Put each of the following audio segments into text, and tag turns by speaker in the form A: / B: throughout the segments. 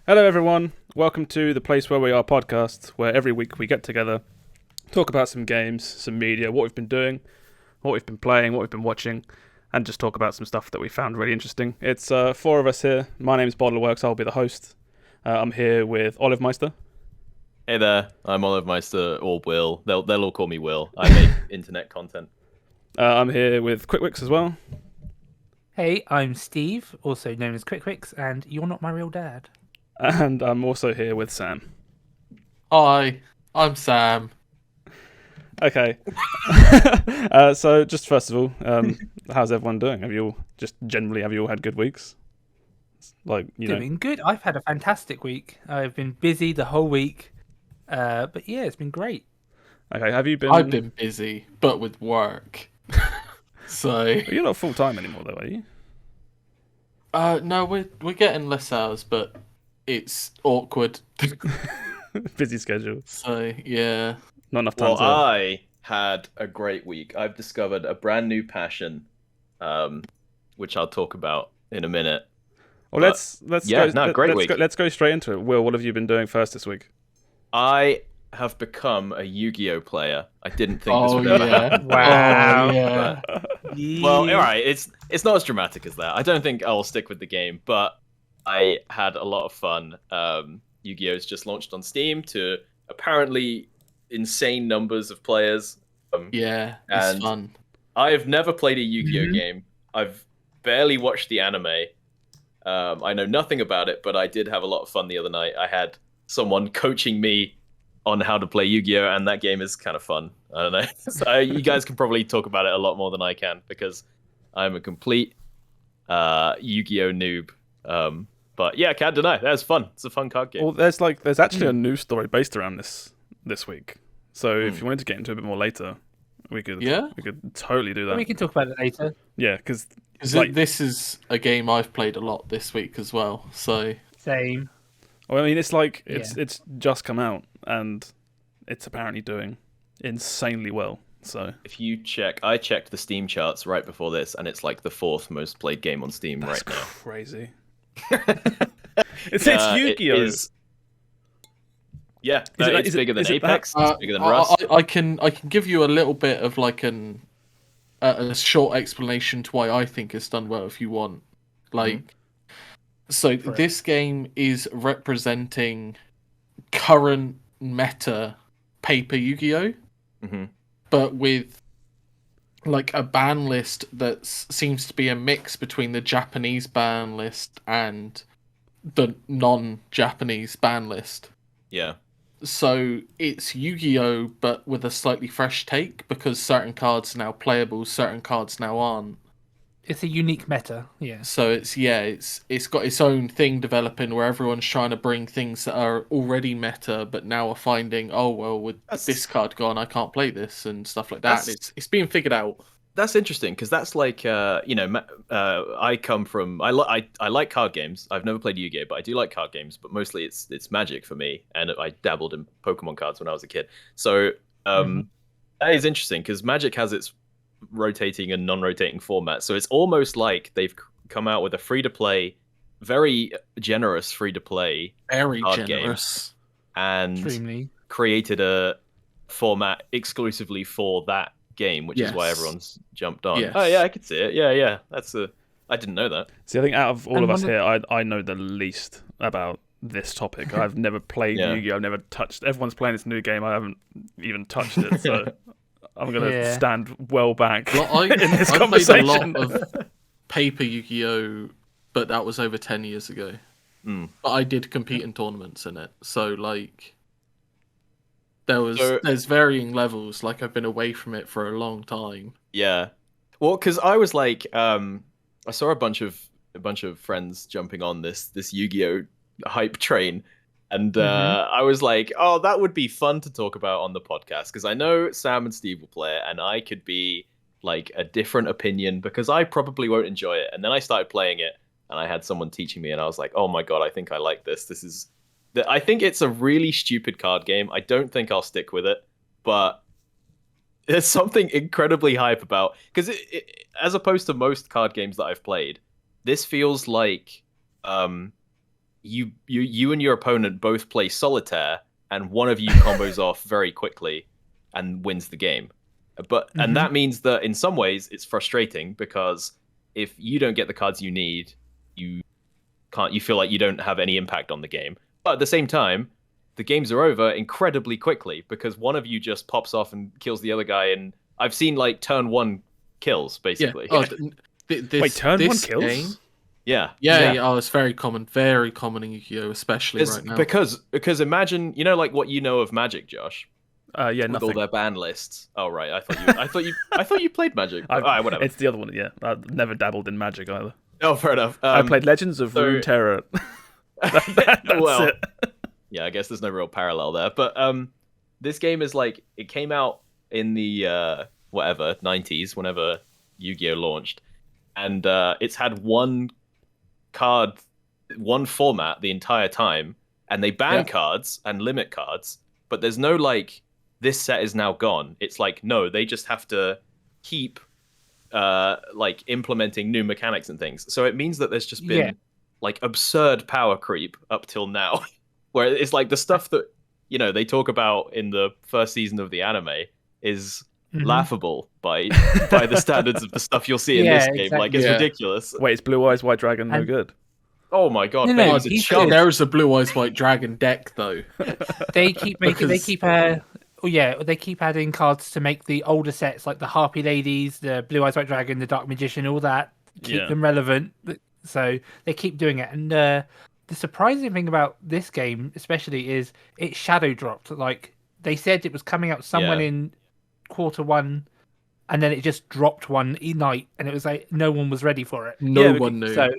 A: Hello everyone, welcome to the Place Where We Are podcast, where every week we get together, talk about some games, some media, what we've been doing, what we've been playing, what we've been watching, and just talk about some stuff that we found really interesting. It's four of us here. My name's BottlerWorks, I'll be the host. I'm here with Olive Meister.
B: Hey there, I'm Olive Meister, or Will. They'll all call me Will. I make internet content.
A: I'm here with Quikwix as well.
C: Hey, I'm Steve, also known as Quikwix, and you're not my real dad.
A: And I'm also here with Sam.
D: Hi, I'm Sam.
A: Okay. So just first of all, how's everyone doing? Have you all had good weeks?
C: Doing good. I've had a fantastic week. I've been busy the whole week, but yeah, it's been great.
A: Okay, have you been?
D: I've been busy, but with work. So
A: You're not full time anymore, though, are you?
D: no, we're getting less hours, but it's awkward.
A: Busy schedule.
D: So yeah,
A: Not enough time
B: Well,
A: to.
B: I had a great week. I've discovered a brand new passion, which I'll talk about in a minute.
A: Well,
B: but- great week.
A: Let's go straight into it. Will, what have you been doing first this week?
B: I have become a Yu-Gi-Oh player. I didn't think this
D: oh
B: would ever
D: yeah,
B: happen.
C: Wow.
D: Oh, yeah.
B: Well, alright, it's not as dramatic as that. I don't think I'll stick with the game, but I had a lot of fun. Yu-Gi-Oh's just launched on Steam to apparently insane numbers of players.
D: Yeah, it's
B: And-
D: fun.
B: I've never played a Yu-Gi-Oh
C: Mhm.
B: game. I've barely watched the anime. I know nothing about it, but I did have a lot of fun the other night. I had someone coaching me on how to play Yu-Gi-Oh, and that game is kind of fun. I don't know. So you guys can probably talk about it a lot more than I can because I'm a complete Yu-Gi-Oh noob. But yeah, can't deny that's fun. It's a fun card game.
A: Well, there's actually a news story based around this week. So if you wanted to get into a bit more later, we could totally do that.
C: We can talk about it later.
A: Yeah, because
D: This is a game I've played a lot this week as well. So
C: Same.
A: well, I mean, it's just come out and it's apparently doing insanely well. So
B: If you check, I checked the Steam charts right before this, and it's like the fourth most played game on Steam
A: that's
B: right now.
A: crazy. It's Yu-Gi-Oh.
B: It is. Yeah, it's bigger than Apex. It's bigger than Rust.
D: I can give you a little bit of like a short explanation to why I think it's done well if you want. Like, so this game is representing current meta paper Yu-Gi-Oh, but with like a ban list that seems to be a mix between the Japanese ban list and the non-Japanese ban list.
B: Yeah.
D: So it's Yu-Gi-Oh, but with a slightly fresh take because certain cards are now playable, certain cards now aren't.
C: It's a unique meta. Yeah.
D: So it's got its own thing developing where everyone's trying to bring things that are already meta, but now are finding, oh well, with this card gone, I can't play this and stuff like that. It's being figured out.
B: That's interesting because that's like I come from I like card games. I've never played Yu-Gi-Oh, but I do like card games. But mostly it's Magic for me, and I dabbled in Pokemon cards when I was a kid. So that is interesting because Magic has its rotating and non-rotating format. So it's almost like they've come out with a free-to-play, very generous free-to-play
D: Very
B: card
D: generous.
B: game, and
C: Extremely.
B: created a format exclusively for that game, which is why everyone's jumped on.
D: Yes.
B: Oh yeah, I could see it. Yeah. I didn't know that.
A: See, I think out of all
C: And
A: of us
C: one
A: here, I know the least about this topic. I've never played Yu-Gi-Oh. I've never touched. Everyone's playing this new game. I haven't even touched it. So I'm gonna stand well back
D: Well,
A: in this
D: I
A: conversation.
D: played a lot of paper Yu-Gi-Oh, but that was over 10 years ago. But I did compete in tournaments in it, so like there's varying levels. Like I've been away from it for a long time.
B: Yeah. Well, because I was like, I saw a bunch of friends jumping on this Yu-Gi-Oh hype train, and I was like, oh, that would be fun to talk about on the podcast because I know Sam and Steve will play it, and I could be like a different opinion because I probably won't enjoy it. And then I started playing it, and I had someone teaching me, and I was like, oh my god, I think I like this. I think it's a really stupid card game. I don't think I'll stick with it, but there's something incredibly hype about because as opposed to most card games that I've played, this feels like you and your opponent both play solitaire, and one of you combos off very quickly and wins the game. And that means that in some ways it's frustrating, because if you don't get the cards you need, you feel like you don't have any impact on the game. But at the same time, the games are over incredibly quickly, because one of you just pops off and kills the other guy, and I've seen like turn 1 kills basically.
D: Yeah.
A: Wait, turn 1 kills?
D: Game,
B: yeah.
D: Oh, it's very common in Yu-Gi-Oh, especially right now.
B: Because imagine, like what you know of Magic, Josh.
A: Yeah,
B: with
A: nothing.
B: all their ban lists. Oh right, I thought you played Magic. Whatever.
A: It's the other one. Yeah, I've never dabbled in Magic either.
B: Oh, fair enough.
A: I played Legends of Runeterra. That's it.
B: Yeah, I guess there's no real parallel there. But this game is like, it came out in the 90s, whenever Yu-Gi-Oh launched, and it's had one format the entire time, and they ban cards and limit cards, but there's no like, this set is now gone. It's like, no, they just have to keep like implementing new mechanics and things. So it means that there's just been like absurd power creep up till now, where it's like the stuff that they talk about in the first season of the anime is laughable by the standards of the stuff you'll see in this game. Exactly. Like, it's ridiculous.
A: Wait, is Blue Eyes White Dragon no good?
B: Oh my god!
D: No, there is a Blue Eyes White Dragon deck though.
C: They keep adding cards to make the older sets, like the Harpy Ladies, the Blue Eyes White Dragon, the Dark Magician, all that, keep them relevant. So they keep doing it. And the surprising thing about this game, especially, is it shadow dropped. Like, they said it was coming out somewhere in Q1, and then it just dropped one night, and it was like no one was ready for it.
D: No one knew.
A: So,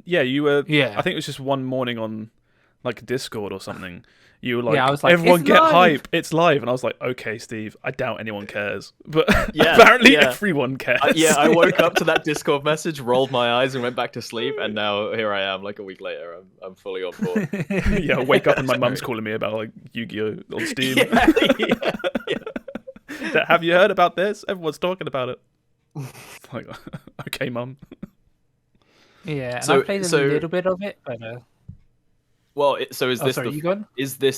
A: you were. Yeah, I think it was just one morning on like Discord or something. You were like, I was like, everyone get hype, it's live. And I was like, okay, Steve, I doubt anyone cares. But apparently everyone cares.
B: I woke up to that Discord message, rolled my eyes, and went back to sleep. And now here I am, like a week later. I'm fully on board.
A: I wake up and my mum's calling me about like Yu-Gi-Oh on Steam. Have you heard about this? Everyone's talking about it. It's like, okay, mum.
C: Yeah, and I played a little bit of it, but...
B: Well, so is this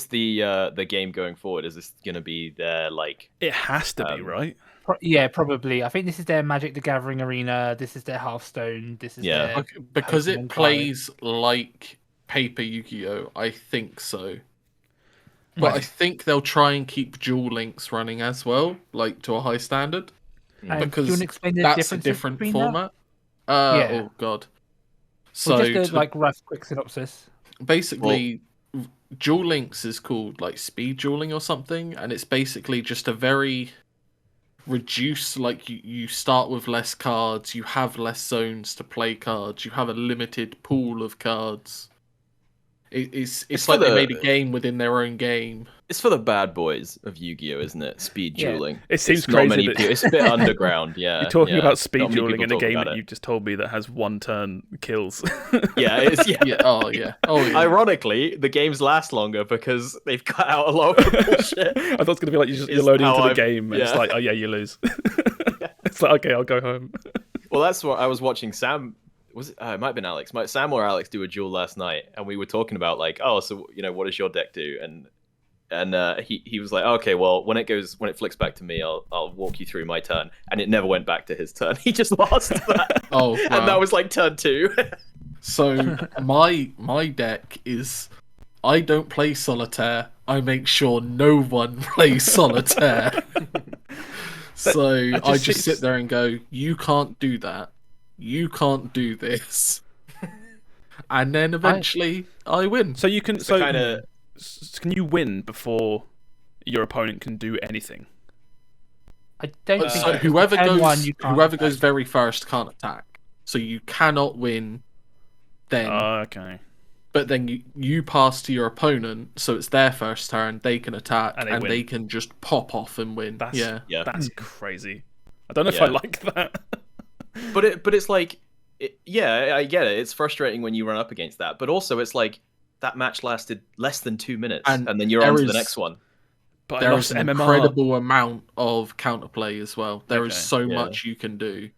B: the game going forward? Is this going to be their like?
A: It has to be, right?
C: Probably. I think this is their Magic the Gathering arena. This is their Hearthstone. This is their
D: because it plays like paper Yu-Gi-Oh. I think so, but I think they'll try and keep Duel Links running as well, like to a high standard, because that's a different format. Oh god. So
C: just a rough quick synopsis.
D: Basically, Duel Links is called like speed dueling or something, and it's basically just a very reduced, like you start with less cards, you have less zones to play cards, you have a limited pool of cards. It's like they made a game within their own game.
B: It's for the bad boys of Yu-Gi-Oh, isn't it? Speed dueling.
A: It seems crazy.
B: It's a bit underground, yeah.
A: You're talking about speed dueling in a game that you just told me that has one turn kills.
B: Oh, yeah. Ironically, the games last longer because they've cut out a lot of the bullshit.
A: I thought it was going to be like you're loading into the game and it's like, oh yeah, you lose. It's like, okay, I'll go home.
B: Well, that's what I was watching Sam... it might have been Alex. Sam or Alex do a duel last night, and we were talking about like, oh, so what does your deck do? And he was like, okay, well, when it flicks back to me, I'll walk you through my turn, and it never went back to his turn. He just lost that.
D: Oh, wow.
B: And that was like turn 2.
D: So my deck is, I don't play solitaire. I make sure no one plays solitaire. So I just sit there and go, you can't do that. You can't do this. And then eventually I win.
A: So you can can you win before your opponent can do anything?
C: I don't think
D: so. Whoever goes very first can't attack. So you cannot win then.
A: Okay.
D: But then you pass to your opponent, so it's their first turn, they can attack, and they can just pop off and win.
A: That's crazy. I don't know if I like that.
B: But it's like, I get it. It's frustrating when you run up against that. But also, it's like that match lasted less than 2 minutes, and then you're on to the next one.
D: But there is an incredible amount of counterplay as well. There is so much you can do.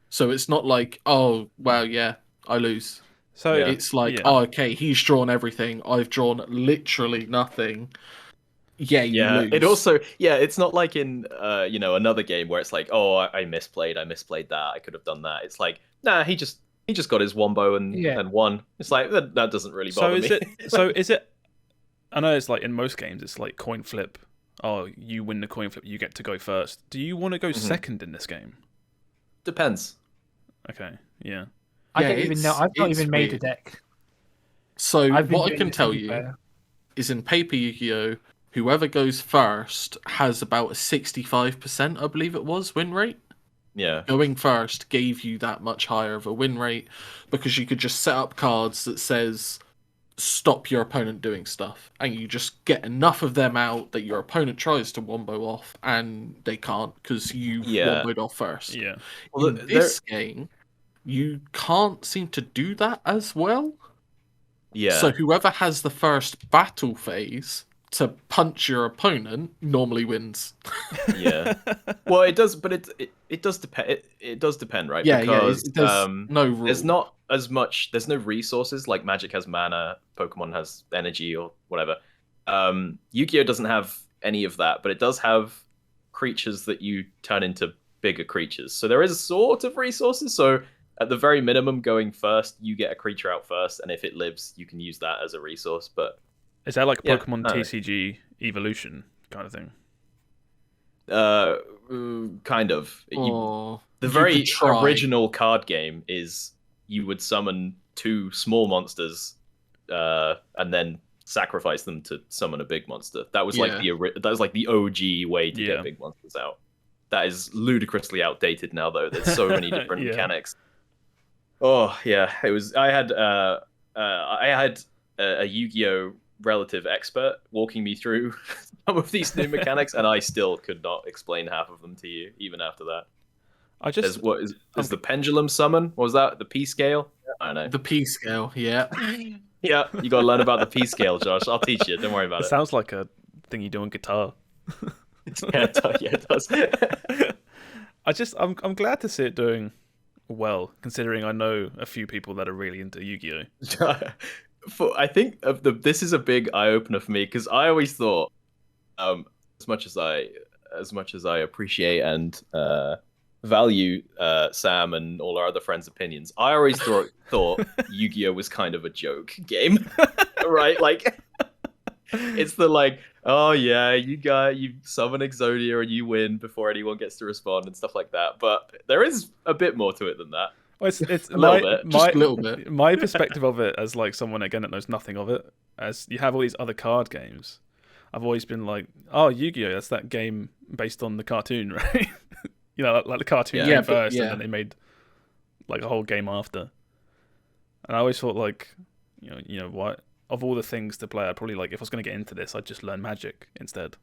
D: So it's not like, oh, well, yeah, I lose.
A: So
B: Yeah.
D: It's like, oh, okay, he's drawn everything. I've drawn literally nothing. Yeah, you lose.
B: It also, it's not like in another game where it's like, oh, I misplayed that, I could have done that. It's like, nah, he just got his wombo and won. It's like that doesn't really bother me.
A: Is it? I know it's like in most games, it's like coin flip. Oh, you win the coin flip, you get to go first. Do you want to go second in this game?
B: Depends.
A: Okay, yeah.
C: I don't even know. I've not even made a deck.
D: So what I can tell you is in Paper Yu-Gi-Oh, whoever goes first has about a 65%, I believe it was, win rate.
B: Yeah.
D: Going first gave you that much higher of a win rate because you could just set up cards that says stop your opponent doing stuff, and you just get enough of them out that your opponent tries to wombo off and they can't because you've womboed off first.
A: Yeah.
B: Well,
D: in this game, you can't seem to do that as well.
B: Yeah.
D: So whoever has the first battle phase to punch your opponent normally wins.
B: Yeah. Well, it does, but it does depend. It does depend, right?
D: Yeah,
B: because
D: there's no rule.
B: There's not as much. There's no resources like Magic has mana, Pokemon has energy or whatever. Yu-Gi-Oh doesn't have any of that, but it does have creatures that you turn into bigger creatures. So there is a sort of resources. So at the very minimum, going first, you get a creature out first, and if it lives, you can use that as a resource. But
A: is that like Pokemon TCG evolution kind of thing?
B: Kind of. The very original card game is you would summon 2 small monsters, and then sacrifice them to summon a big monster. That was like the OG way to get big monsters out. That is ludicrously outdated now, though. There's so many different mechanics. Oh yeah, it was. I had a Yu-Gi-Oh relative expert walking me through some of these new mechanics, and I still could not explain half of them to you, even after that. Is the pendulum summon? What was that? The P scale? I don't know.
D: The P scale, yeah.
B: Yeah, you got to learn about the P scale, Josh. I'll teach you. Don't worry about it.
A: It sounds like a thing you do on guitar.
B: It does.
A: I'm glad to see it doing well, considering I know a few people that are really into Yu-Gi-Oh.
B: I think this is a big eye opener for me because I always thought, as much as I appreciate and value Sam and all our other friends' opinions, I always thought Yu-Gi-Oh was kind of a joke game, right? Like, it's the like, oh yeah, you summon Exodia and you win before anyone gets to respond and stuff like that. But there is a bit more to it than that.
A: Well, it's
B: a little bit.
A: My perspective of it as like someone again that knows nothing of it, as you have all these other card games, I've always been like, oh, Yu-Gi-Oh, that's that game based on the cartoon, right? You know, like the cartoon came first, and then they made like a whole game after. And I always thought like, you know what? Of all the things to play, I'd probably like if I was going to get into this, I'd just learn Magic instead,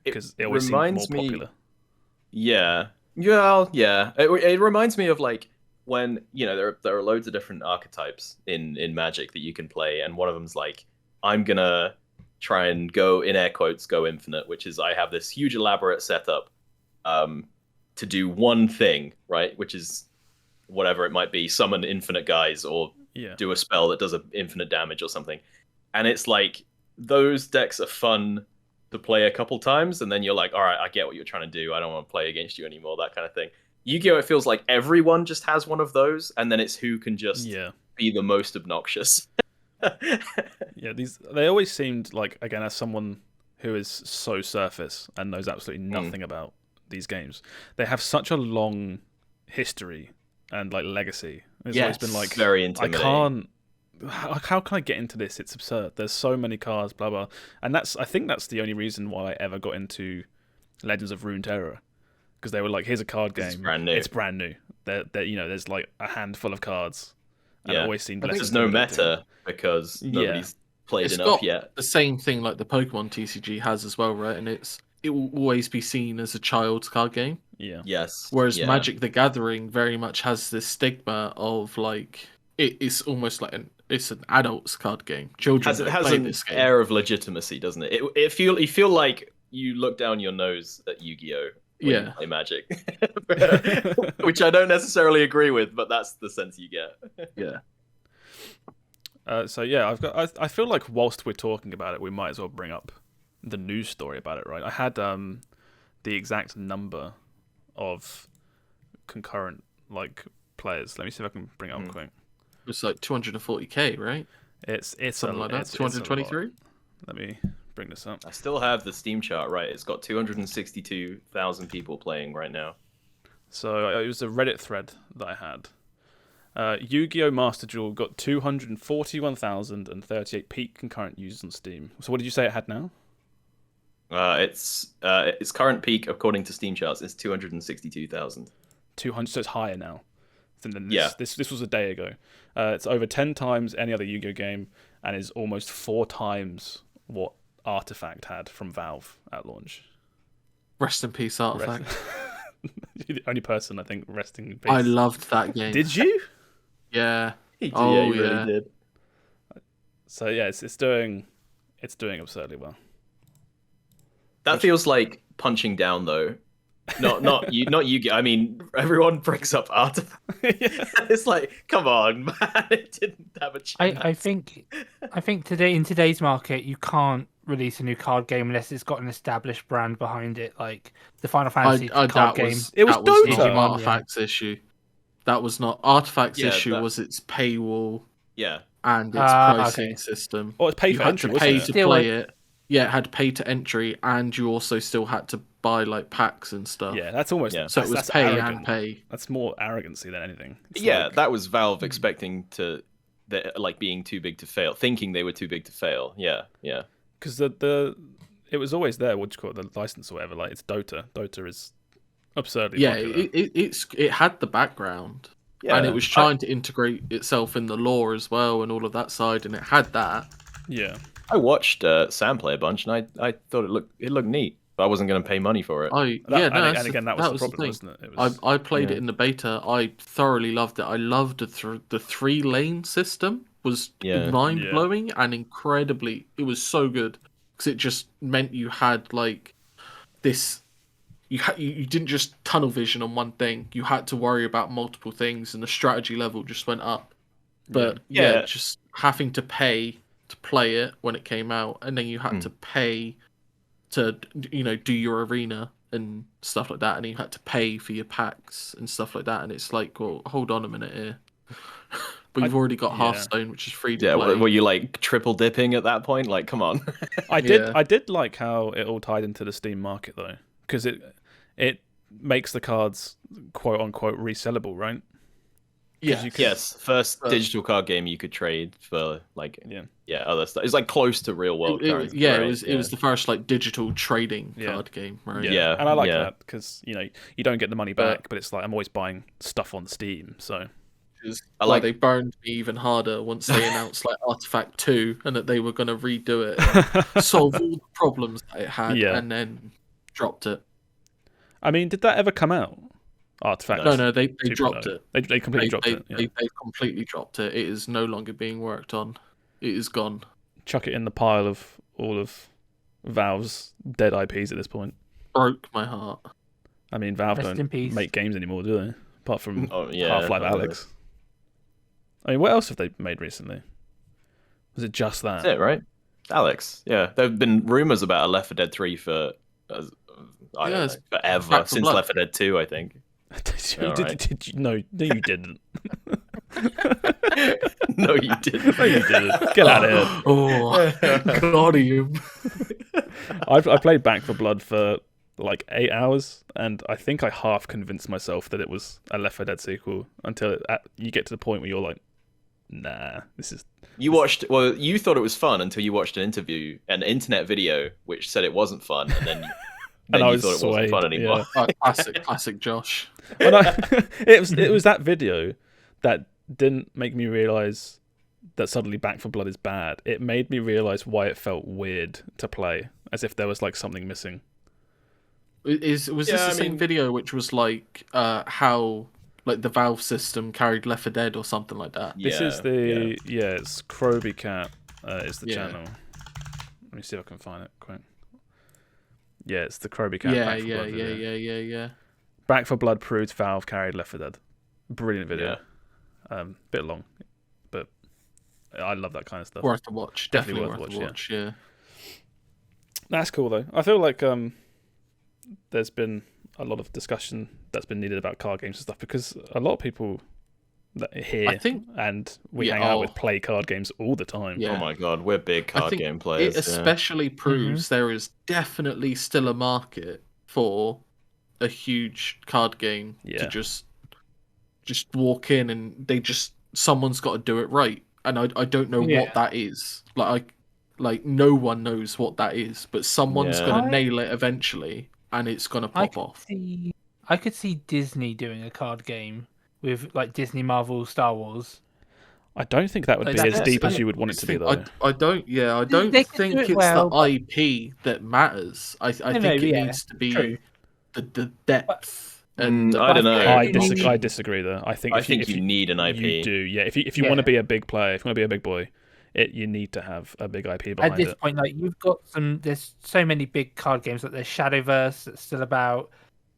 A: because it always seemed more popular.
B: Yeah. It reminds me of like when there are loads of different archetypes in Magic that you can play, and one of them's like, I'm gonna try and go, in air quotes, go infinite, which is I have this huge elaborate setup to do one thing, right? Which is whatever it might be, summon infinite guys or do a spell that does infinite damage or something. And it's like, those decks are fun to play a couple times, and then you're like, all right, I get what you're trying to do. I don't want to play against you anymore, that kind of thing. Yu-Gi-Oh! It feels like everyone just has one of those, and then it's who can just be the most obnoxious.
A: They always seemed like, again, as someone who is so surface and knows absolutely nothing about these games, they have such a long history and like legacy. It's always been like,
B: very intimidating.
A: How can I get into this? It's absurd. There's so many cards, blah blah. And I think that's the only reason why I ever got into Legends of Runeterra, because they were like, here's a card game. It's brand new. There's like a handful of cards. And it always seemed
B: there's no meta because nobody's played enough yet.
D: The same thing like the Pokemon TCG has as well, right? And it will always be seen as a child's card game.
A: Yeah.
B: Yes.
D: Whereas Magic the Gathering very much has this stigma of like, it's almost like it's an adult's card game. Children
B: has
D: play
B: an
D: this game.
B: air of legitimacy, doesn't it? You feel like you look down your nose at Yu-Gi-Oh! When you play Magic. Which I don't necessarily agree with, but that's the sense you get.
D: Yeah.
A: So yeah, I've got. I feel like whilst we're talking about it, we might as well bring up the news story about it, right? I had the exact number of concurrent players. Let me see if I can bring it up quick.
D: It's like 240k, right?
A: It's
D: something like that. 223.
A: Let me bring this up.
B: I still have the Steam chart right. It's got 262,000 people playing right now.
A: So it was a Reddit thread that I had. Yu-Gi-Oh! Master Duel got 241,038 peak concurrent users on Steam. So what did you say it had now?
B: Its current peak, according to Steam charts, is 262,000.
A: 200, so it's higher now. Than this.
B: Yeah.
A: This was a day ago. It's over 10 times any other Yu-Gi-Oh! Game and is almost 4 times what Artifact had from Valve at launch.
D: Rest in peace, Artifact.
A: You're the only person, I think, resting in peace.
D: I loved that game.
A: Did you?
D: Yeah.
B: He really did.
A: So yeah, it's doing absurdly well.
B: That feels like punching down, though. Not you. I mean, everyone brings up Artifact. It's like, come on, man! It didn't have a chance.
C: I think in today's market, you can't release a new card game unless it's got an established brand behind it, like the Final Fantasy card game.
A: It was Dota.
D: Not Artifact's issue. That was not Artifact's issue. Was its paywall?
B: Yeah,
D: and its pricing system.
A: Oh, it's pay for entry.
D: You had to pay to play it. Yeah, it had pay to entry, and you also still had to buy packs and stuff.
A: Yeah, that's almost
D: so it was pay
A: arrogant.
D: and pay.
A: That's more arrogancy than anything. It's
B: that was Valve expecting being too big to fail, thinking they were too big to fail. Yeah.
A: Because it was always there. What do you call it? The license or whatever. It's Dota. Dota is absurdly popular.
D: It had the background.
B: Yeah,
D: and it was trying to integrate itself in the lore as well and all of that side, and it had that.
A: Yeah.
B: I watched Sam play a bunch, and I thought it looked neat, but I wasn't going to pay money for it.
A: And again, that was the problem, wasn't it?
D: I played it in the beta. I thoroughly loved it. I loved the 3-lane system. Was mind blowing and incredibly. It was so good because it just meant you had this. You didn't just tunnel vision on one thing. You had to worry about multiple things, and the strategy level just went up. But just having to pay to play it when it came out, and then you had to pay to do your arena and stuff like that, and you had to pay for your packs and stuff like that. And it's like, well, hold on a minute here. But you've already got Hearthstone, which is free to play.
B: Yeah, were you triple dipping at that point? Come on.
A: I did like how it all tied into the Steam market though, because it makes the cards quote unquote resellable, right?
D: Yeah.
B: Yes. First digital card game you could trade for other stuff. It's close to real world currency.
D: It was the first digital trading card game, right?
B: Yeah.
A: And I like that because you don't get the money back, but it's I'm always buying stuff on Steam, so.
D: They burned me even harder once they announced Artifact 2 and that they were going to redo it and solve all the problems that it had and then dropped it.
A: I mean, did that ever come out? Artifact?
D: No, they dropped it.
A: They completely dropped it.
D: They completely dropped it. It is no longer being worked on. It is gone.
A: Chuck it in the pile of all of Valve's dead IPs at this point.
D: Broke my heart.
A: I mean, Valve don't make games anymore, do they? Apart from Half-Life Alyx. I mean, what else have they made recently? Was it just that?
B: That's it, right? Alyx. Yeah, there have been rumors about a Left 4 Dead 3 for forever, since Left 4 Dead 2, I think.
A: Did you? No, you didn't.
B: No, you didn't.
A: No, you didn't. Get out of here.
D: Oh, got him.
A: I played Back 4 Blood for 8 hours, and I think I half convinced myself that it was a Left 4 Dead sequel until you get to the point where you're like, nah, this is...
B: You thought it was fun until you watched an internet video, which said it wasn't fun, and then you thought it wasn't fun anymore.
D: Yeah. Classic Josh.
A: It was that video that didn't make me realise that suddenly Back 4 Blood is bad. It made me realise why it felt weird to play, as if there was something missing.
D: Was this the same video which was how the Valve system carried Left 4 Dead or something like that?
A: This is the it's Kroby Cat is the channel. Let me see if I can find it quick. Yeah, it's the Kroby Cat.
D: Yeah.
A: Back 4 Blood proves Valve carried Left 4 Dead. Brilliant video. Bit long, but I love that kind of stuff.
D: Worth a watch. Definitely worth a watch. Yeah.
A: That's cool though. I feel like there's been a lot of discussion that's been needed about card games and stuff because a lot of people that here and we hang out with play card games all the time.
B: Yeah. Oh my god, we're big card game players.
D: It especially proves there is definitely still a market for a huge card game to just walk in and someone's got to do it right, and I don't know what that is. Like no one knows what that is, but someone's gonna nail it eventually, and it's gonna pop off.
C: I could see Disney doing a card game with like Disney, Marvel, Star Wars.
A: I don't think that would be as deep as you would want it to be, though.
D: I don't think it's the IP that matters. I think it needs to be the depth. And
B: I don't know.
A: I disagree though. I think
B: you need an IP.
A: You do, yeah. If you want to be a big player, if you want to be a big boy, you need to have a big IP behind it.
C: At this point, like you've got there's so many big card games. Like there's Shadowverse that's still about,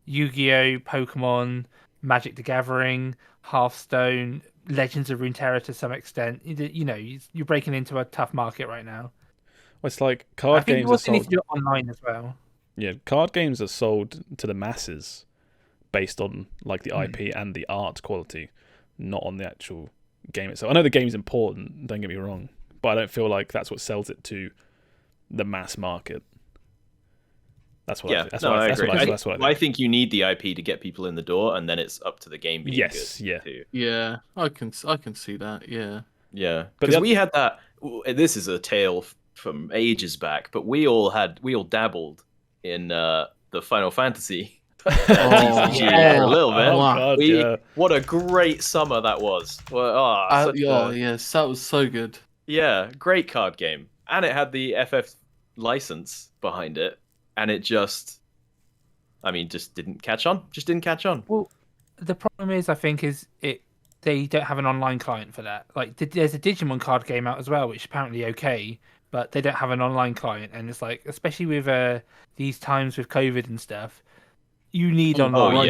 C: Yugiho, Pokemon, Magic the Gathering, Hearthstone, Legends of Runeterra to some extent. You know, you're breaking into a tough market right now.
A: Well, it's like card games are sold.
C: You need to do it online as well.
A: Yeah, card games are sold to the masses based on like the IP and the art quality, not on the actual game itself. I know the game's important, don't get me wrong, but I don't feel like that's what sells it to the mass market. That's what I agree.
B: I think you need the IP to get people in the door, and then it's up to the game being good.
D: Yeah, I can see that.
B: Yeah. Because we had that. This is a tale from ages back, but we all dabbled in the Final Fantasy TCG for a little bit.
A: Oh, God,
B: what a great summer that was. Well,
D: yes, that was so good.
B: Yeah, great card game, and it had the FF license behind it. And it just didn't catch on. Just didn't catch on.
C: Well, the problem is, I think, they don't have an online client for that. Like, there's a Digimon card game out as well, which is apparently okay, but they don't have an online client. And it's like, especially with these times with COVID and stuff, you need online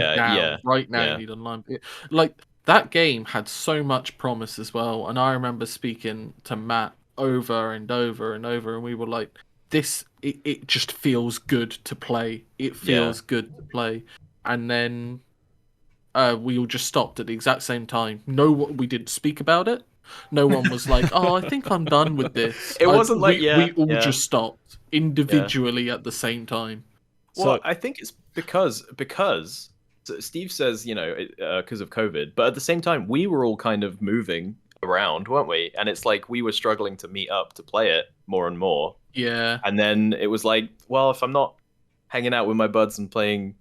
D: right now. You need online. Like, that game had so much promise as well. And I remember speaking to Matt over and over and over, and we were like, it just feels good to play. It feels good to play. And then we all just stopped at the exact same time. We didn't speak about it. No one was like, "Oh, I think I'm done with this."
B: It wasn't like
D: we all just stopped individually at the same time.
B: Well, I think it's because Steve says, because of COVID, but at the same time, we were all kind of moving around, weren't we? And it's like we were struggling to meet up to play it more and more.
D: Yeah.
B: And then it was like, well, if I'm not hanging out with my buds and playing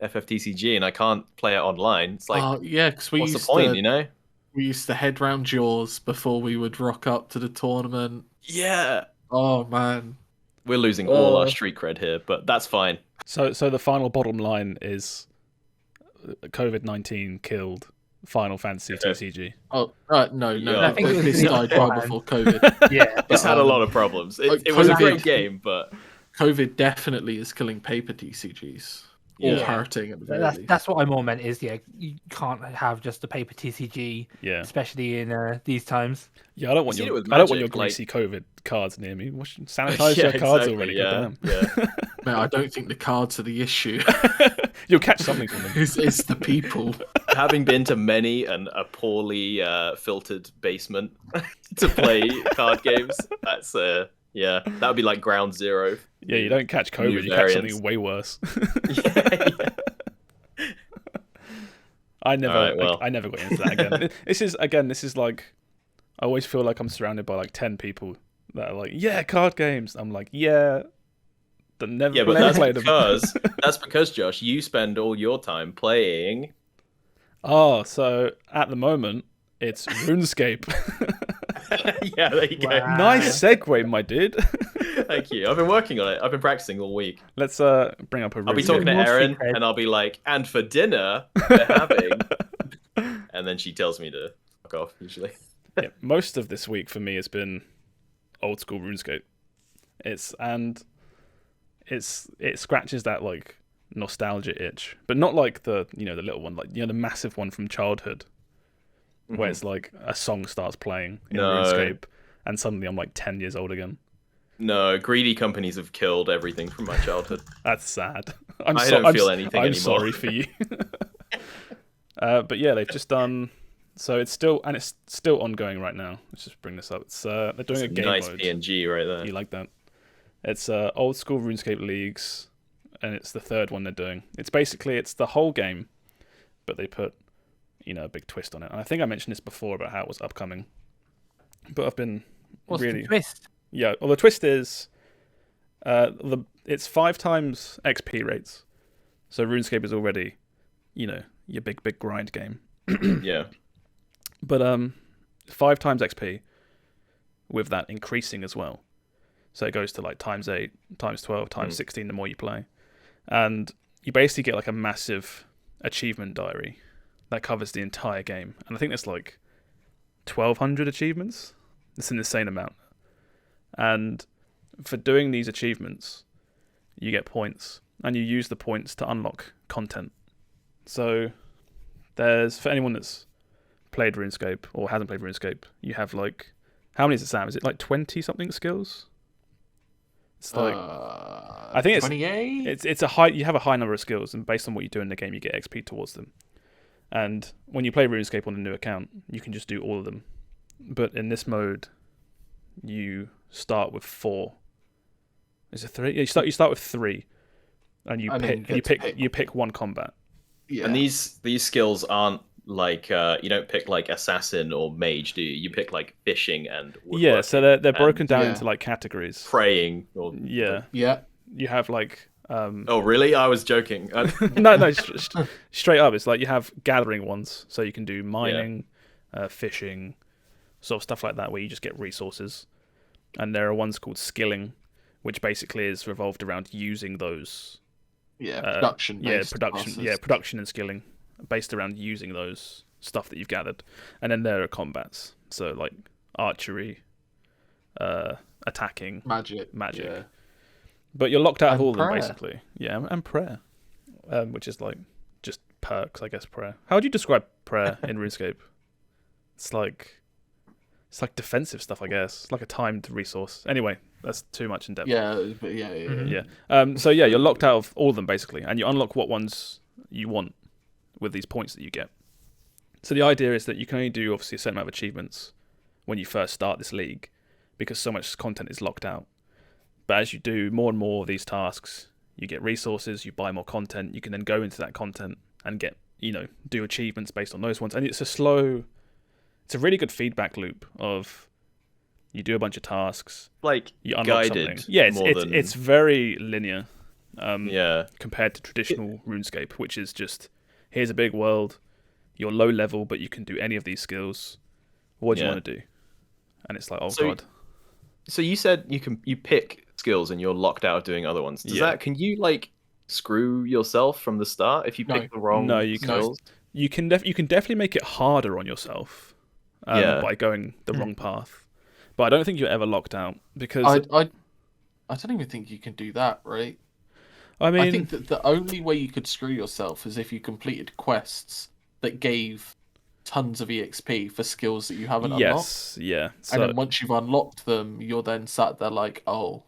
B: FFTCG and I can't play it online, it's like,
D: because
B: what's the point,
D: We used to head round yours before we would rock up to the tournament.
B: Yeah.
D: Oh, man.
B: We're losing all our street cred here, but that's fine.
A: So the final bottom line is COVID-19 killed Final Fantasy TCG.
D: Oh, no. I think this died right before COVID.
B: It's had a lot of problems. It was a great game, but
D: COVID definitely is killing paper TCGs. Or hurting at the very least.
C: That's what I more meant is, you can't have just a paper TCG, especially in these times.
A: Yeah, I don't want your greasy COVID cards near me. Sanitize your cards already, goddamn.
B: Yeah.
D: Man, I don't think the cards are the issue.
A: You'll catch something from them.
D: It's the people.
B: Having been to many and a poorly filtered basement to play card games, that's that would be like ground zero.
A: Yeah, you don't catch COVID, you catch something way worse. I never got into that again. This is like, I always feel like I'm surrounded by like 10 people that are like, card games. I'm like, but
B: that's because Josh, you spend all your time playing.
A: Oh, so at the moment it's RuneScape.
B: Yeah, there you go.
A: Wow. Nice segue, my dude.
B: Thank you. I've been working on it. I've been practicing all week.
A: Let's bring up a RuneScape.
B: I'll be talking to Erin, and I'll be like, and for dinner, they're having... And then she tells me to fuck off, usually.
A: Most of this week for me has been old school RuneScape. It scratches that like nostalgia itch, but not like the the little one, like the massive one from childhood, where it's like a song starts playing in RuneScape, and suddenly I'm like 10 years old again.
B: No, greedy companies have killed everything from my childhood.
A: That's sad.
B: I don't feel anything
A: I'm
B: anymore.
A: sorry for you. But yeah, they've just done. So it's still ongoing right now. Let's just bring this up. It's they're doing a game
B: nice
A: mode.
B: PNG right there.
A: You like that? It's old school RuneScape leagues, and it's the third one they're doing. It's basically the whole game, but they put a big twist on it. And I think I mentioned this before about how it was upcoming, but I've been
C: What's
A: really
C: the twist?
A: Yeah. Well, the twist is it's 5 times XP rates. So RuneScape is already, your big grind game.
B: Yeah.
A: But 5 times XP with that increasing as well. So it goes to like times 8, times 12, times 16 the more you play. And you basically get like a massive achievement diary that covers the entire game. And I think there's like 1,200 achievements. It's an insane amount. And for doing these achievements, you get points. And you use the points to unlock content. So for anyone that's played RuneScape or hasn't played RuneScape, you have like, how many is it, Sam? Is it like 20 something skills? It's like I think it's
D: 28.
A: It's a high. You have a high number of skills, and based on what you do in the game, you get XP towards them. And when you play RuneScape on a new account, you can just do all of them. But in this mode, you start with 4. Is it 3? Yeah, you start with 3, and you pick one combat.
D: Yeah.
B: And these skills aren't like you don't pick like assassin or mage, do you? You pick like fishing and woodworking.
A: Yeah, so they're broken down into like categories.
B: Praying or
A: Yeah. You have like
B: Oh really? I was joking.
A: no, straight up. It's like you have gathering ones, so you can do mining, fishing, sort of stuff like that, where you just get resources. And there are ones called skilling, which basically is revolved around using those.
D: Production.
A: Production and skilling, based around using those stuff that you've gathered. And then there are combats, so like archery, attacking,
D: magic.
A: Yeah. But you're locked out of all of them,
D: prayer.
A: basically. Yeah, and prayer, which is like just perks, I guess. Prayer. How would you describe prayer in RuneScape? It's like defensive stuff, I guess. It's like a timed resource. Anyway, that's too much in depth.
D: Yeah.
A: So yeah, you're locked out of all of them basically, and you unlock what ones you want with these points that you get. So the idea is that you can only do obviously a certain amount of achievements when you first start this league, because so much content is locked out. But as you do more and more of these tasks, you get resources, you buy more content, you can then go into that content and get, do achievements based on those ones. And it's a really good feedback loop of you do a bunch of tasks,
B: like
A: you unlock
B: guided.
A: Something. Yeah, it's very linear. Compared to traditional RuneScape, which is just, here's a big world, you're low level, but you can do any of these skills. What do you want to do? And it's like, God.
B: So you said you pick skills and you're locked out of doing other ones. Can you like screw yourself from the start if you pick the wrong skills?
A: You can definitely make it harder on yourself by going the wrong path. But I don't think you're ever locked out, because
D: I don't even think you can do that, right?
A: I mean,
D: I think that the only way you could screw yourself is if you completed quests that gave tons of EXP for skills that you haven't unlocked.
A: Yeah.
D: And then once you've unlocked them, you're then sat there like, oh.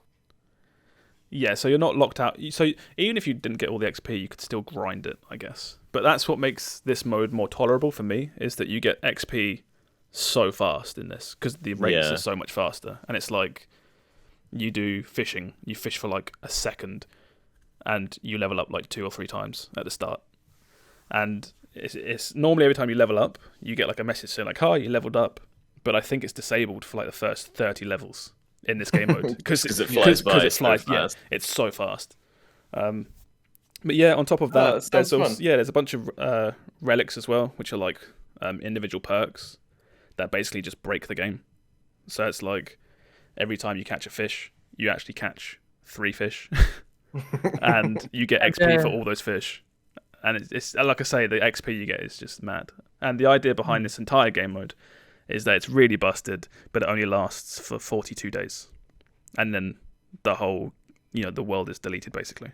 A: Yeah, so you're not locked out. So even if you didn't get all the XP, you could still grind it, I guess. But that's what makes this mode more tolerable for me, is that you get XP so fast in this, because the rates are so much faster. And it's like, you do fishing, you fish for like a second, and you level up like 2 or 3 times at the start. And it's normally every time you level up, you get like a message saying like, "Hi, you leveled up." But I think it's disabled for like the first 30 levels in this game mode, because it flies
B: fast.
A: Yeah, it's so fast. But yeah, on top of that, there's a bunch of relics as well, which are like individual perks that basically just break the game. So it's like every time you catch a fish, you actually catch 3 fish, and you get XP for all those fish. And it's like I say, the XP you get is just mad. And the idea behind this entire game mode is that it's really busted, but it only lasts for 42 days. And then the whole, the world is deleted, basically.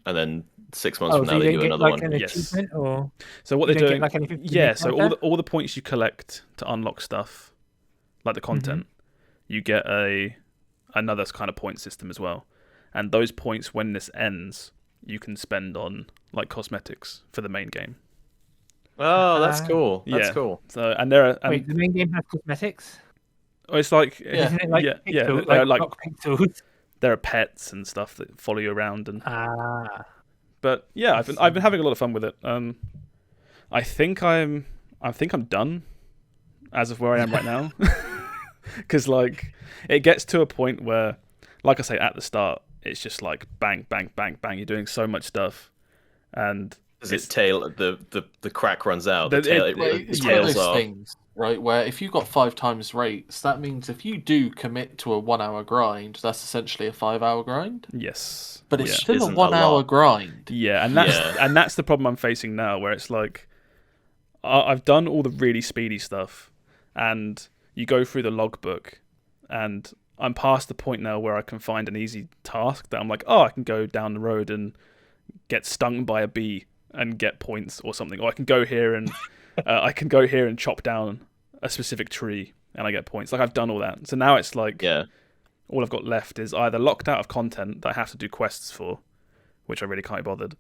B: And then 6 months from now, they do another one.
A: Yes. So what they're doing... so all the points you collect to unlock stuff, like the content, you get another kind of point system as well, and those points, when this ends, you can spend on like cosmetics for the main game.
B: Oh, that's cool. That's cool.
A: So
C: wait, the main game has cosmetics?
A: it's like
C: Isn't it like pixels,
A: they're
C: like pixels?
A: there are pets and stuff that follow you around, and but yeah,
C: I
A: I've been having a lot of fun with it. I think I'm done as of where I am right now, because like it gets to a point where, like I say, at the start it's just like bang bang bang bang, you're doing so much stuff, and
B: its tail, the crack runs out.
D: It's
B: tails
D: one of those
B: off.
D: things, right? Where if you've got 5 times rates, that means if you do commit to a 1 hour grind, that's essentially a 5 hour grind.
A: Yes,
D: but it's
A: yeah.
D: still
B: Isn't
D: a 1 hour grind.
A: Yeah, and that's the problem I'm facing now, where it's like I've done all the really speedy stuff, and you go through the logbook, and I'm past the point now where I can find an easy task that I'm like, oh, I can go down the road and get stung by a bee and get points or something, or I can go here and chop down a specific tree and I get points. Like, I've done all that, so now it's like all I've got left is either locked out of content that I have to do quests for, which I really can't be bothered,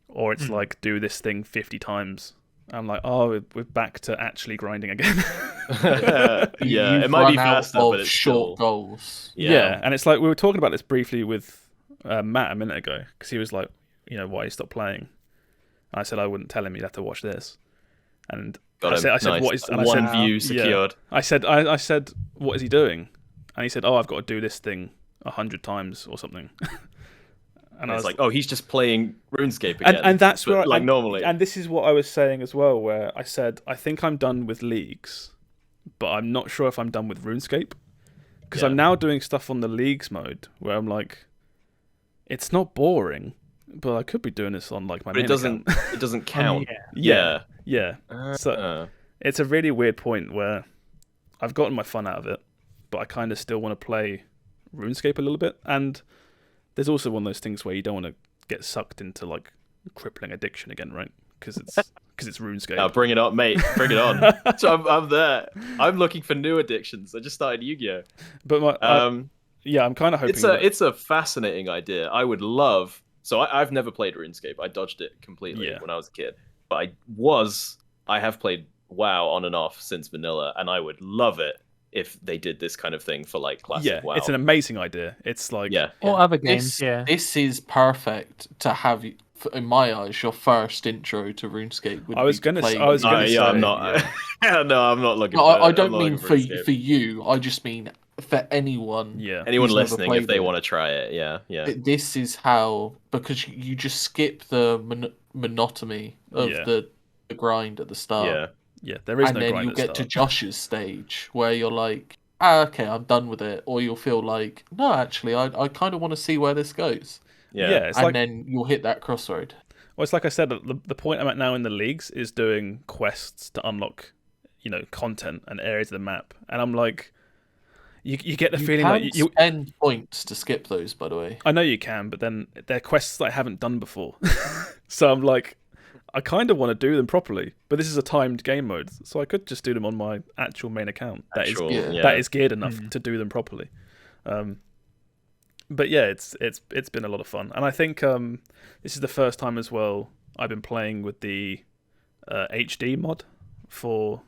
A: or it's like do this thing 50 times. I'm like, oh, we're back to actually grinding again.
B: It might be faster, but it's
D: short goals.
A: Yeah, and it's like we were talking about this briefly with Matt a minute ago, because he was like, why you stopped playing? I said I wouldn't tell him. You'd have to watch this. And I said, what is? And
B: one
A: I said,
B: view secured.
A: Yeah. I said, what is he doing? And he said, oh, I've got to do this thing 100 times or something.
B: And I was like, oh, he's just playing RuneScape again.
A: And that's where
B: normally.
A: And this is what I was saying as well, where I said I think I'm done with leagues, but I'm not sure if I'm done with RuneScape, because I'm now doing stuff on the leagues mode where I'm like, it's not boring, but I could be doing this on like my main account.
B: It doesn't count.
A: Yeah. So it's a really weird point where I've gotten my fun out of it, but I kind of still want to play RuneScape a little bit. And there's also one of those things where you don't want to get sucked into like crippling addiction again, right? Because it's RuneScape.
B: Oh, bring it on, mate. Bring it on. So I'm there. I'm looking for new addictions. I just started Yu-Gi-Oh.
A: But I'm kind of hoping
B: it's a fascinating idea. I would love. So I've never played RuneScape. I dodged it completely when I was a kid. But I have played WoW on and off since vanilla, and I would love it if they did this kind of thing for like classic WoW.
A: It's an amazing idea. It's like
C: or other games.
D: This is perfect to have, in my eyes, your first intro to RuneScape.
A: I was going to say,
B: I'm not. No, I'm not looking.
D: No,
B: for
D: I don't mean for you. I just mean for anyone.
A: Yeah,
B: anyone listening, if they want to try it. Yeah.
D: This is how, because you just skip the monotony of the grind at the start.
A: Yeah, there is
D: and
A: no
D: then
A: grind
D: you'll
A: at the
D: get to
A: start.
D: Josh's stage where you're like, okay, I'm done with it, or you'll feel like, no, actually, I kind of want to see where this goes.
A: It's
D: and
A: like,
D: then you'll hit that crossroad.
A: Well, it's like I said, the point I'm at now in the leagues is doing quests to unlock, content and areas of the map, and I'm like, you get the feeling like you
D: spend points to skip those. By the way,
A: I know you can, but then they're quests that I haven't done before, so I'm like, I kind of want to do them properly, but this is a timed game mode, so I could just do them on my actual main account that is geared enough to do them properly. But yeah, it's been a lot of fun, and I think this is the first time as well I've been playing with the HD mod for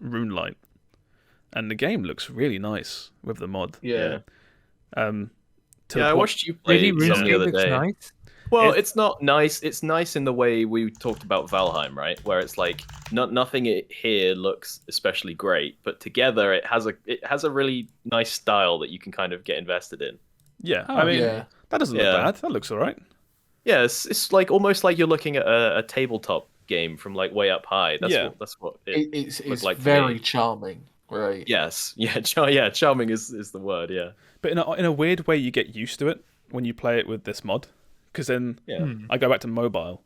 A: RuneLite, and the game looks really nice with the mod.
B: I watched you play some the other day.
C: Nice.
B: Well, it's not nice. It's nice in the way we talked about Valheim, right? Where it's like nothing here looks especially great, but together it has a really nice style that you can kind of get invested in.
A: Yeah, that doesn't look bad. That looks all right.
B: Yeah, it's like almost like you're looking at a tabletop game from like way up high. That's what
D: it's
B: looks like.
D: Very charming, right?
B: Yes, charming is the word. Yeah,
A: but in a weird way, you get used to it when you play it with this mod. Because then I go back to mobile,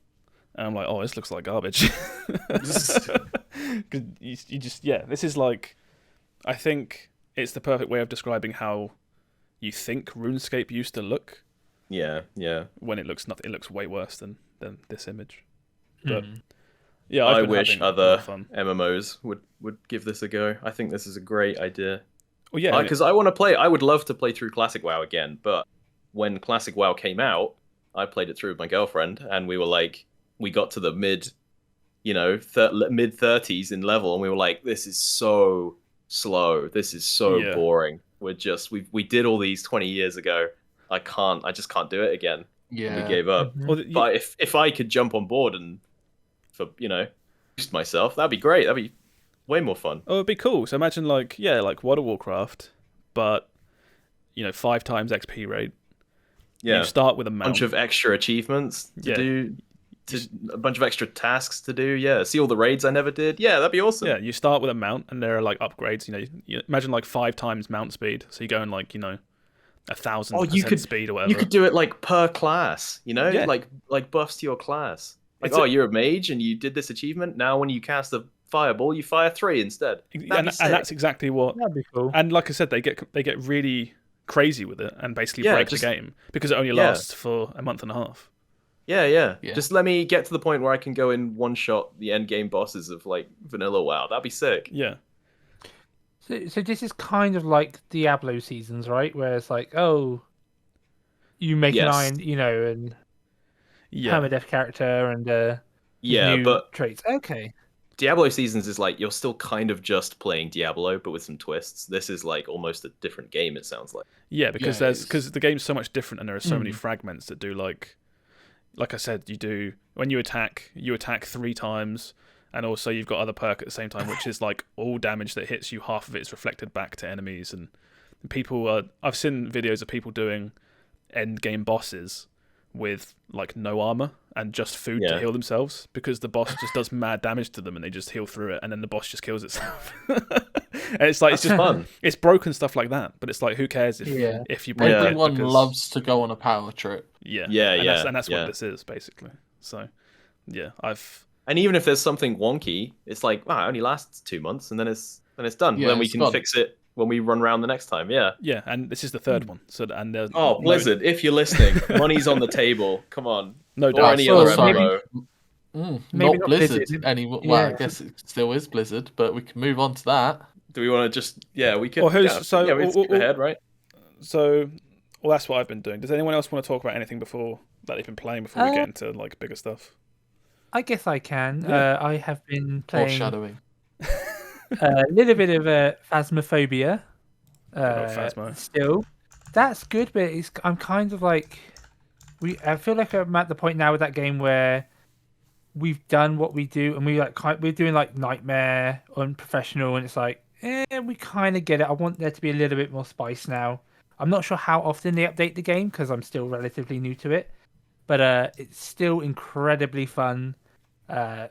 A: and I'm like, oh, this looks like garbage. Because you just, this is like, I think it's the perfect way of describing how you think RuneScape used to look.
B: Yeah.
A: When it looks nothing, it looks way worse than this image. But
B: I wish other MMOs would give this a go. I think this is a great idea.
A: Well, yeah,
B: because I want to play. I would love to play through Classic WoW again, but when Classic WoW came out, I played it through with my girlfriend, and we were like, we got to the mid 30s in level, and we were like, this is so slow. This is so boring. We did all these 20 years ago. I just can't do it again.
D: Yeah.
B: And we gave up. But if I could jump on board and boost myself, that'd be great. That'd be way more fun.
A: Oh, it'd be cool. So imagine like World of Warcraft, but 5 times XP rate.
B: Yeah.
A: You start with a mount.
B: Bunch of extra achievements to do. A bunch of extra tasks to do. Yeah. See all the raids I never did. Yeah, that'd be awesome.
A: Yeah, you start with a mount, and there are like upgrades. You imagine like 5 times mount speed. So you go in like 1,000% speed or whatever.
B: You could do it like per class. Like buffs to your class. Like, you're a mage and you did this achievement. Now when you cast a fireball, you fire 3 instead.
A: And that's exactly what.
C: That'd be cool.
A: And like I said, they get really crazy with it and basically break the game because it only lasts for a month and a half.
B: Yeah. Just let me get to the point where I can go in one shot the end game bosses of like vanilla WoW. That'd be sick.
A: Yeah.
C: So this is kind of like Diablo seasons, right? Where it's like, you make an iron, and permadeath character and new
B: but
C: traits. Okay.
B: Diablo seasons is like you're still kind of just playing Diablo, but with some twists. This is like almost a different game. It sounds like.
A: Yeah, because the game's so much different, and there are so many fragments that do like I said, when you attack 3 times, and also you've got other perk at the same time, which is like all damage that hits you, half of it is reflected back to enemies, and I've seen videos of people doing end game bosses with like no armor and just food to heal themselves because the boss just does mad damage to them and they just heal through it and then the boss just kills itself. And it's like it's just
B: fun.
A: It's broken stuff like that, but it's like who cares if you break it?
D: Everyone loves to go on a power trip.
A: And that's what this is basically. So and
B: even if there's something wonky, it's like it only lasts 2 months and then it's done. Then we can fix it when we run around the next time. Yeah,
A: and this is the 3rd one. So
B: Blizzard, if you're listening, money's on the table. Come on,
A: no doubt.
B: Or any other MMO.
D: Not Blizzard anymore. Well, I guess it still is Blizzard, but we can move on to that.
B: Do we want to just? Yeah, we could.
A: We
B: skip ahead, right?
A: So, that's what I've been doing. Does anyone else want to talk about anything before that they've been playing before we get into like bigger stuff?
C: I guess I can. I have been playing.
D: Foreshadowing.
C: A little bit of Phasmophobia.
A: Phasmo.
C: Still, that's good, but I'm kind of like, I feel like I'm at the point now with that game where we've done what we do, and we're doing like Nightmare on Professional, and it's like, we kind of get it. I want there to be a little bit more spice now. I'm not sure how often they update the game because I'm still relatively new to it, but it's still incredibly fun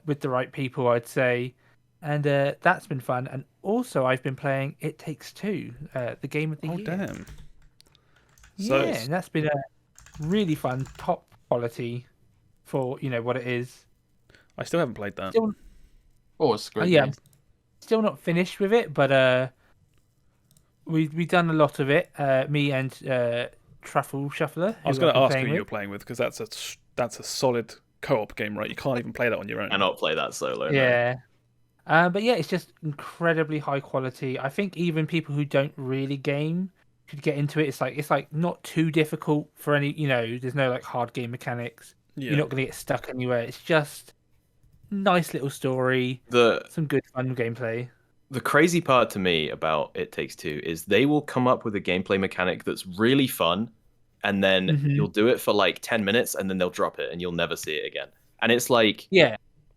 C: with the right people, I'd say. And that's been fun. And also, I've been playing It Takes Two, the game of the year.
A: Oh, damn.
C: And that's been really fun, top quality for, what it is.
A: I still haven't played that.
D: It's great. Game.
C: Still not finished with it, but we've done a lot of it. Me and Truffle Shuffler.
A: I was going to ask who you're playing with, because that's a solid co-op game, right? You can't even play that on your own.
B: Cannot play that solo.
C: Yeah. But yeah, it's just incredibly high quality. I think even people who don't really game could get into it. It's like not too difficult for any, there's no like hard game mechanics. Yeah. You're not going to get stuck anywhere. It's just nice little story. Some good fun gameplay.
B: The crazy part to me about It Takes Two is they will come up with a gameplay mechanic that's really fun, and then you'll do it for like 10 minutes, and then they'll drop it, and you'll never see it again. And it's like,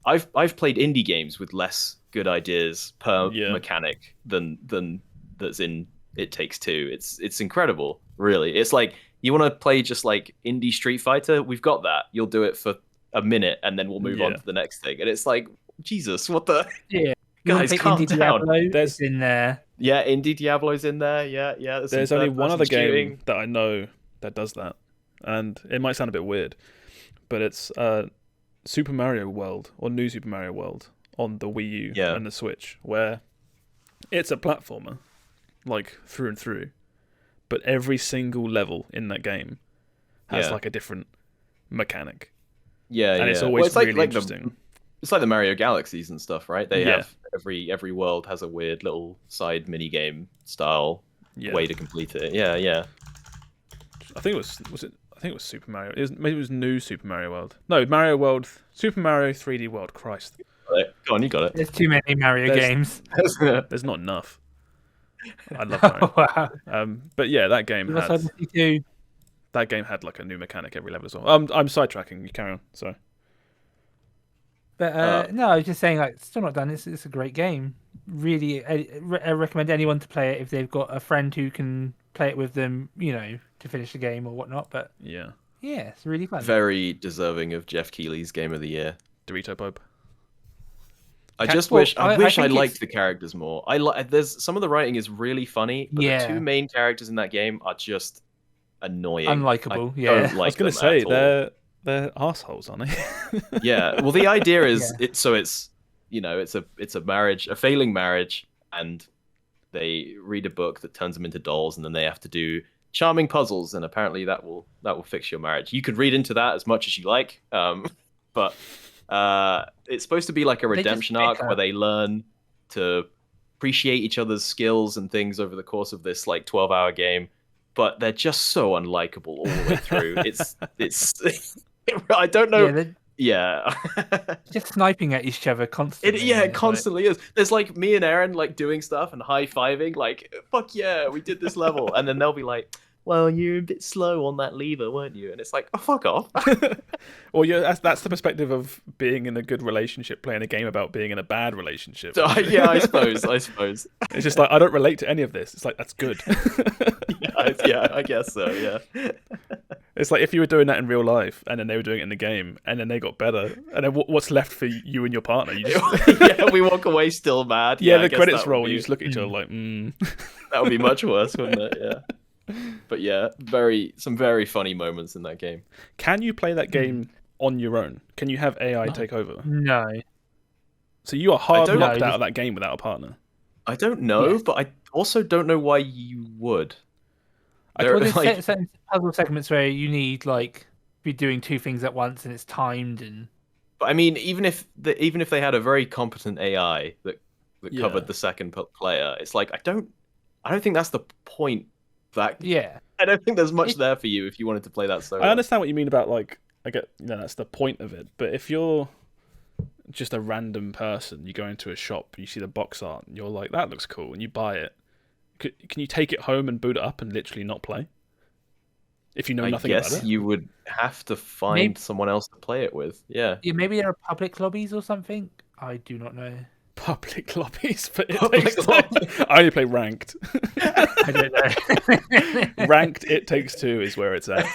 B: I've played indie games with less good ideas per mechanic than that's in It Takes Two. It's incredible, really. It's like you want to play just like indie Street Fighter, we've got that. You'll do it for a minute and then we'll move on to the next thing. And it's like, Jesus, what the guys, calm down.
C: There's in there.
B: Yeah, Indie Diablo's in there. Yeah.
A: There's only one other game that I know that does that, and it might sound a bit weird, but it's Super Mario World, or New Super Mario World, on the Wii U and the Switch, where it's a platformer, like through and through, but every single level in that game has like a different mechanic. And it's always really interesting.
B: It's like the Mario Galaxies and stuff, right? They have every world has a weird little side mini game style way to complete it. Yeah.
A: I think it was Super Mario. Maybe it was New Super Mario World. No, Mario World, Super Mario 3D World. Christ.
B: Go on, you got it.
C: There's too many Mario games.
A: There's not enough. I love Mario.
C: Wow.
A: But yeah, that game
C: You also
A: had
C: have to
A: that game had like a new mechanic every level as well. I'm sidetracking. You carry on. Sorry.
C: But no, I was just saying, like, still not done. It's a great game. Really, I recommend anyone to play it if they've got a friend who can play it with them, to finish the game or whatnot. But
A: yeah,
C: it's really fun.
B: Very deserving of Jeff Keighley's Game of the Year.
A: Dorito Bob.
B: I wish I liked the characters more. There's some of the writing is really funny, but the two main characters in that game are just annoying,
C: unlikable.
B: I
A: was going to say they're assholes, aren't they?
B: Yeah. Well, the idea is it's a marriage, a failing marriage, and they read a book that turns them into dolls, and then they have to do charming puzzles, and apparently that will fix your marriage. You could read into that as much as you like, but it's supposed to be like a redemption arc where they learn to appreciate each other's skills and things over the course of this like 12-hour game. But they're just so unlikable all the way through. It's I don't know. Yeah,
C: just sniping at each other constantly.
B: It constantly is. There's like me and Aaron like doing stuff and high-fiving, like, fuck yeah, we did this level. And then they'll be like, well, you're a bit slow on that lever, weren't you? And it's like, oh, fuck off.
A: Well, yeah, that's the perspective of being in a good relationship, playing a game about being in a bad relationship.
B: Yeah, I suppose.
A: It's just like, I don't relate to any of this. It's like, that's good.
B: Yeah, I guess so, yeah.
A: It's like if you were doing that in real life, and then they were doing it in the game, and then they got better, and then what's left for you and your partner? You just...
B: Yeah, we walk away still mad.
A: Yeah, the credits roll, and you just look at each other like,
B: That would be much worse, wouldn't it? Yeah. But yeah, some very funny moments in that game.
A: Can you play that game on your own? Can you have AI take over?
C: No.
A: So you are hard locked out of that game without a partner?
B: I don't know, but I also don't know why you would.
C: There's certain puzzle segments where you need like be doing two things at once and it's timed and.
B: But I mean, even if they had a very competent AI that covered the second player, it's like I don't think that's the point. I don't think there's much there for you if you wanted to play that solo.
A: I understand what you mean about like I get that's the point of it, but if you're just a random person, you go into a shop, you see the box art, and you're like, that looks cool, and you buy it. Can you take it home and boot it up and literally not play? If you know nothing about it?
B: I guess you would have to find someone else to play it with. Yeah.
C: Yeah, maybe there are public lobbies or something. I do not know.
A: Public lobbies, but I only play ranked.
C: I don't know.
A: Ranked It Takes Two is where it's at.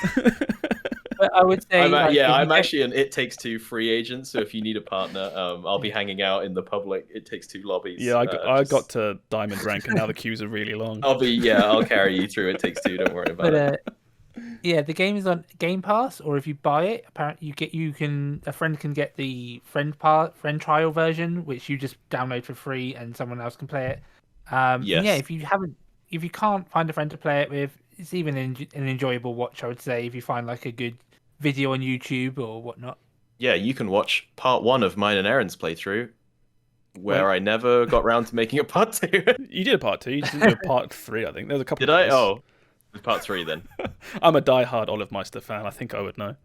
C: But I would say,
B: I'm actually an It Takes Two free agent. So if you need a partner, I'll be hanging out in the public It Takes Two lobbies.
A: Yeah, I got to diamond rank, and now the queues are really long.
B: I'll carry you through It Takes Two. Don't worry about it.
C: Yeah, the game is on Game Pass, or if you buy it, apparently a friend can get the friend trial version, which you just download for free, and someone else can play it.
B: Yes.
C: Yeah, if you can't find a friend to play it with, it's even an enjoyable watch, I would say, if you find like a good video on YouTube or whatnot.
B: Yeah, you can watch part 1 of mine and Aaron's playthrough, where I never got round to making a part 2.
A: You did a part 2. You didn't do a part 3, I think. There's a couple.
B: Did I? Oh, part 3 then.
A: I'm a diehard Olive Meister fan. I think I would know.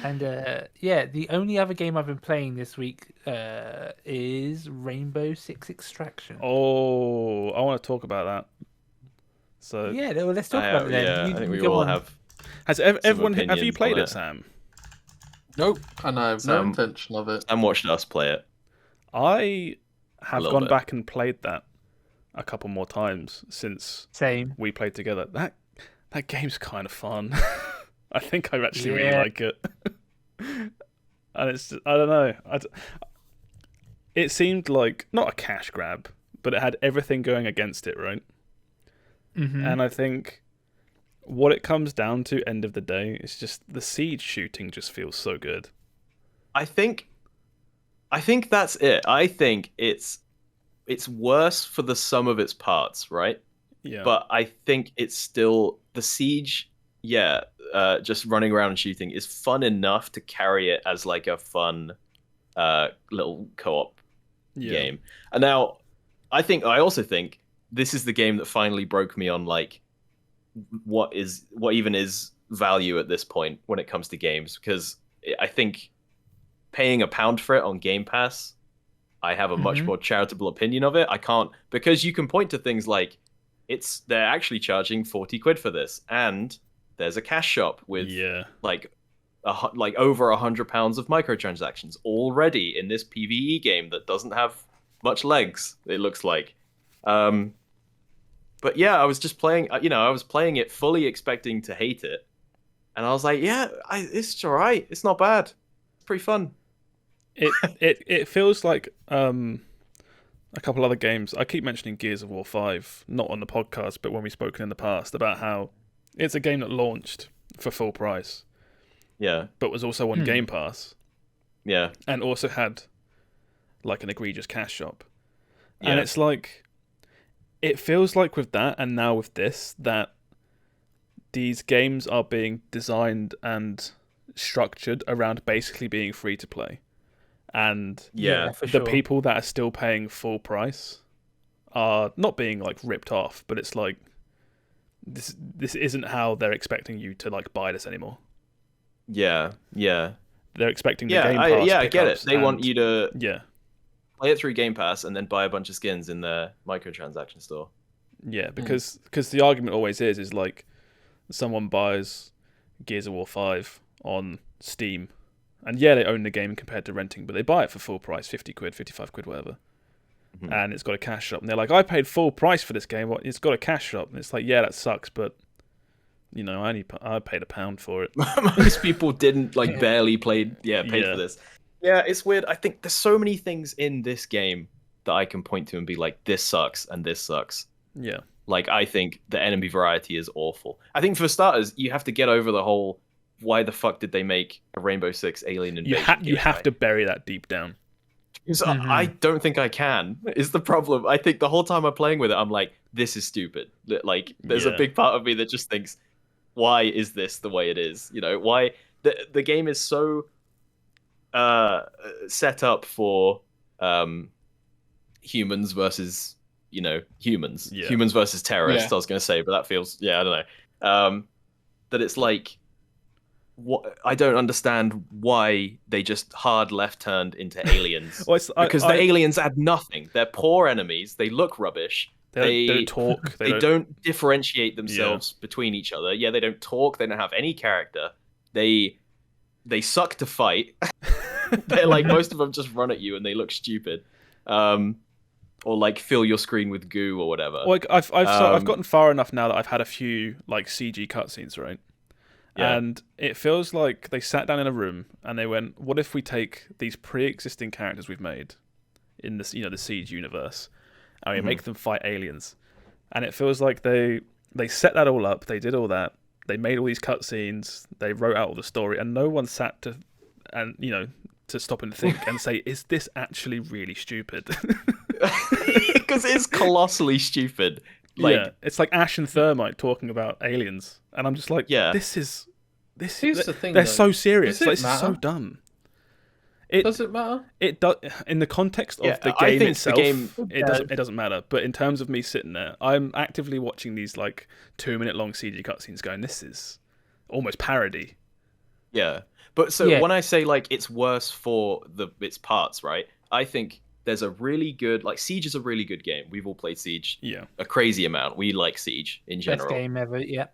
C: And the only other game I've been playing this week is Rainbow Six Extraction.
A: Oh, I want to talk about that. So
C: yeah, well, let's talk about it then.
B: Yeah, I think we all have.
A: Has everyone? Have you played it, Sam?
D: Nope, and I have no intention of it.
B: And watched us play it.
A: I have gone back and played that a couple more times since we played together. That game's kind of fun. I think I actually really like it. And it's I don't know. It seemed like not a cash grab, but it had everything going against it, right? Mm-hmm. And I think what it comes down to, end of the day, is just the siege shooting just feels so good.
B: I think that's it. I think it's worse for the sum of its parts, right?
A: Yeah.
B: But I think it's still the siege. Yeah, just running around and shooting is fun enough to carry it as like a fun little co-op game. And now, I also think this is the game that finally broke me on like what even is value at this point when it comes to games, because I think paying £1 for it on Game Pass, I have a much more charitable opinion of it. I can't, because you can point to things like they're actually charging 40 quid for this, and there's a cash shop with like over £100 of microtransactions already in this PvE game that doesn't have much legs, it looks like. But yeah, I was just playing, I was playing it fully expecting to hate it. And I was like, yeah, it's all right. It's not bad. It's pretty fun.
A: It feels like a couple other games. I keep mentioning Gears of War 5, not on the podcast, but when we've spoken in the past about how it's a game that launched for full price.
B: Yeah.
A: But was also on Game Pass.
B: Yeah.
A: And also had like an egregious cash shop.
B: Yeah.
A: And it's like, it feels like with that and now with this, that these games are being designed and structured around basically being free to play. And
C: for
A: the
C: sure.
A: people that are still paying full price are not being like ripped off, but it's like this isn't how they're expecting you to like buy this anymore.
B: Yeah.
A: They're expecting the Game
B: I
A: Pass.
B: get it. They want you to play it through Game Pass and then buy a bunch of skins in their microtransaction store.
A: Yeah, because the argument always is like someone buys Gears of War 5 on Steam, and they own the game compared to renting, but they buy it for full price, 50 quid, 55 quid, whatever. And it's got a cash shop, and they're like, I paid full price for this game. What? It's got a cash shop, and it's like, yeah, that sucks, but I paid £1 for it.
B: Most people didn't barely paid for this. Yeah, it's weird. I think there's so many things in this game that I can point to and be like, this sucks and this sucks.
A: Yeah.
B: Like, I think the enemy variety is awful. I think for starters, you have to get over the whole, why the fuck did they make a Rainbow Six Alien Invasion
A: You have to bury that deep down.
B: Because I don't think I can, is the problem. I think the whole time I'm playing with it, I'm like, this is stupid. Like, there's a big part of me that just thinks, why is this the way it is? Why the game is so set up for humans versus humans. Humans versus terrorists, I was going to say, but that feels I don't know. That it's like, what, I don't understand why they just hard left turned into aliens. Because the aliens add nothing. They're poor enemies. They look rubbish.
A: They don't talk.
B: They don't differentiate themselves between each other. Yeah, they don't talk. They don't have any character. They suck to fight. They're like, most of them just run at you and they look stupid. Or like fill your screen with goo or whatever.
A: Like I've gotten far enough now that I've had a few like CG cutscenes, right? Yeah. And it feels like they sat down in a room and they went, what if we take these pre-existing characters we've made in this, the Siege universe, and we make them fight aliens? And it feels like they set that all up, they did all that, they made all these cutscenes, they wrote out all the story, and no one sat to stop and think and say, is this actually really stupid?
B: Because it's colossally stupid. Like,
A: it's like Ash and Thermite talking about aliens, and I'm just like, this is
D: Here's the thing,
A: they're
D: though.
A: so serious.
D: Does it
A: It's
D: matter?
A: so dumb.
D: Does it matter?
A: It does in the context of the
B: I
A: game
B: think
A: itself.
B: the game,
A: it doesn't matter. But in terms of me sitting there, I'm actively watching these like 2-minute long CG cutscenes, going, this is almost parody.
B: Yeah, but when I say like it's worse for its parts, right? I think there's a really good, like, Siege is a really good game. We've all played Siege a crazy amount. We like Siege in general.
C: Best game ever, yeah.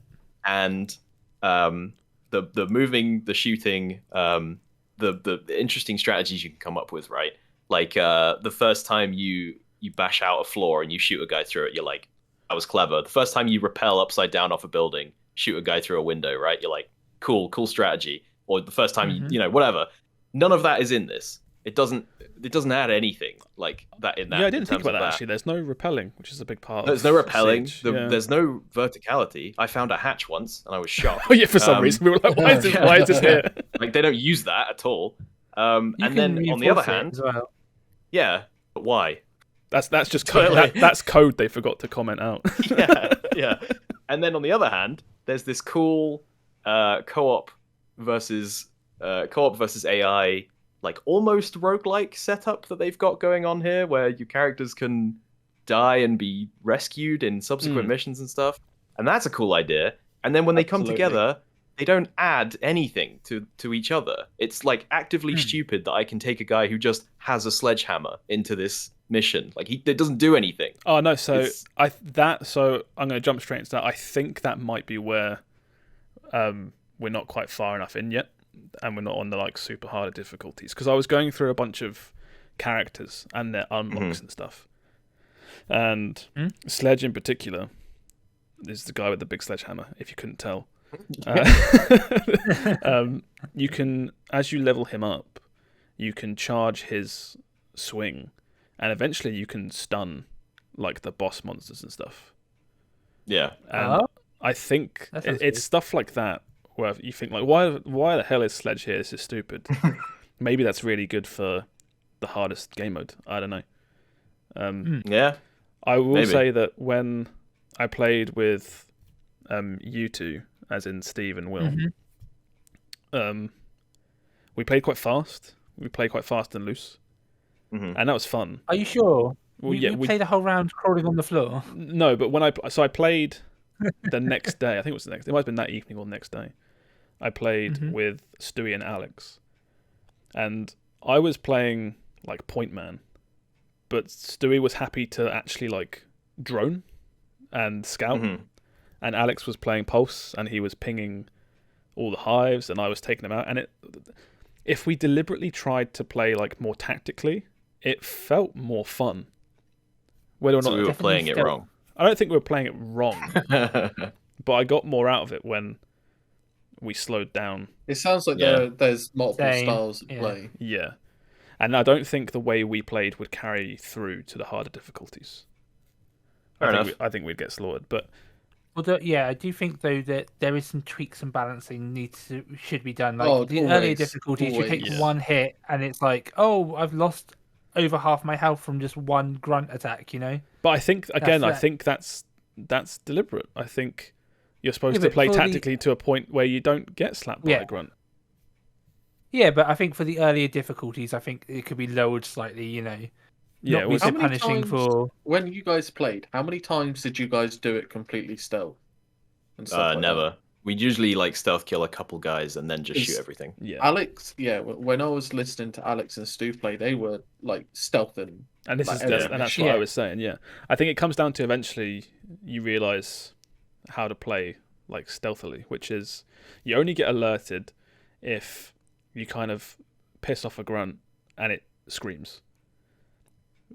B: And the moving, the shooting, the interesting strategies you can come up with, right? Like the first time you bash out a floor and you shoot a guy through it, you're like, that was clever. The first time you rappel upside down off a building, shoot a guy through a window, right? You're like, cool strategy. Or the first time you whatever. None of that is in this. It doesn't add anything like that in that.
A: Yeah, I didn't think about that actually. There's no rappelling, which is a big part.
B: There's no rappelling.
A: Siege.
B: There's no verticality. I found a hatch once and I was shocked.
A: Oh yeah, for some reason we were like, why is this here?
B: Like, they don't use that at all. And then on the other hand, yeah, but why?
A: That's just code. That's code they forgot to comment out.
B: yeah. And then on the other hand, there's this cool co-op versus AI, like almost roguelike setup that they've got going on here, where your characters can die and be rescued in subsequent missions and stuff. And that's a cool idea. And then when they come together, they don't add anything to each other. It's like actively stupid that I can take a guy who just has a sledgehammer into this mission. Like it doesn't do anything.
A: Oh no, so I'm going to jump straight into that. I think that might be where we're not quite far enough in yet, and we're not on the like super harder difficulties, because I was going through a bunch of characters and their unlocks and stuff. And Sledge in particular is the guy with the big sledgehammer, if you couldn't tell. You can, as you level him up, you can charge his swing, and eventually you can stun like the boss monsters and stuff.
B: Yeah.
A: And I think it's stuff like that where you think like, why the hell is Sledge here? This is stupid. Maybe that's really good for the hardest game mode. I don't know.
B: Yeah.
A: I will say that when I played with you two, as in Steve and Will, we played quite fast. We played quite fast and loose, and that was fun.
C: Are you sure?
A: Well,
C: you played a whole round crawling on the floor.
A: No, but when I played the next day. I think it was the next. It might have been that evening or the next day. I played with Stewie and Alex, and I was playing like point man, but Stewie was happy to actually like drone and scout, and Alex was playing pulse and he was pinging all the hives, and I was taking them out. And if we deliberately tried to play like more tactically, it felt more fun. Whether or not
B: we were playing it wrong.
A: I don't think we were playing it wrong, but I got more out of it when we slowed down.
D: It sounds like there's multiple styles of play.
A: Yeah, and I don't think the way we played would carry through to the harder difficulties. I think we'd get slaughtered, but.
C: Although, I do think though that there is some tweaks and balancing should be done. Like earlier difficulties, you take one hit and it's like, oh, I've lost over half my health from just one grunt attack, you know.
A: But I think that's deliberate. I think you're supposed to play tactically to a point where you don't get slapped by a grunt.
C: Yeah, but I think for the earlier difficulties, I think it could be lowered slightly, you know.
A: Yeah,
C: it was punishing for
D: when you guys played. How many times did you guys do it completely stealth?
B: Never. We usually like stealth kill a couple guys and then just shoot everything.
A: Yeah,
D: Alex. Yeah, when I was listening to Alex and Stu play, they were like stealthing.
A: And that's what I was saying. Yeah, I think it comes down to eventually you realize how to play like stealthily, which is you only get alerted if you kind of piss off a grunt and it screams.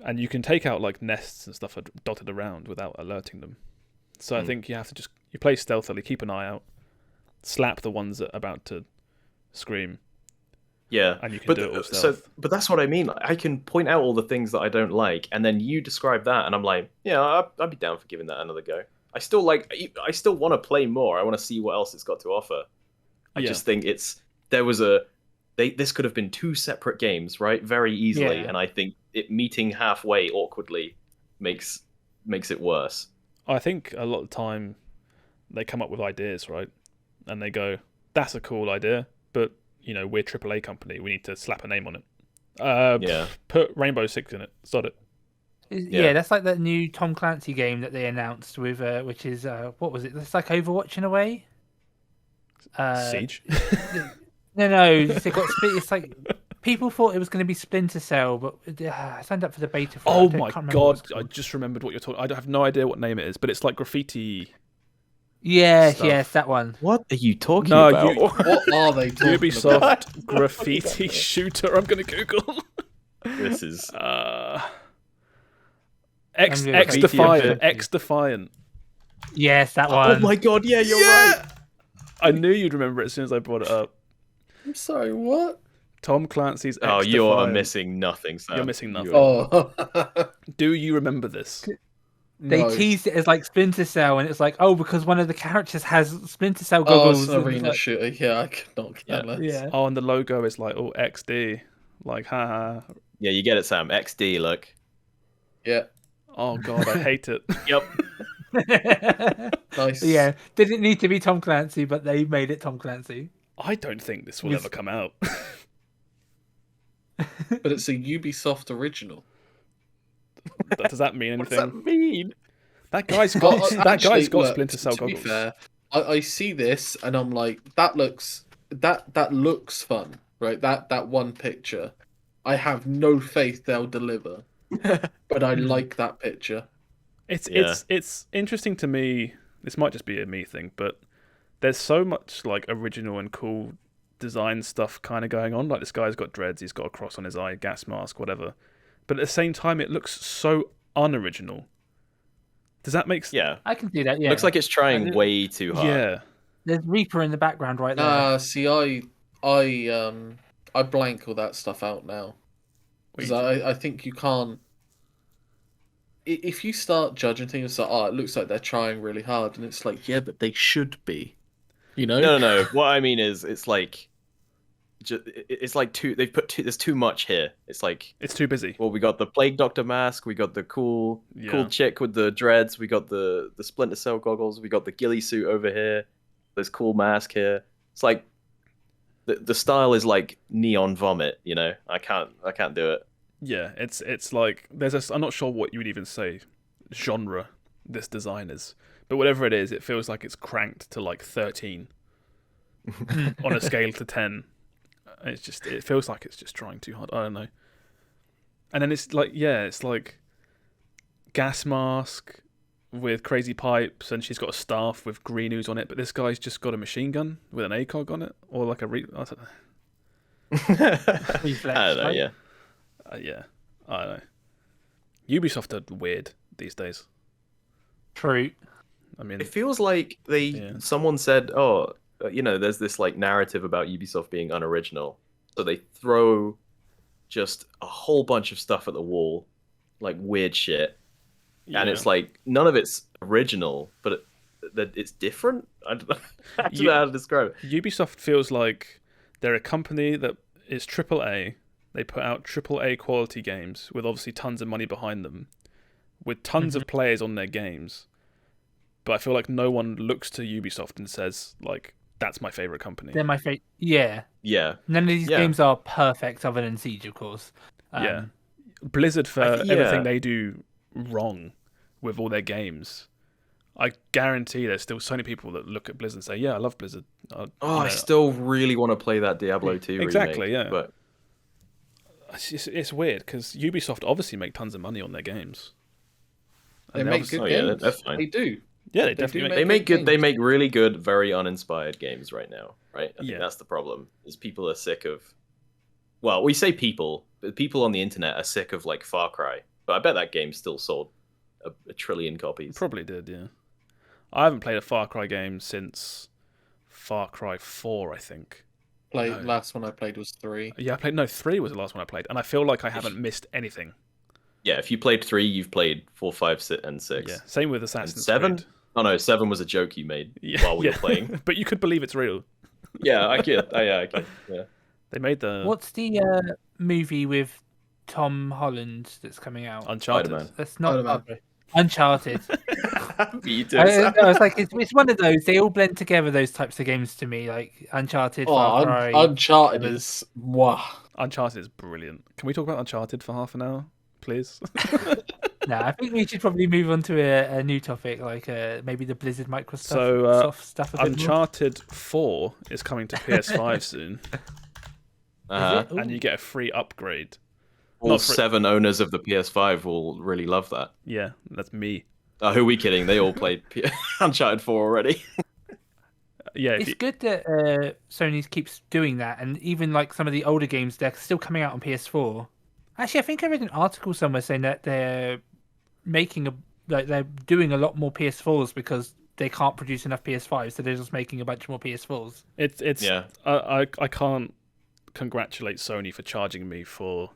A: And you can take out like nests and stuff dotted around without alerting them. So I think you have to you play stealthily, keep an eye out, slap the ones that are about to scream.
B: Yeah,
A: and you can do it all stealth.
B: But that's what I mean. I can point out all the things that I don't like, and then you describe that, and I'm like, yeah, I'd be down for giving that another go. I still want to play more. I want to see what else it's got to offer. I just think this could have been two separate games, right? Very easily, and I think it meeting halfway awkwardly makes it worse.
A: I think a lot of the time they come up with ideas, right? And they go, that's a cool idea, but we're AAA company, we need to slap a name on it. Put Rainbow Six in it. Sod it.
C: Yeah, that's like that new Tom Clancy game that they announced with, which is what was it? It's like Overwatch in a way.
A: Siege.
C: No, it's like people thought it was going to be Splinter Cell, but I signed up for the beta.
A: Oh my god! I just remembered what you're talking. I have no idea what name it is, but it's like graffiti.
C: Yes, that one.
B: What are you talking about?
D: What are they talking
A: Ubisoft
D: about?
A: graffiti shooter. I'm going to Google.
B: This is
A: XDefiant. XDefiant.
C: Yes, that one.
B: Oh my god! Yeah, you're right.
A: I knew you'd remember it as soon as I brought it up.
D: I'm sorry, what?
A: Tom Clancy's XDefiant.
B: Oh, you are missing nothing, Sam.
A: You're missing nothing.
D: Oh.
A: Do you remember this?
C: They teased it as like Splinter Cell, and it's like, because one of the characters has Splinter Cell goggles.
D: Oh, it's an arena shooter. Yeah, I could not care less.
C: Yeah.
A: Oh, and the logo is like, XD. Like, haha.
B: Yeah, you get it, Sam. XD, look.
D: Yeah.
A: Oh, God, I hate it.
B: Yep.
D: Nice.
C: Yeah, didn't need to be Tom Clancy, but they made it Tom Clancy.
A: I don't think this will ever come out.
D: But it's a Ubisoft original.
A: Does that mean anything?
B: What does that mean?
A: That guy's got
D: Actually, look,
A: Splinter Cell
D: to be
A: goggles.
D: fair, I see this and I'm like, that looks fun, right? That one picture. I have no faith they'll deliver, but I like that picture.
A: It's interesting to me. This might just be a me thing, but there's so much like original and cool design stuff kind of going on. Like this guy's got dreads, he's got a cross on his eye, gas mask, whatever. But at the same time, it looks so unoriginal. Does that make sense?
B: Yeah,
C: I can see that. Yeah,
B: looks like it's trying way too hard.
A: Yeah.
C: there's Reaper in the background right there.
D: See, I blank all that stuff out now because I think you can't. If you start judging things, like, oh, it looks like they're trying really hard, and it's like, yeah, but they should be, you know?
B: No. What I mean is, it's like there's too much here. It's like
A: It's too busy.
B: Well, we got the Plague Doctor mask, we got the cool chick with the dreads, we got the Splinter Cell goggles, we got the ghillie suit over here. There's cool mask here. It's like the style is like neon vomit. You know, I can't do it.
A: Yeah, it's like I'm not sure what you would even say genre this design is, but whatever it is, it feels like it's cranked to like 13 on a scale to 10. It feels like it's just trying too hard. I don't know. And then it's like gas mask with crazy pipes, and she's got a staff with green ooze on it, but this guy's just got a machine gun with an ACOG on it, or like I don't know.
C: Reflex,
B: I don't know.
C: right?
B: Yeah.
A: Yeah, I don't know. Ubisoft are weird these days.
C: True.
A: I mean,
B: It feels like someone said, "Oh, there's this like narrative about Ubisoft being unoriginal," so they throw just a whole bunch of stuff at the wall, like weird shit, and it's like none of it's original, but it's different. I don't know, I don't know how to describe it.
A: Ubisoft feels like they're a company that is AAA. They put out AAA quality games with obviously tons of money behind them, with tons of players on their games. But I feel like no one looks to Ubisoft and says, like, that's my favorite company.
C: They're my favorite. Yeah.
B: Yeah.
C: None of these games are perfect, other than Siege, of course.
A: Yeah. Blizzard for everything they do wrong with all their games. I guarantee there's still so many people that look at Blizzard and say, "Yeah, I love Blizzard."
B: I still really want to play that Diablo 2
A: exactly,
B: remake,
A: yeah.
B: But
A: it's weird because Ubisoft obviously make tons of money on their games.
D: They make good games.
B: That's fine.
D: They do.
A: Yeah, they definitely
B: They make good. They make really good, very uninspired games right now, right? I think
A: Yeah.
B: that's the problem. Is people are sick of. Well, we say people, but people on the internet are sick of like Far Cry. But I bet that game still sold a trillion copies.
A: Probably did, yeah. I haven't played a Far Cry game since Far Cry 4, I think.
D: Last one I played was 3.
A: Yeah, 3 was the last one I played, and I feel like I haven't missed anything.
B: Yeah, if you played 3, you've played 4, 5, and 6.
A: Yeah, same with Assassin's
B: And 7?
A: Creed.
B: Oh no, 7 was a joke you made while we were playing.
A: But you could believe it's real.
B: Yeah, I could. I could. Yeah.
A: They made the
C: What's the movie with Tom Holland that's coming out?
A: Uncharted.
B: Spider-Man.
C: That's not
D: Spider-Man.
C: Uncharted.
B: Beat
C: I
B: it.
C: was like, it's one of those. They all blend together. Those types of games to me, like Uncharted, Far Cry.
D: Uncharted is wow.
A: Uncharted is brilliant. Can we talk about Uncharted for half an hour, please?
C: No, I think we should probably move on to a new topic, like maybe the Blizzard Microsoft soft stuff. A bit
A: Uncharted 4 is coming to PS5 soon, and you get a free upgrade.
B: All 7 owners of the PS5 will really love that.
A: Yeah, that's me.
B: Who are we kidding? They all played Uncharted 4 already.
A: Yeah,
C: It's good that Sony keeps doing that, and even like some of the older games, they're still coming out on PS4. Actually, I think I read an article somewhere saying that they're they're doing a lot more PS4s because they can't produce enough PS5s, so they're just making a bunch more PS4s.
A: It's
B: Yeah.
A: I can't congratulate Sony for charging me for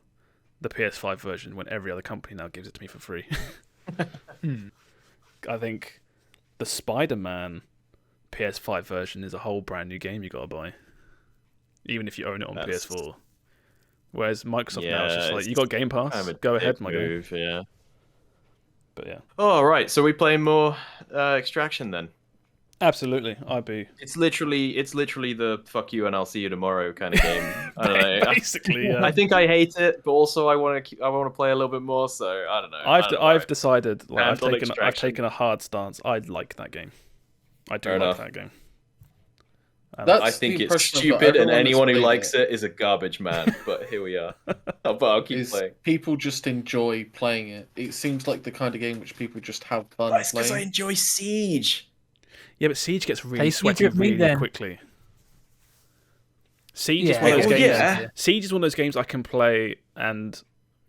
A: the PS5 version when every other company now gives it to me for free. I think the Spider-Man PS5 version is a whole brand new game you gotta buy, even if you own it on PS4. Whereas Microsoft now is just like, you got Game Pass, go ahead, my guy.
B: Yeah.
A: But yeah.
B: Oh, right. So we playing more Extraction then?
A: Absolutely, I'd be.
B: It's literally the fuck you and I'll see you tomorrow kind of game. I don't know.
A: Basically, yeah.
B: I think I hate it, but also I want to play a little bit more. So I don't know.
A: I've decided. Like, I've
B: Extraction.
A: taken a hard stance. I like that game. I do
B: Fair
A: like
B: enough.
A: that game.
B: I think it's stupid, and anyone who likes it is a garbage man. But here we are. But I'll keep playing.
D: People just enjoy playing it. It seems like the kind of game which people just have fun
B: That's because I
D: playing.
B: enjoy Siege.
A: Yeah, but Siege gets really
C: Hey,
A: sweaty
C: Siege with me,
A: really
C: then.
A: quickly. Siege is
C: Yeah.
A: one of those
B: Oh,
A: games.
B: yeah.
A: Siege is one of those games I can play and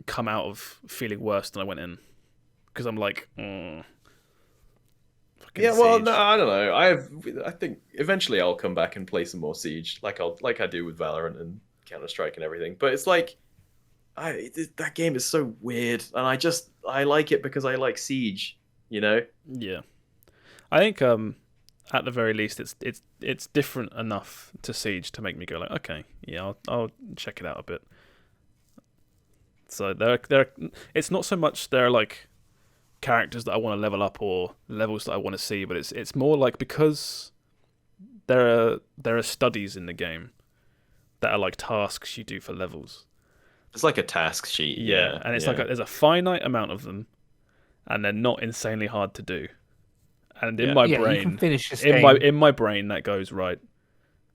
A: come out of feeling worse than I went in, because I'm like, fucking
B: Yeah, well,
A: Siege.
B: no, I don't know. I think eventually I'll come back and play some more Siege, like I do with Valorant and Counter-Strike and everything. But it's like, that game is so weird, and I like it because I like Siege. You know?
A: Yeah, I think at the very least it's different enough to Siege to make me go like, okay, yeah, I'll check it out a bit. So there, it's not so much there are like characters that I want to level up or levels that I want to see, but it's more like, because there are studies in the game that are like tasks you do for levels.
B: It's like a task sheet. Yeah,
A: and it's like there's a finite amount of them, and they're not insanely hard to do. And in my
C: You can
A: brain,
C: finish this
A: in my brain, that goes right.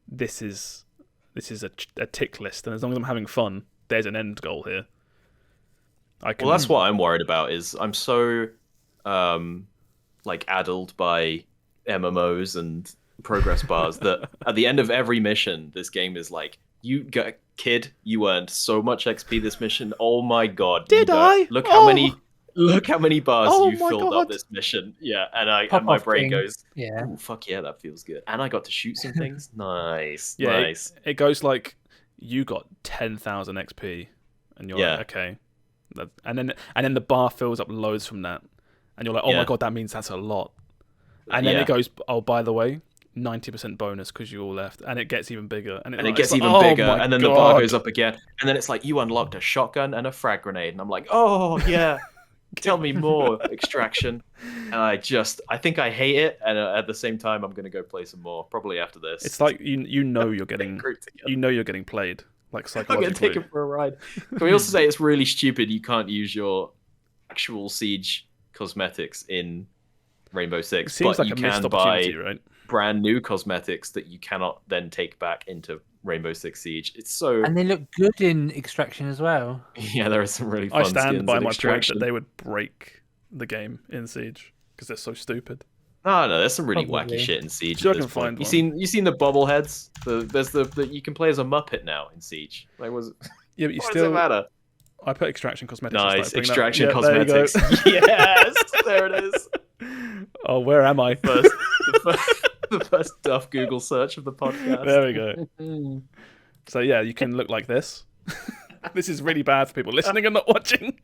A: This is a tick list, and as long as I'm having fun, there's an end goal here.
B: Well, that's what I'm worried about. Is I'm so like addled by MMOs and progress bars that at the end of every mission, this game is like, you earned so much XP this mission. Oh my god!
A: Did I?
B: Look how many bars
A: Oh
B: you
A: my
B: filled
A: God.
B: up this mission. Yeah, and my
C: Pop-off
B: brain
C: thing.
B: goes,
C: Yeah.
B: "Ooh, fuck yeah, that feels good." And I got to shoot some things. Nice,
A: Yeah,
B: nice.
A: it goes like, you got 10,000 XP, and you're
B: Yeah.
A: like, okay, and then the bar fills up loads from that, and you're like, oh my
B: Yeah.
A: god, that means that's a lot. And then
B: Yeah.
A: it goes, oh, by the way, 90% bonus because you all left, and it gets even bigger, and
B: it gets
A: like,
B: even
A: oh
B: bigger,
A: my
B: and then the bar
A: God.
B: goes up again, and then it's like, you unlocked a shotgun and a frag grenade, and I'm like, oh yeah, tell me more, Extraction. And I think I hate it, and at the same time, I'm gonna go play some more, probably after this.
A: It's like you know you're getting played, like
B: I'm gonna
A: psychologically.
B: take it for a ride. Can we also say it's really stupid you can't use your actual Siege cosmetics in Rainbow
A: It
B: Six,
A: seems
B: but
A: like
B: you
A: a missed
B: can
A: opportunity,
B: buy
A: right?
B: brand new cosmetics that you cannot then take back into Rainbow Six Siege. It's so
C: And they look good in Extraction as well.
B: yeah, there are some really fun
A: I stand
B: skins
A: by
B: in
A: my point
B: Extraction.
A: that they would break the game in Siege because they're so stupid.
B: No, there's some really
C: Probably.
B: wacky shit in Siege.
A: Sure,
B: at
A: I
B: this
A: can find
B: point.
A: one.
B: You seen the bobbleheads? There's the you can play as a Muppet now in Siege. Like,
A: Yeah, but you
B: what
A: still.
B: does it matter?
A: I put Extraction Cosmetics. and
B: Nice,
A: started bringing
B: Extraction
A: that up. Yeah, there you
B: cosmetics.
A: go.
B: Yes, there it is.
A: Oh, where am I?
B: The first Duff Google search of the podcast.
A: There we go. So yeah, you can look like this. This is really bad for people listening and not watching.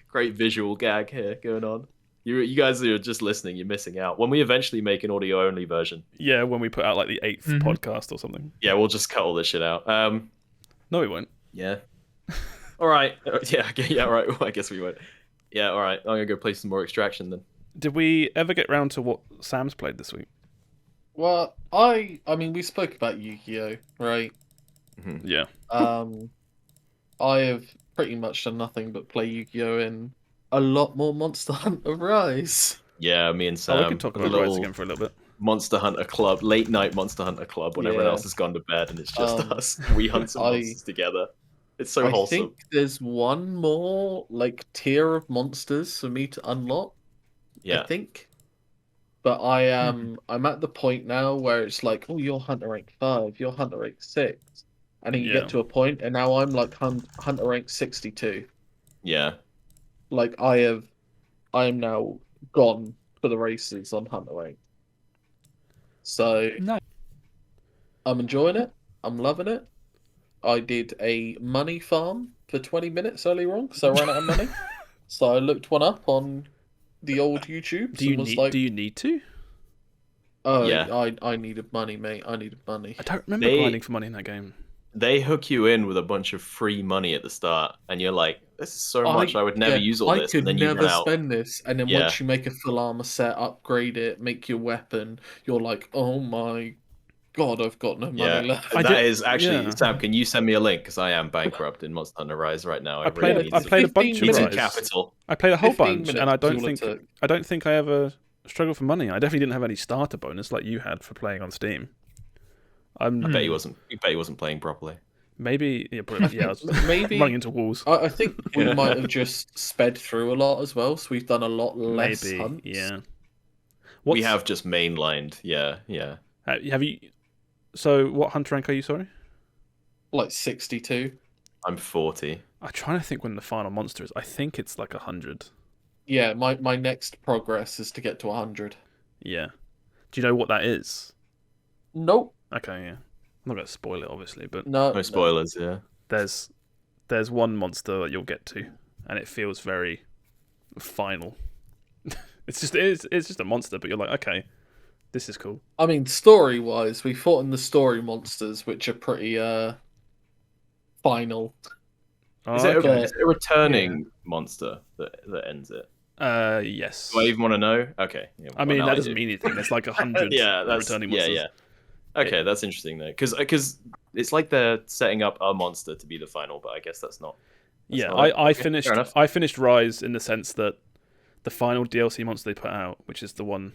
B: Great visual gag here going on. You guys who are just listening, you're missing out. When we eventually make an audio only version,
A: Yeah, when we put out like the 8th podcast or something.
B: yeah, we'll just cut all this shit out.
A: No, we won't.
B: Yeah. All right. Yeah. Okay, yeah. All right. Well, I guess we won't. Yeah. All right. I'm gonna go play some more Extraction then.
A: Did we ever get round to what Sam's played this week?
D: Well, I mean, we spoke about Yugiho, right?
A: Yeah.
D: I have pretty much done nothing but play Yugiho and a lot more Monster Hunter Rise.
B: Yeah, me and Sam.
A: we can talk about
B: the
A: Rise
B: little
A: again for a little bit.
B: Monster Hunter Club, late night Monster Hunter Club, when everyone
D: Yeah.
B: else has gone to bed and it's just us. We hunt some monsters together. It's so
D: I
B: wholesome.
D: think there's one more like tier of monsters for me to unlock.
B: Yeah.
D: I think. But I'm at the point now where it's like, oh, you're Hunter rank 5, you're Hunter rank 6. And then you
A: Yeah.
D: get to a point, and now I'm like Hunter rank 62.
B: Yeah.
D: Like I am now gone for the races on Hunter rank. So
C: No.
D: I'm enjoying it. I'm loving it. I did a money farm for 20 minutes earlier on because I ran out of money. So I looked one up on the old YouTube.
A: Do you
D: and was
A: need?
D: like,
A: Do you need to?
D: oh,
B: Yeah.
D: I needed money, mate. I needed money.
A: I don't remember grinding for money in that game.
B: They hook you in with a bunch of free money at the start, and you're like, this is so much. I would never use all this, and then you run
D: never
B: out.
D: spend this, and then once you make a full armor set, upgrade it, make your weapon, you're like, oh my god, I've got no money left.
B: That is actually Sam. Can you send me a link? Because I am bankrupt in Monster Hunter Rise right now.
A: I played a bunch of Rise.
B: Capital.
A: I played a whole bunch, and I don't think I ever struggled for money. I definitely didn't have any starter bonus like you had for playing on Steam.
B: I bet he wasn't. I bet he wasn't playing properly.
A: Maybe, I was
D: maybe
A: running into walls.
D: I think we might have just sped through a lot as well, so we've done a lot less hunts.
A: Yeah.
B: We have just mainlined. Yeah.
A: Have you? So, what hunter rank are you? Sorry.
D: Like 62.
B: I'm 40.
A: I'm trying to think when the final monster is. I think it's like 100.
D: Yeah, my next progress is to get to 100.
A: Yeah. Do you know what that is?
D: Nope.
A: Okay, yeah. I'm not going to spoil it, obviously, but
B: no spoilers. Yeah.
A: There's one monster that you'll get to, and it feels very final. it's just a monster, but you're like, okay, this is cool.
D: I mean, story-wise, we fought in the story monsters, which are pretty final.
B: Is it a returning monster that ends it?
A: Yes.
B: Do I even want to know? Okay. Yeah,
A: I mean, that doesn't mean anything. It's like 100 returning monsters.
B: Yeah. Okay, that's interesting though, because it's like they're setting up a monster to be the final, but I guess that's not.
A: I finished Rise in the sense that the final DLC monster they put out, which is the one,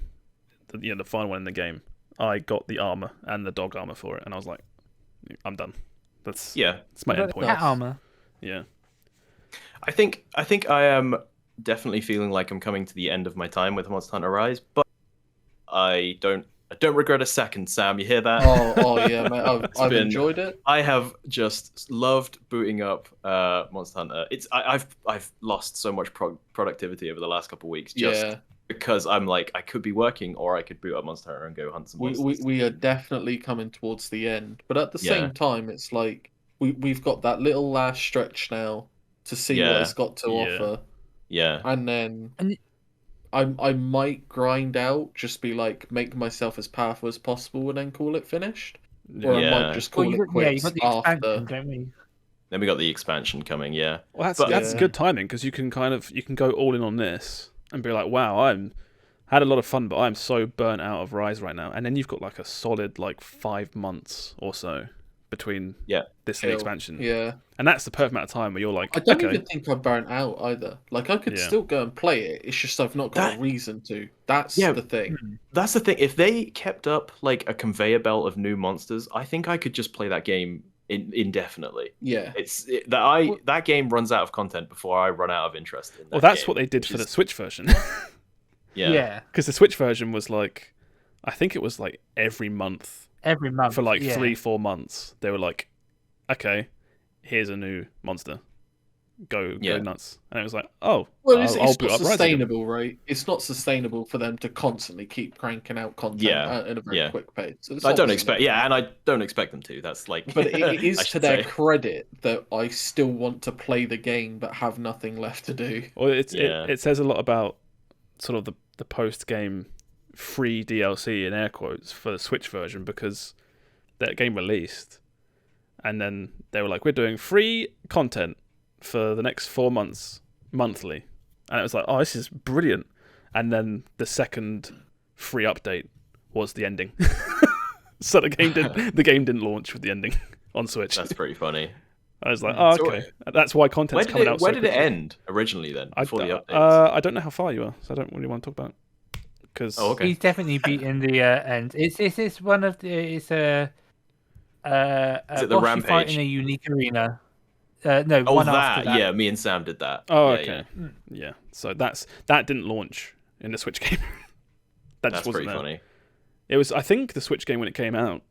A: the final one in the game, I got the armor and the dog armor for it, and I was like, I'm done. That's my end point.
C: Cat armor.
A: Yeah.
B: I think I am definitely feeling like I'm coming to the end of my time with Monster Hunter Rise, but I don't regret a second, Sam. You hear that?
D: Oh yeah, mate. I've enjoyed it.
B: I have just loved booting up Monster Hunter. I've lost so much productivity over the last couple of weeks just because I'm like, I could be working or I could boot up Monster Hunter and go hunt some monsters.
D: We are definitely coming towards the end, but at the same time, it's like we've got that little last stretch now to see what it's got to offer.
B: Yeah,
D: and then. I might grind out, just be like, make myself as powerful as possible and then call it finished. Or I might just call it quits after.
B: Then we got the expansion coming, yeah.
A: Well, that's good timing, because you can go all in on this and be like, wow, I'm had a lot of fun, but I'm so burnt out of Rise right now. And then you've got like a solid 5 months or so between this and the expansion.
D: Yeah.
A: And that's the perfect amount of time where you're like,
D: I don't even think I'm burnt out either. Like, I could still go and play it. It's just I've not got a reason to. That's the thing.
B: That's the thing. If they kept up like a conveyor belt of new monsters, I think I could just play that game indefinitely.
D: Yeah.
B: That game runs out of content before I run out of interest in that.
A: Well, that's what they did for the Switch version.
C: Yeah.
A: Because the Switch version was like, I think it was like every month for like 3-4 months. They were like, okay, here's a new monster, go nuts. And it was like, oh,
D: well, it's not sustainable, right? It's not sustainable for them to constantly keep cranking out content at a very quick pace. So I don't expect
B: them to. That's like,
D: but it is to their credit that I still want to play the game but have nothing left to do.
A: Well, it says a lot about sort of the post game free DLC in air quotes for the Switch version, because that game released and then they were like, we're doing free content for the next 4 months monthly, and it was like, oh, this is brilliant. And then the second free update was the ending. So the game didn't launch with the ending on Switch.
B: That's pretty funny.
A: I was like, oh, okay. That's why content's coming out so
B: quickly. Where did it end originally then, before the updates?
A: I don't know how far you are, so I don't really want to talk about it. Because
C: he's definitely beaten the end. It's one of the is it the
B: Rampage?
C: Fight in a unique arena. No,
B: after that. Yeah, me and Sam did that.
A: Oh, okay. Yeah. So that didn't launch in the Switch game.
B: That's pretty funny.
A: It was, I think, the Switch game when it came out,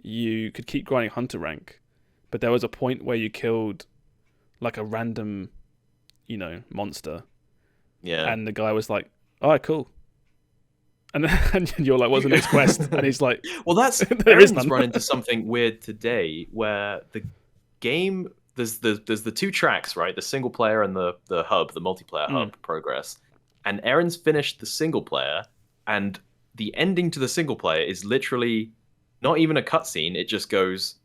A: you could keep grinding Hunter rank, but there was a point where you killed like a random, monster.
B: Yeah.
A: And the guy was like, "All right, cool." And you're like, "What's the next quest?" And he's like,
B: "Well, that's Aaron's run into something weird today, where the game there's the two tracks, right? The single player and the hub, the multiplayer hub progress. And Aaron's finished the single player, and the ending to the single player is literally not even a cutscene. It just goes,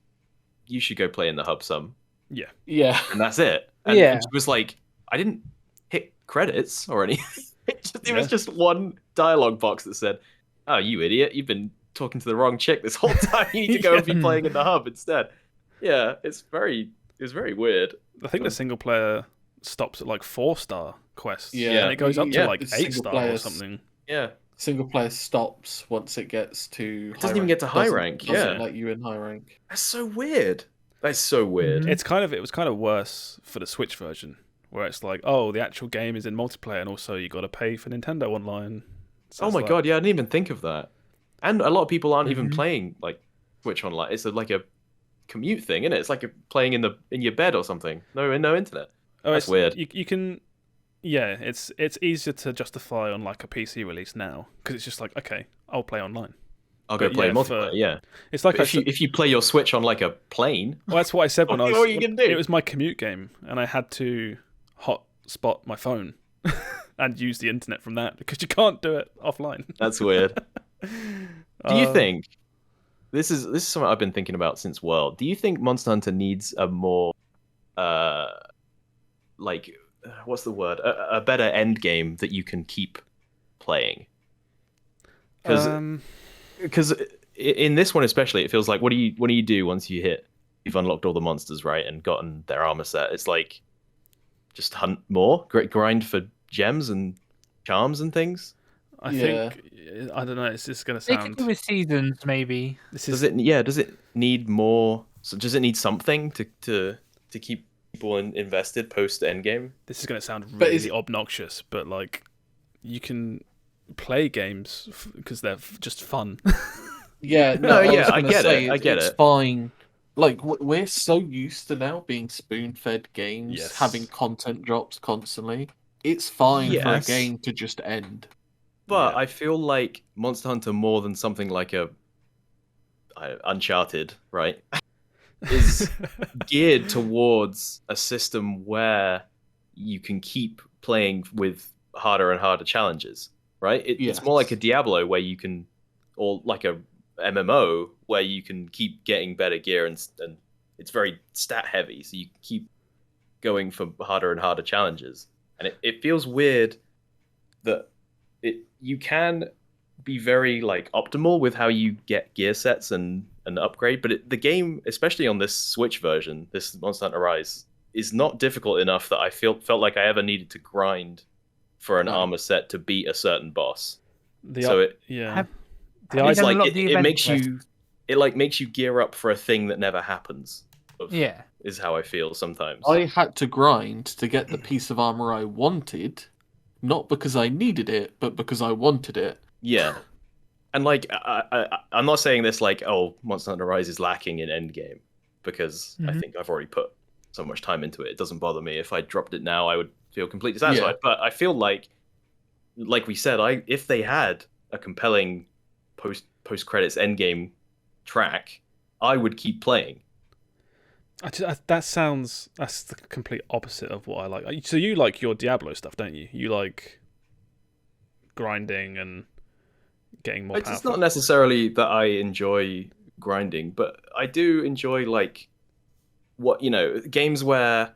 B: "You should go play in the hub some."
A: Yeah.
B: And that's it. And she was like, I didn't hit credits or anything. It was just one dialogue box that said, "Oh, you idiot! You've been talking to the wrong chick this whole time. You need to go and be playing in the hub instead." Yeah, it's very weird.
A: I think the single player stops at like 4-star quests.
D: Yeah,
A: and it goes up to like 8-star or something.
B: Yeah,
D: single player stops once it gets to.
B: It doesn't even get to high rank.
D: Doesn't let you in high rank.
B: That's so weird. That's so weird.
A: It was kind of worse for the Switch version, where it's like, oh, the actual game is in multiplayer, and also you got to pay for Nintendo Online. So
B: oh my god, yeah, I didn't even think of that. And a lot of people aren't even playing like Switch Online. It's like a commute thing, isn't it? It's like playing in your bed or something. No internet.
A: Oh,
B: that's weird.
A: You can, yeah, it's easier to justify on like a PC release now because it's just like, okay, I'll play online.
B: I'll go play multiplayer. Yeah,
A: it's like
B: if you play your Switch on like a plane.
A: Well, that's what I said when I was.
B: What are you gonna do?
A: It was my commute game, and I had to hotspot my phone and use the internet from that because you can't do it offline.
B: That's weird. Do you think this is something I've been thinking about since World? Do you think Monster Hunter needs a more like what's the word? A better end game that you can keep playing? Because in this one especially, it feels like what do you do once you've unlocked all the monsters, right, and gotten their armor set? It's like just hunt more, grind for gems and charms and things.
A: I think I don't know. It's just gonna sound.
C: They could do with seasons, maybe.
B: Does it need more? So does it need something to keep people invested post endgame?
A: This is gonna sound really obnoxious, but like you can play games because they're just fun.
D: Yeah,
B: I get it.
D: It's fine. Like we're so used to now being spoon-fed games, having content drops constantly. It's fine for a game to just end.
B: But I feel like Monster Hunter, more than something like Uncharted, right, is geared towards a system where you can keep playing with harder and harder challenges, right? It's more like a Diablo where you can, or like a MMO where you can keep getting better gear and it's very stat heavy, so you keep going for harder and harder challenges. And it feels weird that you can be very like optimal with how you get gear sets and upgrade, but the game, especially on this Switch version, this Monster Hunter Rise, is not difficult enough that I felt like I ever needed to grind for an armor set to beat a certain boss. It makes you gear up for a thing that never happens. Is how I feel sometimes.
D: I had to grind to get the piece of armor I wanted, not because I needed it, but because I wanted it.
B: Yeah. And like I'm not saying this like, oh, Monster Hunter Rise is lacking in endgame, because I think I've already put so much time into it. It doesn't bother me. If I dropped it now, I would feel completely satisfied. But I feel like we said, if they had a compelling post credits endgame track, I would keep playing.
A: That's the complete opposite of what I like. So you like your Diablo stuff, don't you? You like grinding and getting more powerful.
B: It's not necessarily that I enjoy grinding, but I do enjoy like games where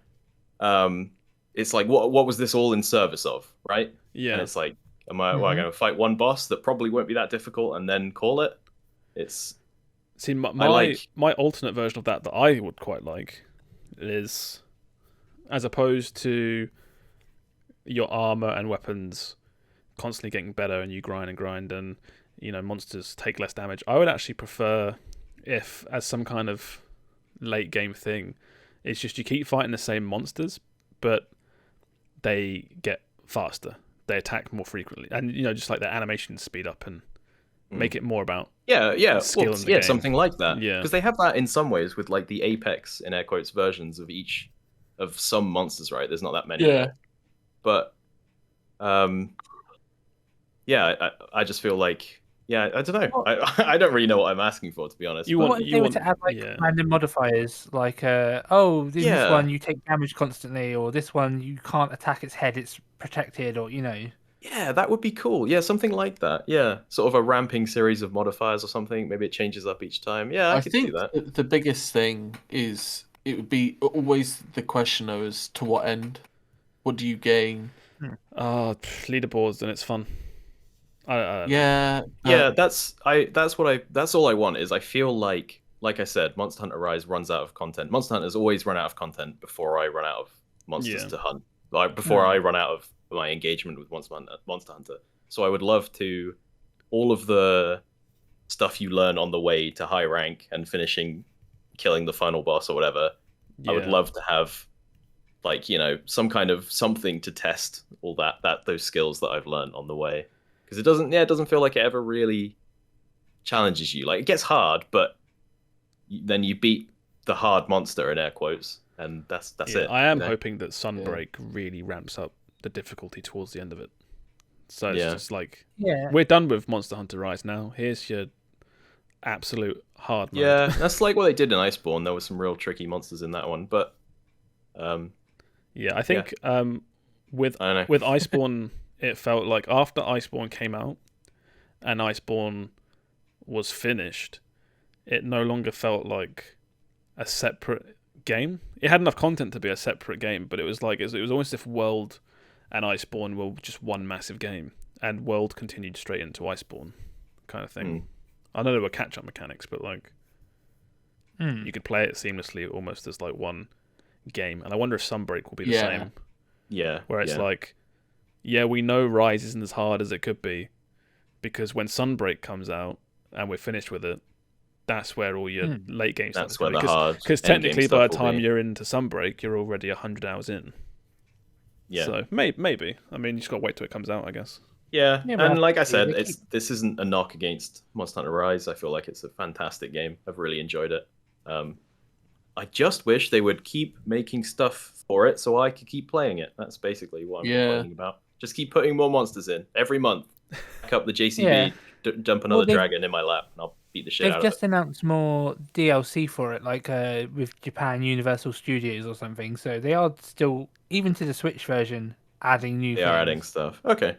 B: it's like what was this all in service of, right?
A: Yeah.
B: And it's like, am I going to fight one boss that probably won't be that difficult and then call it?
A: See, my alternate version of that I would quite like is, as opposed to your armor and weapons constantly getting better and you grind and monsters take less damage, I would actually prefer if, as some kind of late game thing, it's just you keep fighting the same monsters, but they get faster, they attack more frequently, and just like their animations speed up and make it more about
B: skill
A: in the game.
B: Something like that.
A: Yeah,
B: because they have that in some ways with like the Apex in air quotes versions of some monsters, right? There's not that many.
D: Yeah,
B: but I just feel like I don't know. I don't really know what I'm asking for, to be honest.
C: You want to add like random modifiers, like this one you take damage constantly, or this one you can't attack its head, it's protected, or
B: Yeah, that would be cool. Yeah, something like that. Yeah, sort of a ramping series of modifiers or something. Maybe it changes up each time. Yeah, I could
D: think
B: do that.
D: The biggest thing is it would be always the question though is to what end? What do you gain?
A: Leaderboards, and it's fun.
D: Yeah,
B: Yeah, that's all I want is I feel like I said, Monster Hunter Rise runs out of content. Monster Hunter's always run out of content before I run out of monsters to hunt. Like before I run out of my engagement with Monster Hunter. So I would love to all of the stuff you learn on the way to high rank and killing the final boss or whatever. I would love to have like, some kind of something to test all those skills that I've learned on the way. Because it doesn't feel like it ever really challenges you. Like it gets hard, but then you beat the hard monster in air quotes, and that's it.
A: I am hoping that Sunbreak really ramps up the difficulty towards the end of it. So it's just like, we're done with Monster Hunter Rise now. Here's your absolute hard mode.
B: Yeah, that's like what they did in Iceborne. There were some real tricky monsters in that one, but
A: I think with Iceborne, it felt like after Iceborne came out and Iceborne was finished, it no longer felt like a separate game. It had enough content to be a separate game, but it was like it was almost as if World and Iceborne were just one massive game, and World continued straight into Iceborne, kind of thing. I know there were catch-up mechanics, but like you could play it seamlessly, almost as like one game. And I wonder if Sunbreak will be the same.
B: Yeah,
A: where it's like, we know Rise isn't as hard as it could be, because when Sunbreak comes out and we're finished with it, that's where all your late game stuff is coming. Because technically, by the time you're into Sunbreak, you're already 100 hours in. Yeah. So maybe. I mean, you just got to wait till it comes out, I guess.
B: Yeah, and like I said, this isn't a knock against Monster Hunter Rise. I feel like it's a fantastic game. I've really enjoyed it. I just wish they would keep making stuff for it so I could keep playing it. That's basically what I'm complaining about. Just keep putting more monsters in every month. Pick up the JCB, dump another dragon in my lap, and I'll beat the shit out of it.
C: They've just announced more DLC for it, like with Japan Universal Studios or something. So they are still, even to the Switch version, adding new things.
B: They are adding stuff. Okay.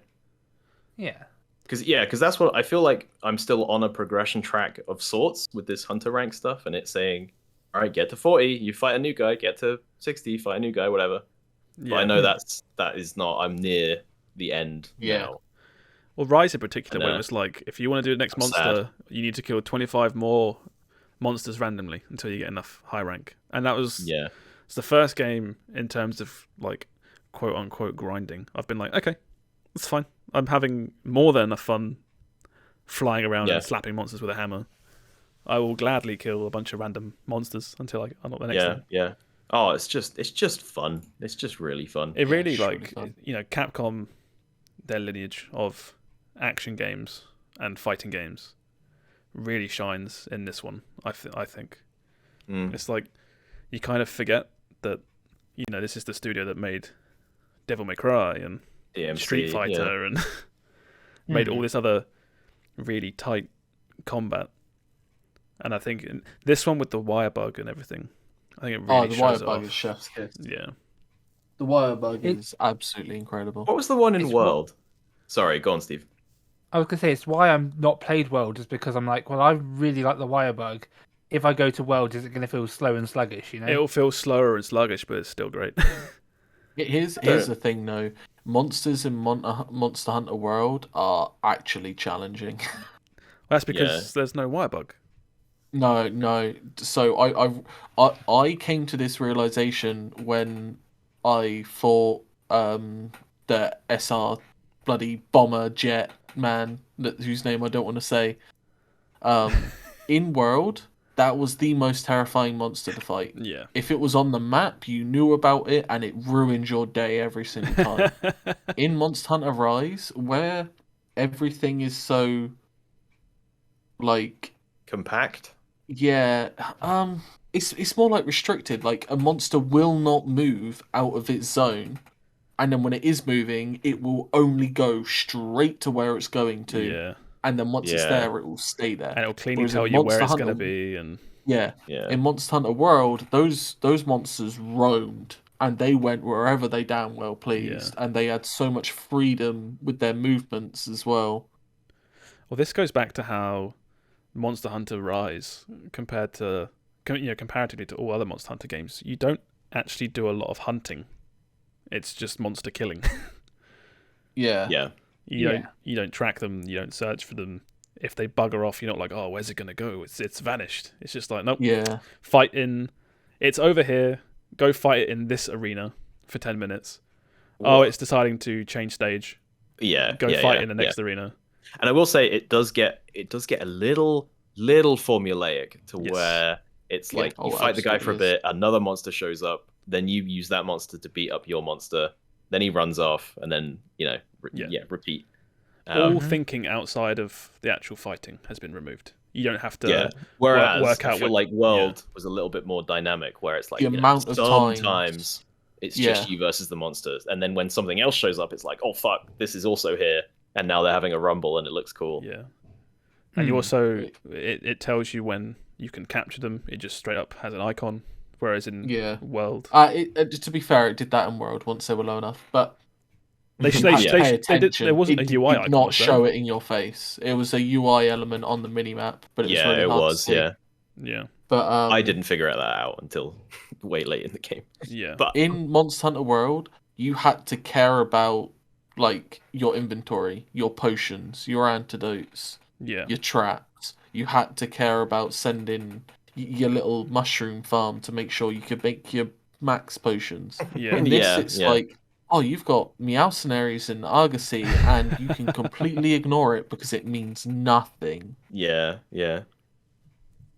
C: Yeah.
B: Because that's what I feel like. I'm still on a progression track of sorts with this Hunter rank stuff, and it's saying, all right, get to 40, you fight a new guy, get to 60, fight a new guy, whatever. Yeah. But I know that is not, I'm near the end now.
A: Well, Rise in particular, where it was like, if you want to do the next monster, you need to kill 25 more monsters randomly until you get enough high rank. And that was it's the first game in terms of like quote unquote grinding. I've been like, okay, that's fine. I'm having more than enough fun flying around and slapping monsters with a hammer. I will gladly kill a bunch of random monsters until I unlock the next one.
B: Yeah. Oh, it's just fun. It's just really fun.
A: It really Capcom, their lineage of action games and fighting games really shines in this one. I think it's like you kind of forget that this is the studio that made Devil May Cry and DMC, Street Fighter and made all this other really tight combat. And I think this one with the wire bug and everything, I think it really shows
D: the wire bug is chef's kiss.
A: Yeah,
D: the wire bug is absolutely incredible.
B: What was the one in World? Sorry, go on, Steve.
C: I was gonna say it's why I'm not played World, is because I'm like, well, I really like the wire bug. If I go to World, is it gonna feel slow and sluggish?
A: It'll feel slower and sluggish, but it's still great.
D: Here's the thing, though. Monsters in Monster Hunter World are actually challenging.
A: That's because there's no wire bug.
D: No. So I came to this realization when I fought the SR bloody bomber jet man whose name I don't want to say. In World, that was the most terrifying monster to fight.
A: Yeah.
D: If it was on the map, you knew about it, and it ruined your day every single time. In Monster Hunter Rise, where everything is so like
B: compact.
D: Yeah, it's more like restricted. Like a monster will not move out of its zone, and then when it is moving, it will only go straight to where it's going to.
A: Yeah.
D: And then once it's there, it will stay there.
A: And it'll clearly tell you where it's going to be. And
D: yeah. In Monster Hunter World, those monsters roamed, and they went wherever they damn well pleased, and they had so much freedom with their movements as well.
A: Well, this goes back to how Monster Hunter Rise compared to comparatively to all other Monster Hunter games, you don't actually do a lot of hunting. It's just monster killing.
D: Yeah.
A: You don't track them. You don't search for them. If they bugger off, you're not like, oh, where's it gonna go? It's vanished. It's just like, nope.
D: Yeah.
A: Fight in. It's over here. Go fight it in this arena for 10 minutes. Oh, it's deciding to change stage. Go fight in the next arena.
B: And I will say it does get a little formulaic to where it's like you fight the guy for a bit, another monster shows up, then you use that monster to beat up your monster, then he runs off, and then repeat.
A: All thinking outside of the actual fighting has been removed. You don't have to
B: Whereas
A: work out.
B: I feel like World was a little bit more dynamic, where it's like
D: the amount of
B: sometimes it's just you versus the monsters, and then when something else shows up, it's like, oh fuck, this is also here, and now they're having a rumble, and it looks cool.
A: Yeah, and you also it tells you when you can capture them. It just straight up has an icon, whereas in World,
D: to be fair, it did that in World once they were low enough, but
A: there wasn't a UI icon.
D: Did not show it in your face. It was a UI element on the minimap, but it was really hard to see.
A: Yeah.
B: But I didn't figure that out until way late in the game.
A: Yeah.
B: But
D: in Monster Hunter World, you had to care about like your inventory, your potions, your antidotes, your traps. You had to care about sending your little mushroom farm to make sure you could make your max potions.
A: Yeah.
D: In this, it's like, oh, you've got Meowcenaries and Argosy, and you can completely ignore it because it means nothing.
B: Yeah.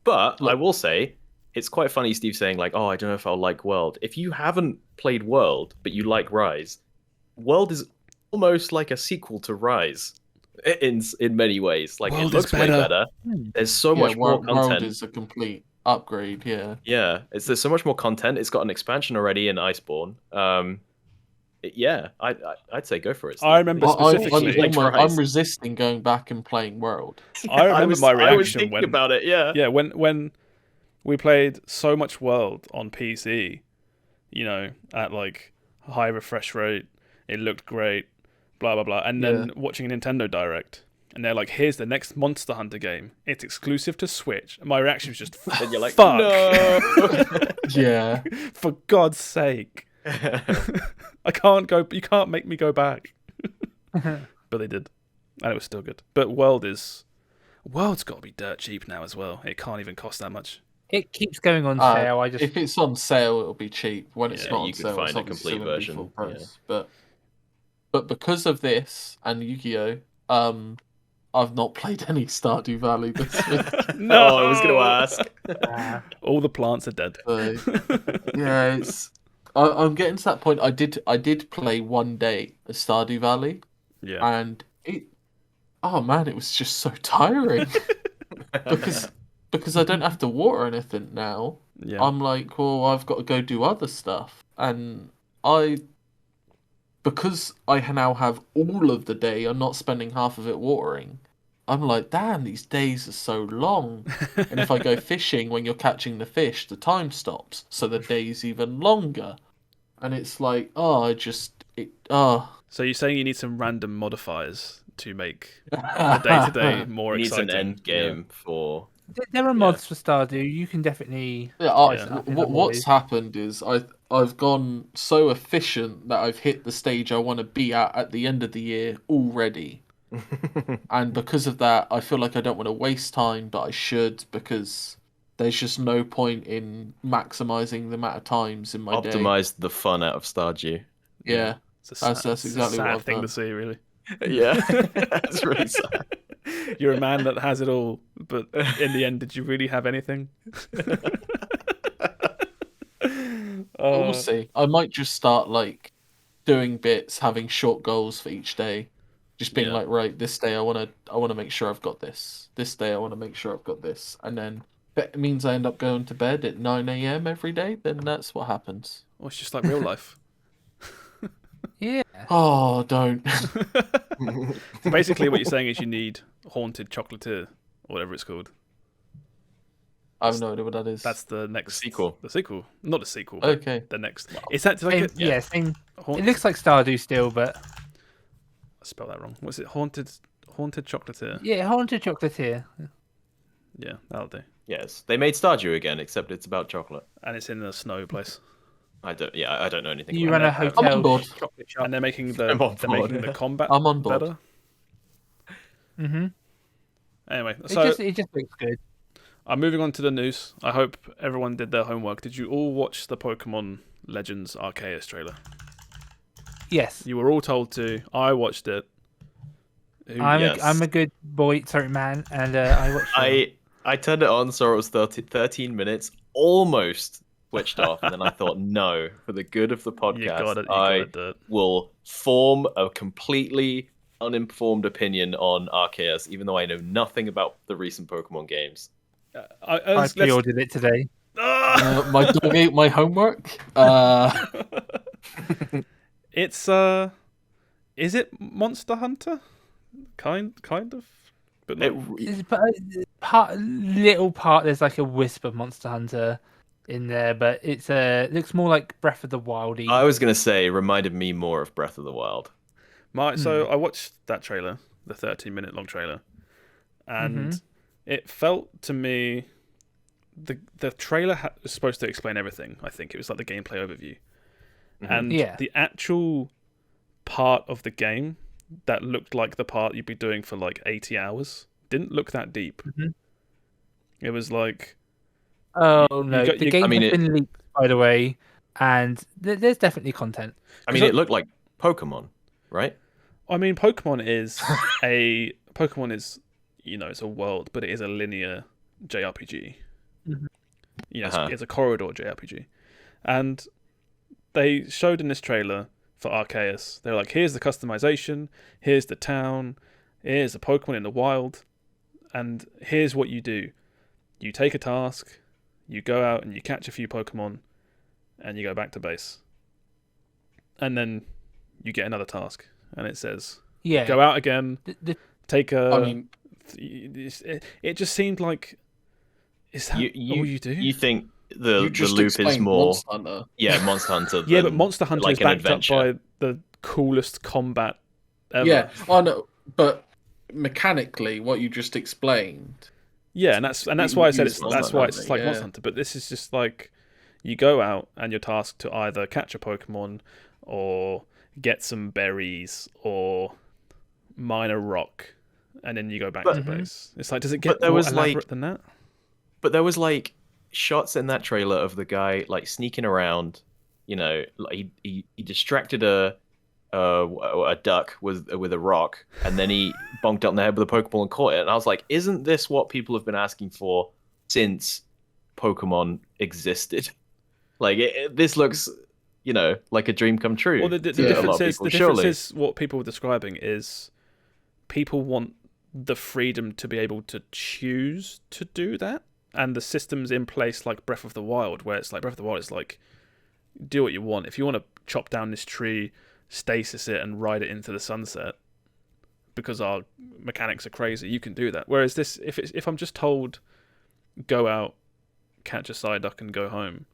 B: But I will say, it's quite funny, Steve saying like, oh, I don't know if I'll like World. If you haven't played World, but you like Rise, World is almost like a sequel to Rise in many ways. Like,
A: World
B: it looks way better. There's so much more content.
D: World is a complete upgrade,
B: Yeah, there's so much more content. It's got an expansion already in Iceborne. I'd say go for it, Steve.
A: I remember specifically.
D: I'm resisting going back and playing World.
A: I remember my reaction
B: I was thinking about it. Yeah,
A: when we played so much World on PC, at like high refresh rate, it looked great, blah blah blah, and then watching a Nintendo Direct, and they're like, "Here's the next Monster Hunter game. It's exclusive to Switch." And my reaction was just,
B: and you're like,
A: "Fuck!"
B: No.
D: Yeah,
A: for God's sake. I can't go. You can't make me go back. But they did, and it was still good. But World's got to be dirt cheap now as well. It can't even cost that much.
C: It keeps going on sale.
D: If it's on sale, it'll be cheap. When it's not on
B: you could
D: sale,
B: find
D: it's
B: a complete version.
D: Full price. But because of this and Yugiho, I've not played any Stardew Valley this week.
B: No, I was going to ask.
A: All the plants are dead.
D: It's. I'm getting to that point. I did play one day of Stardew Valley.
A: Yeah.
D: And it was just so tiring. because I don't have to water anything now.
A: Yeah.
D: I'm like, well, I've got to go do other stuff. And because I now have all of the day, I'm not spending half of it watering. I'm like, damn, these days are so long. And if I go fishing when you're catching the fish, the time stops. So the day's even longer. And it's like,
A: So you're saying you need some random modifiers to make the day-to-day more exciting?
B: Needs an end game for...
C: There are mods for Stardew. You can definitely...
D: What's happened is I've gone so efficient that I've hit the stage I want to be at the end of the year already. And because of that, I feel like I don't want to waste time, but I should, because there's just no point in maximizing the amount of times in my day.
B: Optimize the fun out of Stardew.
D: Yeah, that's exactly what I've
A: sad thing
D: done.
A: to see, really.
B: Yeah, that's really sad.
A: You're a man that has it all, but in the end, did you really have anything?
D: We'll see. I might just start like doing bits, having short goals for each day. Just being like, right, this day I want to make sure I've got this. This day I want to make sure I've got this. And then if it means I end up going to bed at 9 a.m. every day, then that's what happens.
A: Well, it's just like real life.
C: Yeah.
D: Oh, don't.
A: So basically, what you're saying is you need Haunted Chocolatier, or whatever it's called.
D: I have no idea what that is.
A: That's the next
B: sequel.
A: The sequel, not a sequel. But
D: okay.
A: The next. Is that like
C: same. It looks like Stardew still, but
A: I spelled that wrong. What's it? Haunted Chocolatier.
C: Yeah, Haunted Chocolatier.
A: Yeah, that'll do.
B: Yes, they made Stardew again, except it's about chocolate.
A: And it's in the snow place.
B: I don't know anything.
C: You
B: about
C: run a
B: that.
D: I'm on
C: hotel
D: board.
C: chocolate shop.
A: And they're making
B: I'm on
A: the
B: board.
A: combat
D: I'm on board.
A: better.
C: Mm-hmm.
A: Anyway,
C: It
A: so
C: just looks good.
A: I'm moving on to the news. I hope everyone did their homework. Did you all watch the Pokemon Legends Arceus trailer?
C: Yes.
A: You were all told to. I watched it.
C: I'm a good boy, man, and I watched it.
B: I turned it on, saw it was 13 minutes, almost switched off, and then I thought, no, for the good of the podcast, I will form a completely uninformed opinion on Arceus, even though I know nothing about the recent Pokemon games.
C: I pre-ordered it today.
D: My dog ate my homework.
A: It's is it Monster Hunter? Kind of, but like,
C: little part. There's like a wisp of Monster Hunter in there, but it looks more like Breath of the Wild.
B: I was gonna say, reminded me more of Breath of the Wild.
A: So I watched that trailer, the 13-minute long trailer, and it felt to me the trailer was supposed to explain everything. I think it was like the gameplay overview, and the actual part of the game that looked like the part you'd be doing for like 80 hours didn't look that deep. It was like,
C: the game has been leaked, by the way, and there's definitely content.
B: I mean, it looked like Pokemon, right?
A: I mean, Pokemon is it's a world, but it is a linear JRPG. It's a corridor JRPG, and they showed in this trailer for Arceus, they're like, here's the customization, here's the town, here's the Pokemon in the wild, and here's what you do. You take a task, you go out and you catch a few Pokemon, and you go back to base. And then you get another task, and it says, go out again, take a... I mean... It just seemed like... Is that all you do?
B: You think the loop is more...
D: Monster Hunter.
B: Yeah, Monster Hunter.
A: Yeah, but Monster Hunter is backed up by the coolest combat ever.
D: Yeah, oh no, but mechanically, what you just explained...
A: Yeah, and that's why I said it's like Monster Hunter. But this is just like you go out and you're tasked to either catch a Pokemon or get some berries or mine a rock, and then you go back to base. It's like, does it get more elaborate than that?
B: But there was like shots in that trailer of the guy like sneaking around. You know, like he distracted a duck with a rock, and then he bonked up in the head with a Pokeball and caught it. And I was like, isn't this what people have been asking for since Pokemon existed? Like, this looks, like a dream come true.
A: Well, the difference is what people were describing is people want the freedom to be able to choose to do that, and the systems in place like Breath of the Wild, where it's like Breath of the Wild is like, do what you want. If you want to chop down this tree, stasis it and ride it into the sunset because our mechanics are crazy, you can do that. Whereas this, if I'm just told go out, catch a Psyduck and go home,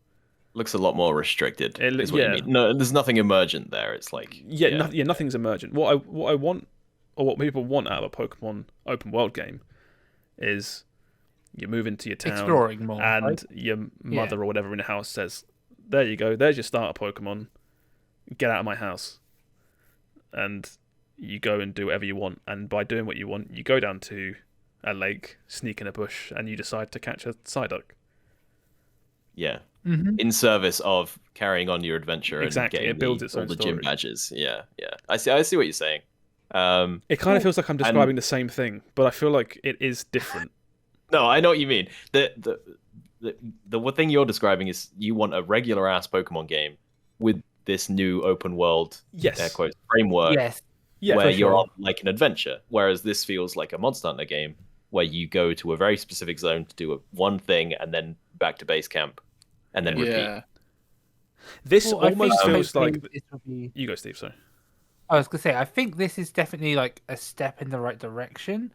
B: looks a lot more restricted. Is what you mean. No, there's nothing emergent there. It's like
A: nothing's emergent. What I want, or what people want out of a Pokemon open world game, is you move into your town,
C: exploring more,
A: and
C: right?
A: your mother or whatever in the house says, "There you go. There's your starter Pokemon. Get out of my house." And you go and do whatever you want. And by doing what you want, you go down to a lake, sneak in a bush, and you decide to catch a Psyduck.
B: Yeah. In service of carrying on your adventure and getting
A: it builds its own
B: all the
A: story.
B: gym badges. Yeah. I see what you're saying.
A: It kind of feels like I'm describing the same thing, but I feel like it is different.
B: No, I know what you mean. The one thing you're describing is you want a regular ass Pokemon game with this new open world air quotes, framework where you're on like an adventure, whereas this feels like a Monster Hunter game where you go to a very specific zone to do one thing and then back to base camp and then repeat.
A: This almost feels like you go, Steve. Sorry,
C: I was gonna say I think this is definitely like a step in the right direction.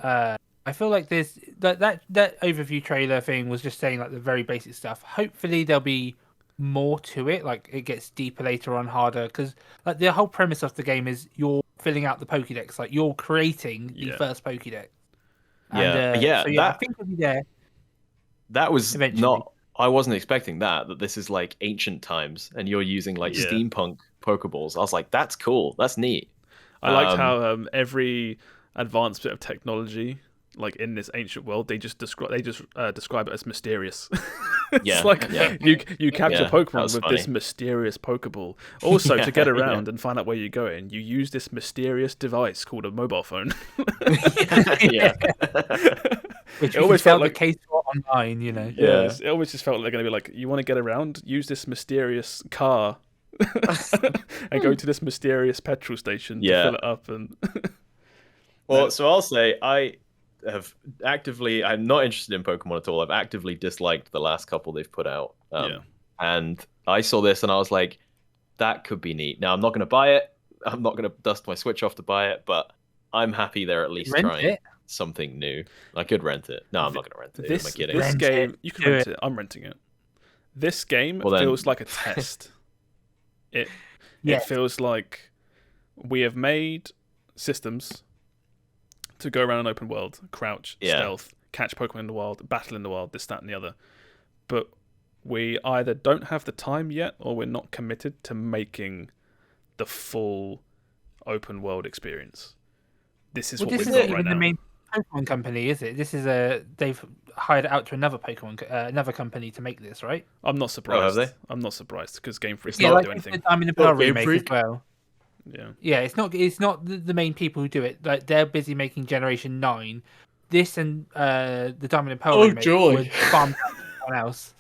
C: I feel like there's that overview trailer thing was just saying like the very basic stuff. Hopefully there'll be more to it, like it gets deeper later on, harder, because like the whole premise of the game is you're filling out the Pokédex, like you're creating the first Pokédex. I think it'll be there.
B: that was
C: Eventually.
B: not. I wasn't expecting that this is like ancient times, and you're using like
A: Yeah.
B: steampunk Pokeballs. I was like, that's cool. That's neat.
A: I liked how every advanced bit of technology, like in this ancient world, they just describe it as mysterious. It's
B: Yeah,
A: like
B: yeah.
A: you capture
B: Yeah, that
A: Pokemon
B: was
A: with
B: funny.
A: this mysterious Pokeball. Also,
B: Yeah,
A: to get
B: yeah.
A: around and find out where you're going, you use this mysterious device called a mobile phone.
B: Yeah.
C: Which
A: It
C: we
A: always
C: can tell
A: felt like-
C: the case for online, you know.
B: Yeah.
A: It always just felt like they're going to be like, you want to get around? Use this mysterious car. And go to this mysterious petrol station to
B: Yeah.
A: fill it up. And
B: Well, so I'll say I'm not interested in Pokemon at all. I've actively disliked the last couple they've put out.
A: Yeah.
B: And I saw this and I was like, that could be neat. Now, I'm not going to buy it. I'm not going to dust my Switch off to buy it, but I'm happy they're at least
C: Rent
B: trying
C: it.
B: something new. I could rent it. No, I'm not going to rent it. Am I kidding?
A: This
C: Rent
A: game,
C: it.
A: you can
C: Do
A: rent it. I'm renting it. This game
B: Well, then-
A: feels like a test. It
C: Yes.
A: feels like we have made systems to go around an open world, crouch,
B: Yeah.
A: stealth, catch Pokemon in the wild, battle in the wild, this, that, and the other. But we either don't have the time yet, or we're not committed to making the full open world experience. This is
C: Well,
A: what
C: this
A: we've
C: isn't
A: got right
C: even the
A: now.
C: main Pokemon company, is it? This is they've hired it out to another another company to make this, right?
A: I'm not surprised.
B: they?
A: I'm not surprised because Game Freak
B: It's
A: didn't
B: not-
A: do
C: like
A: anything.
C: the Diamond and
B: Not
C: Pearl
B: Game
C: remake
B: Freak?
C: as well.
A: Yeah.
C: Yeah, it's not the main people who do it. Like they're busy making Generation 9. This and the Diamond and Pearl
D: Oh,
C: remake
D: joy.
C: would farm out to someone else.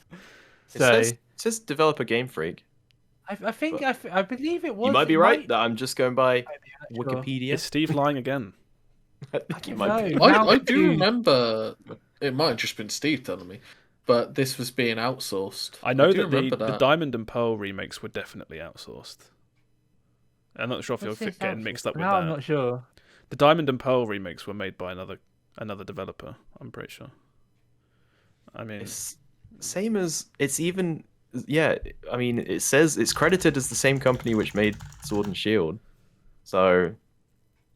B: It
C: So
B: says developer Game Freak.
C: I believe it was.
B: You might be
C: it
B: right. That I'm just going by
C: might be, I'm not sure.
B: Wikipedia.
A: Is Steve lying again?
B: I think you
C: don't
B: might be.
C: know. Now
D: I do
C: you-
D: remember. It might have just been Steve telling me, but this was being outsourced.
A: I know
D: do
A: that the
D: remember
A: Diamond and Pearl remakes were definitely outsourced. I'm not sure if
C: What's
A: you're
C: this
A: getting
C: outsourced?
A: mixed up with
C: No,
A: that.
C: I'm not sure.
A: The Diamond and Pearl remakes were made by another developer. I'm pretty sure. I mean,
B: It's same as it's even. Yeah, I mean, it says it's credited as the same company which made Sword and Shield. So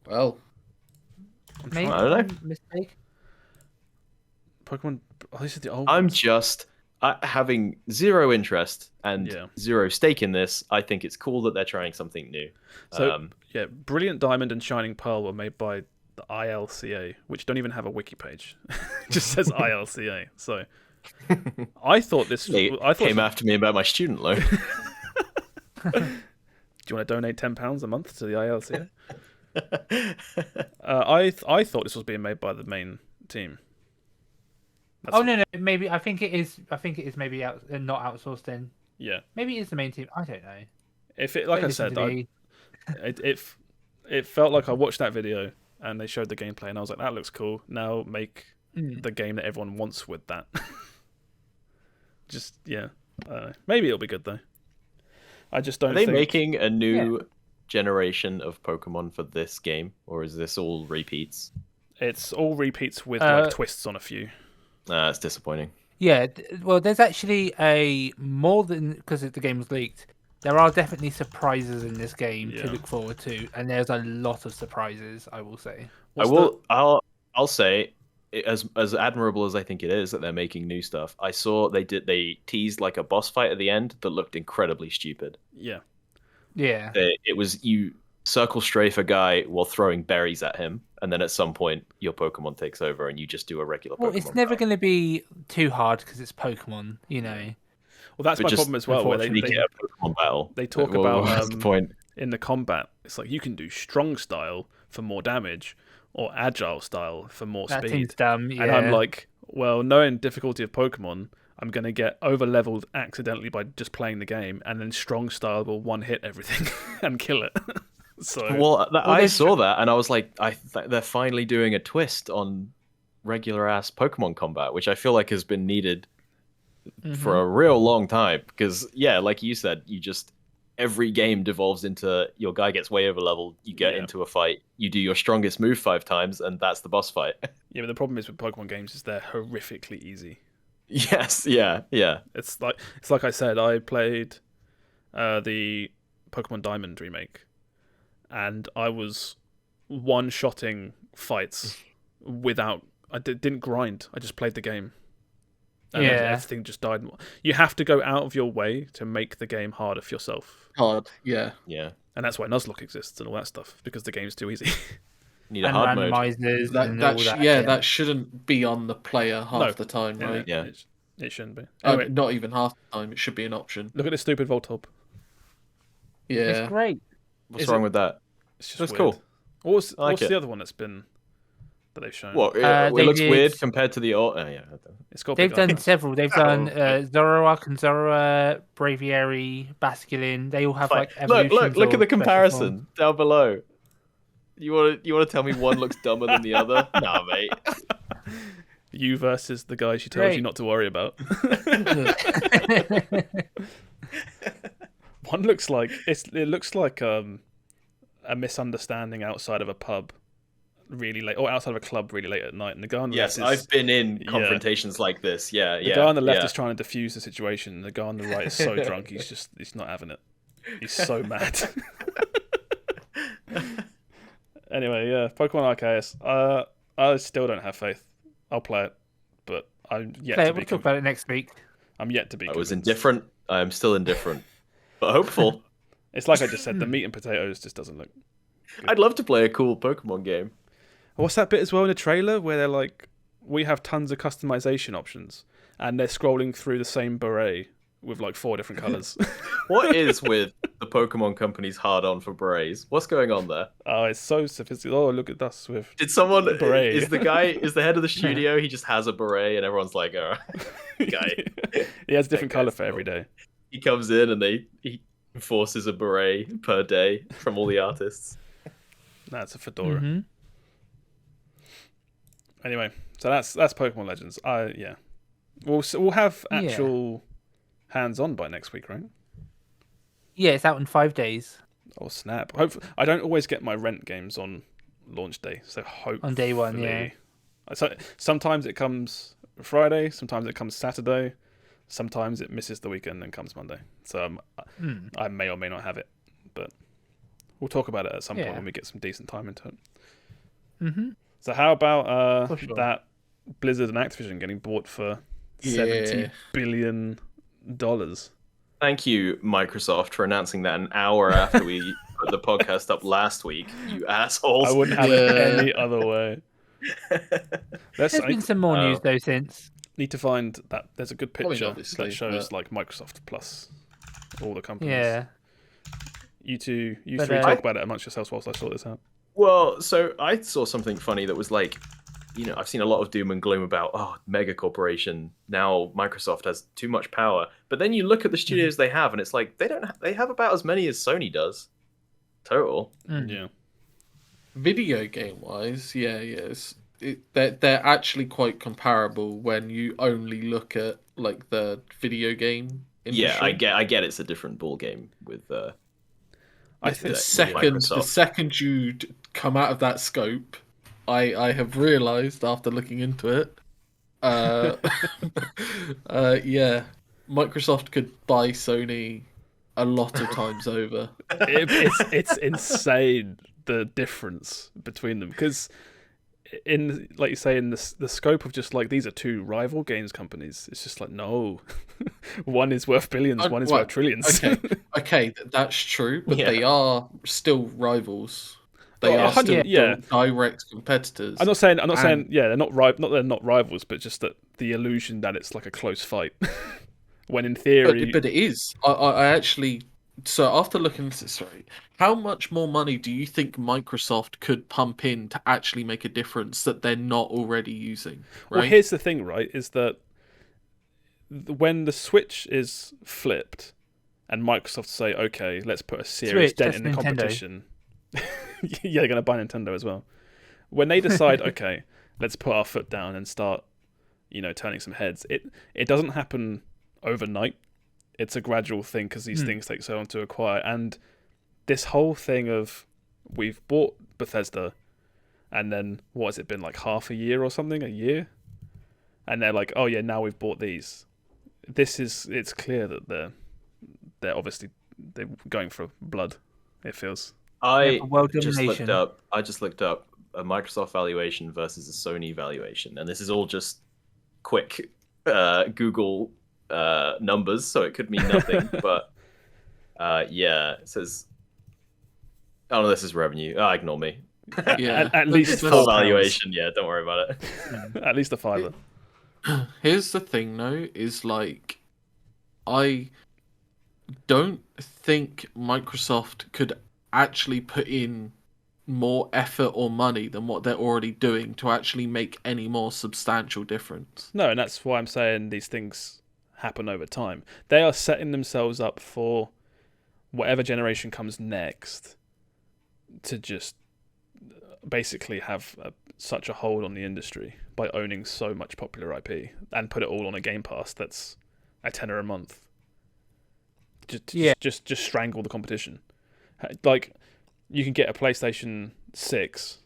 D: Well,
A: I'm
C: Maybe
A: trying-
B: I don't know.
C: I'm mistake.
A: Pokemon. Oh, these are the old.
B: I'm
A: ones.
B: just having zero interest and
A: Yeah.
B: zero stake in this. I think it's cool that they're trying something new.
A: So yeah, Brilliant Diamond and Shining Pearl were made by the ILCA, which don't even have a wiki page. It just says ILCA. So I thought this.
B: They
A: I thought.
B: came after me about my student loan.
A: Do you want to donate £10 a month to the ILCA? I thought this was being made by the main team.
C: Oh no, maybe I think it is. I think it is maybe not outsourced. Then
A: Yeah.
C: maybe it is the main team. I don't know.
A: If it, like
C: Don't
A: I
C: listen
A: said,
C: to me.
A: it felt like I watched that video and they showed the gameplay and I was like, that looks cool. Now make the game that everyone wants with that. Just yeah, I don't know. Maybe it'll be good though. I just don't
B: Are they
A: think
B: making a new generation of Pokemon for this game, or is this all repeats?
A: it's all repeats with like twists on a few.
B: It's disappointing.
C: Yeah, well, there's actually a more than because the game was leaked. There are definitely surprises in this game
A: Yeah.
C: to look forward to, and there's a lot of surprises. I will say.
A: What's
B: I'll say, as admirable as I think it is that they're making new stuff. I saw they teased like a boss fight at the end that looked incredibly stupid.
A: Yeah.
C: Yeah,
B: It was you circle strafe a guy while throwing berries at him, and then at some point your Pokemon takes over and you just do a regular
C: well,
B: Pokemon.
C: it's never
B: battle.
C: going to be too hard because it's Pokemon, you know.
A: Well, that's
B: But
A: my
B: just
A: problem as well. Where
B: You get a Pokemon battle.
A: they talk
B: Well,
A: about
B: what's the point?
A: in the combat. It's like you can do strong style for more damage or agile style for more
C: That
A: speed.
C: seems dumb. Yeah.
A: And I'm like, well, knowing difficulty of Pokemon, I'm going to get over-leveled accidentally by just playing the game, and then strong style will one-hit everything and kill it. So
B: Well, I
C: there's-
B: saw that and I was like, they're finally doing a twist on regular-ass Pokemon combat, which I feel like has been needed for a real long time. Because, yeah, like you said, every game devolves into your guy gets way over-leveled, you get
A: Yeah.
B: into a fight, you do your strongest move 5 times, and that's the boss fight.
A: yeah, but the problem is with Pokemon games is they're horrifically easy.
B: Yes, yeah.
A: It's like I said, I played the Pokemon Diamond remake, and I was one-shotting fights without. I didn't grind. I just played the game. And then everything just died. You have to go out of your way to make the game harder for yourself.
D: Hard, yeah.
A: And that's why Nuzlocke exists and all that stuff, because the game's too easy.
B: Need a hard mode.
C: Randomizers and all that.
D: That shouldn't be on the player half the time, right?
B: Yeah.
A: It shouldn't be. Anyway,
D: not even half the time. It should be an option.
A: look at this stupid Voltop.
D: Yeah.
C: It's great.
B: What's wrong with that?
A: It's just
B: That's
A: weird.
B: cool.
A: What's
B: like it.
A: the other one that they've shown?
B: What? It
C: they
B: looks
C: did-
B: weird compared to the old. Yeah.
A: It's got
C: They've
A: big
C: done
A: eyes.
C: several. They've done Zoroark and Zoroark, Braviary, Basculin. They all have like evolutions.
B: Look at the
C: or special
B: comparison
C: forms.
B: down below. You want to tell me one looks dumber than the other? Nah, mate.
A: You versus the guy she tells you not to worry about. One looks like it looks like a misunderstanding outside of a pub really late, or outside of a club really late at night, and the guy on the left
B: I've been in confrontations like this. The
A: guy on the left is trying to defuse the situation, and the guy on the right is so drunk he's not having it. He's so mad. Anyway, Pokemon Arceus. I still don't have faith. I'll play it, but I'm yet to be.
C: We'll talk about it next week.
A: I'm yet to be.
B: I was
A: convinced.
B: indifferent. I am still indifferent, but hopeful.
A: It's like I just said. The meat and potatoes just doesn't look.
B: I'd love to play a cool Pokemon game.
A: What's that bit as well in the trailer where they're like, we have tons of customization options, and they're scrolling through the same beret with like 4 different colors.
B: What is with the Pokemon company's hard on for berets? What's going on there?
A: Oh, it's so sophisticated. Oh, look at us with.
B: Did someone
A: beret.
B: is the head of the studio? He just has a beret, and everyone's like, "Oh, guy."
A: He has a different
B: That
A: color
B: guy's
A: for every
B: cool.
A: day.
B: He comes in and he enforces a beret per day from all the artists.
A: That's a fedora.
C: Mm-hmm.
A: Anyway, so that's Pokemon Legends. We'll have actual hands-on by next week, right?
C: Yeah, it's out in 5 days.
A: Oh snap! Hopefully, I don't always get my Rent games on launch day, so hopefully
C: On day one, yeah.
A: So sometimes it comes Friday, sometimes it comes Saturday, sometimes it misses the weekend and comes Monday. So I may or may not have it, but we'll talk about it at some point when we get some decent time into it.
C: Mm-hmm.
A: So how about
C: sure.
A: that Blizzard and Activision getting bought for $70 billion?
B: Thank you, Microsoft, for announcing that an hour after we put the podcast up last week. You assholes!
A: I wouldn't have it any other way.
C: There's been some more news though since.
A: Need to find that. There's a good picture
D: obviously,
A: that shows
D: but-
A: like Microsoft plus all the companies.
C: Yeah.
A: You three
C: But,
A: talk about it amongst yourselves whilst I sort this out.
B: Well, so I saw something funny that was like, I've seen a lot of doom and gloom about, mega corporation. Now Microsoft has too much power. But then you look at the studios they have, and it's like they have about as many as Sony does, total.
A: Yeah.
D: Video game wise, yes, they're actually quite comparable when you only look at like the video game industry.
B: Yeah, I get it's a different ball game with.
A: I think
D: The second you come out of that scope, I have realised after looking into it, Microsoft could buy Sony a lot of times over.
A: it's insane the difference between them, because in, like you say, in the scope of just like these are two rival games companies, it's just like, no, one is worth billions, one is worth trillions.
D: Okay, that's true, but they are still rivals. They
A: Well,
D: are still direct competitors.
A: I'm not saying they're not rivals, but just that the illusion that it's like a close fight, when in theory,
D: but it is. I actually. So after looking at this, how much more money do you think Microsoft could pump in to actually make a difference that they're not already using? Right?
A: Well, here's the thing, right? Is that when the switch is flipped, and Microsoft say, "Okay, let's put a serious dent in the competition." Yeah, they're going to buy Nintendo as well. When they decide, okay, let's put our foot down and start, turning some heads. It doesn't happen overnight. It's a gradual thing because these things take so long to acquire. And this whole thing of we've bought Bethesda, and then what has it been, like half a year or something, a year? And they're like, oh yeah, now we've bought these. It's clear that they're obviously they're going for blood. It feels.
B: I just looked up a Microsoft valuation versus a Sony valuation, and this is all just quick Google numbers, so it could mean nothing. But yeah, it says, oh no, this is revenue. Ignore me.
D: Yeah,
A: At least
B: It's
A: £4.
B: full valuation. Yeah, don't worry about it.
A: At least a fiver.
D: Here's the thing, though, is like, I don't think Microsoft could actually put in more effort or money than what they're already doing to actually make any more substantial difference.
A: No, and that's why I'm saying these things happen over time. They are setting themselves up for whatever generation comes next to just basically have such a hold on the industry by owning so much popular IP and put it all on a Game Pass that's a tenner a month. Just strangle the competition. Like, you can get a PlayStation 6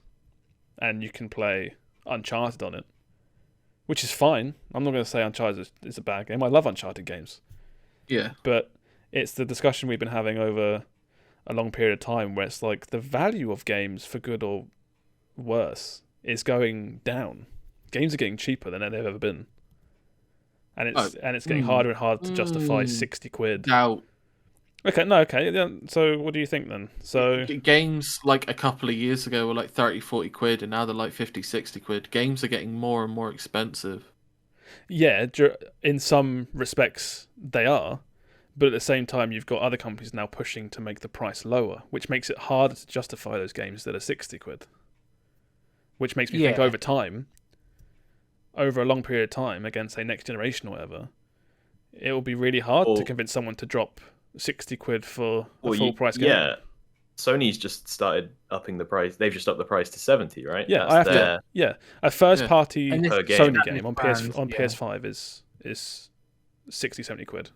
A: and you can play Uncharted on it, which is fine. I'm not going to say Uncharted is a bad game. I love Uncharted games.
D: Yeah.
A: But it's the discussion we've been having over a long period of time where it's like the value of games, for good or worse, is going down. Games are getting cheaper than they've ever been. And it's getting harder and harder to justify 60 quid.
D: Now,
A: Okay. Yeah, so what do you think then? So
D: games like a couple of years ago were like 30, 40 quid, and now they're like 50, 60 quid. Games are getting more and more expensive.
A: yeah, in some respects they are, but at the same time you've got other companies now pushing to make the price lower, which makes it harder to justify those games that are 60 quid. Which makes me think over time, over a long period of time, against say next generation or whatever, it will be really hard to convince someone to drop 60 quid for a full price game.
B: Yeah, Sony's just started upping the price. They've just upped the price to 70, right?
A: Yeah, a first party Sony game on PS5 is 60, 70 quid.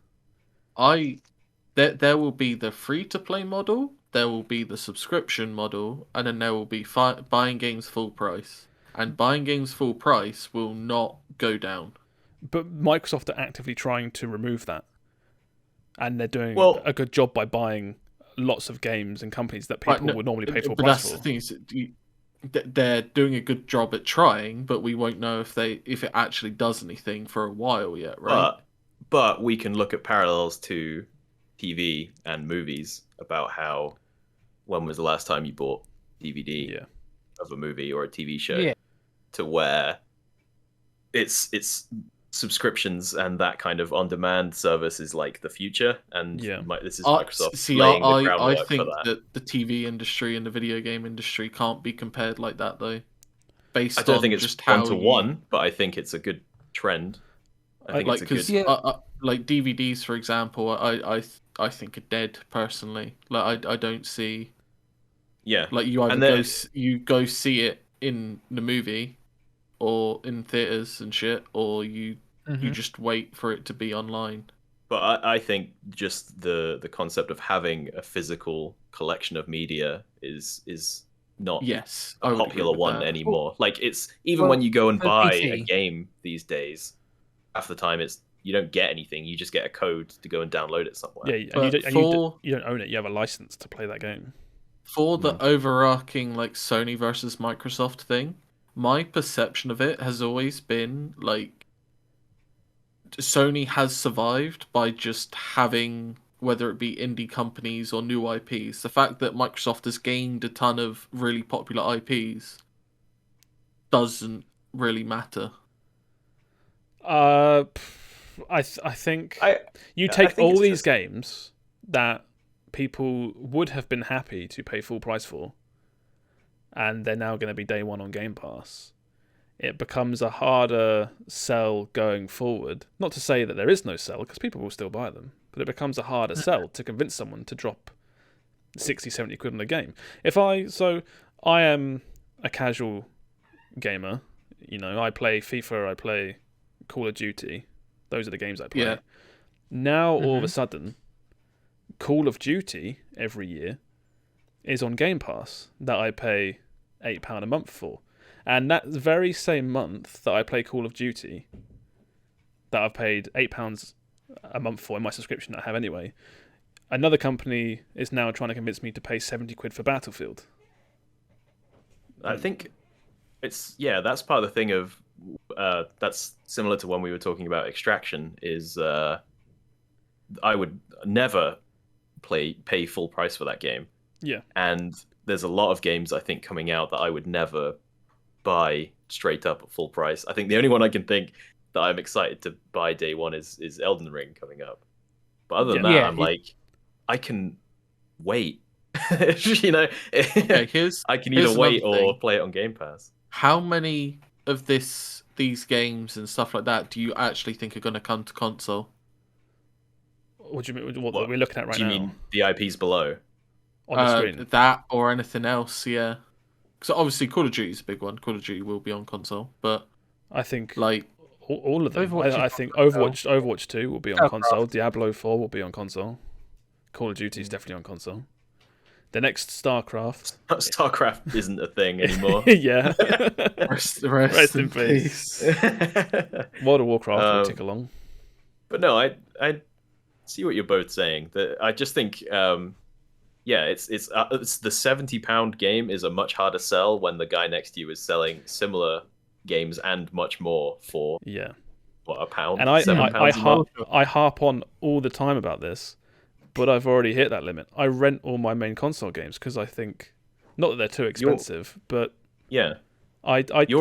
D: There will be the free to play model, there will be the subscription model, and then there will be buying games full price. And buying games full price will not go down.
A: But Microsoft are actively trying to remove that. And they're doing a good job by buying lots of games and companies that people would normally pay full price for.
D: That's the thing, they're doing a good job at trying, but we won't know if it actually does anything for a while yet, right?
B: But we can look at parallels to TV and movies about how, when was the last time you bought DVD of a movie or a TV show, to where it's subscriptions and that kind of on-demand service is like the future, and this is Microsoft laying the groundwork
D: I think
B: for that.
D: The TV industry and the video game industry can't be compared like that, though.
B: I don't think it's one-to-one, but I think it's a good trend. I think like DVDs, for example, I think are dead personally. Like I don't see. Yeah.
D: Like you go see it in the movie, or in theaters and shit, or you just wait for it to be online.
B: But I think just the concept of having a physical collection of media is not a popular one anymore. Like it's when you go and buy a game these days, half the time you don't get anything. You just get a code to go and download it somewhere.
A: Yeah, and you don't own it. You have a license to play that game.
D: For the overarching like Sony versus Microsoft thing, my perception of it has always been like Sony has survived by just having, whether it be indie companies or new IPs. The fact that Microsoft has gained a ton of really popular IPs doesn't really matter.
A: I think you take all these games that people would have been happy to pay full price for, and they're now going to be day one on Game Pass. It becomes a harder sell going forward. Not to say that there is no sell, because people will still buy them, but it becomes a harder sell to convince someone to drop 60, 70 quid on a game. I am a casual gamer. You know, I play FIFA, I play Call of Duty. Those are the games I play. Yeah. Now, all of a sudden, Call of Duty every year is on Game Pass that I pay £8 a month for. And that very same month that I play Call of Duty, that I've paid £8 a month for in my subscription that I have anyway, another company is now trying to convince me to pay 70 quid for Battlefield.
B: I think that's part of the thing of that's similar to when we were talking about Extraction. Is I would never pay full price for that game.
A: Yeah.
B: And there's a lot of games I think coming out that I would never buy straight up at full price. I think the only one I can think that I'm excited to buy day one is Elden Ring coming up. But other than that, I'm like, I can wait. You know, I can either wait or play it on Game Pass.
D: How many of these games and stuff like that do you actually think are going to come to console?
A: What do you mean? What are we looking at right now?
B: Do you mean the IPs below?
A: On the screen?
D: That or anything else, yeah. Because obviously Call of Duty is a big one. Call of Duty will be on console, but
A: I think
D: like
A: all of them. I think Overwatch 2 will be on console. Diablo 4 will be on console. Call of Duty is definitely on console. The next StarCraft.
B: StarCraft isn't a thing anymore.
A: Yeah.
D: Rest in peace.
A: World of Warcraft will tick along.
B: But no, I see what you're both saying. I just think, it's the £70 game is a much harder sell when the guy next to you is selling similar games and much more for a pound.
A: And I harp on all the time about this, but I've already hit that limit. I rent all my main console games because I think not that they're too expensive, but
B: you're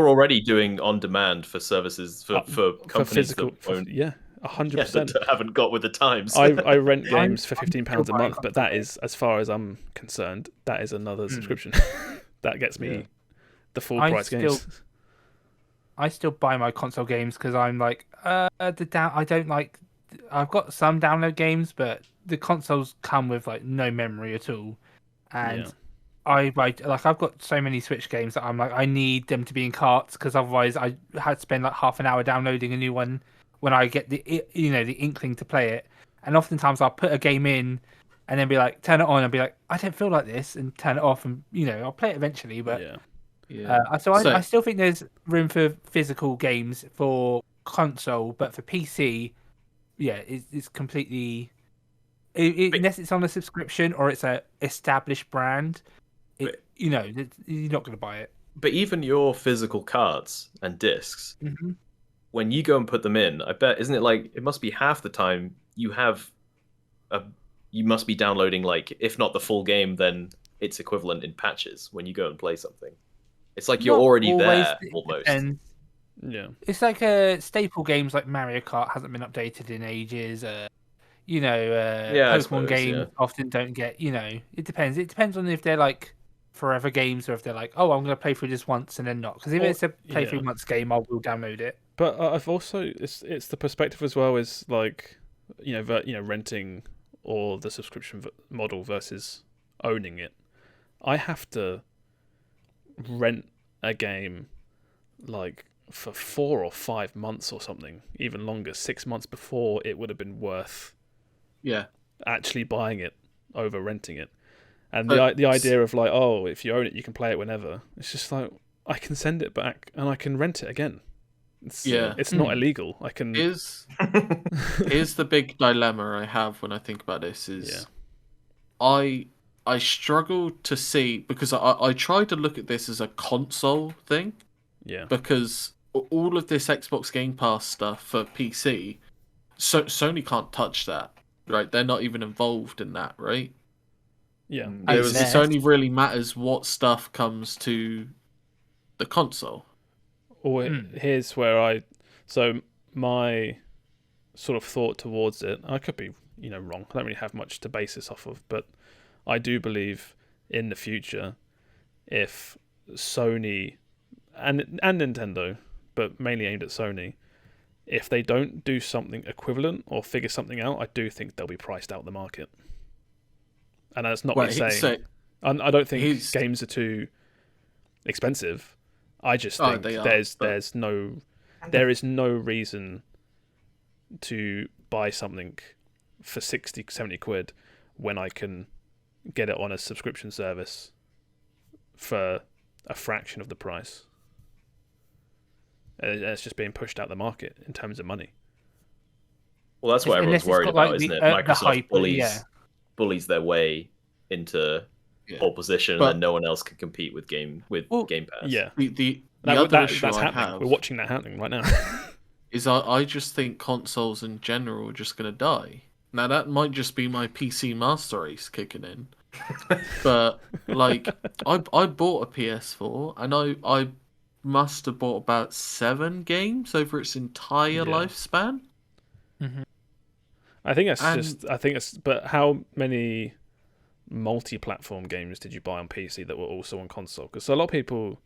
B: already doing on demand for services for companies that won't.
A: 100%.
B: That haven't got with the times.
A: I rent games for £15 a month, but that is, as far as I'm concerned, that is another subscription. That gets me the full price games.
C: I still buy my console games because I'm like, I don't like. I've got some download games, but the consoles come with like no memory at all, and I've got so many Switch games that I'm like, I need them to be in carts because otherwise I had to spend like half an hour downloading a new one when I get the inkling to play it. And oftentimes I'll put a game in and then be like, turn it on and be like, I don't feel like this, and turn it off, and I'll play it eventually. But I still think there's room for physical games for console, but for PC, it's completely unless it's on a subscription or it's a established brand, you're not going to buy it.
B: But even your physical cards and discs, when you go and put them in, I bet, isn't it like, it must be half the time you must be downloading, like, if not the full game, then its equivalent in patches when you go and play something. It's like you're already there almost.
C: And it's like staple games like Mario Kart hasn't been updated in ages. Pokemon games often don't get. It depends. It depends on if they're like forever games or if they're like, oh, I'm going to play through this once and then not. Because if it's a play through once game, I will download it.
A: But I've also it's the perspective as well, is like renting or the subscription model versus owning it. I have to rent a game like for 4 or 5 months or something, even longer, 6 months before it would have been worth actually buying it over renting it. And the idea of like, oh, if you own it you can play it whenever, it's just like, I can send it back and I can rent it again. It's not illegal. I can.
D: Here's the big dilemma I have when I think about this is I struggle to see, because I try to look at this as a console thing.
A: Yeah.
D: Because all of this Xbox Game Pass stuff for PC, Sony can't touch that, right? They're not even involved in that, right?
A: Yeah.
D: It only really matters what stuff comes to the console.
A: Here's where my sort of thought towards it, I could be wrong, I don't really have much to base this off of, but I do believe in the future, if Sony and Nintendo, but mainly aimed at Sony, if they don't do something equivalent or figure something out, I do think they'll be priced out of the market. And that's not me saying. I don't think games are too expensive. I just think there is no reason to buy something for 60, 70 quid when I can get it on a subscription service for a fraction of the price. And it's just being pushed out the market in terms of money.
B: Well, that's what everyone's worried about, isn't it? Microsoft bullies their way into pole position, and then no one else can compete with Game Pass.
A: Yeah. That's happening. We're watching that happening right now.
D: is I just think consoles in general are just going to die. Now, that might just be my PC Master Race kicking in. But, like, I bought a PS4, and I must have bought about 7 games over its entire lifespan.
C: Mm-hmm.
A: I think it's. But how many multi-platform games did you buy on PC that were also on console? Because a lot of people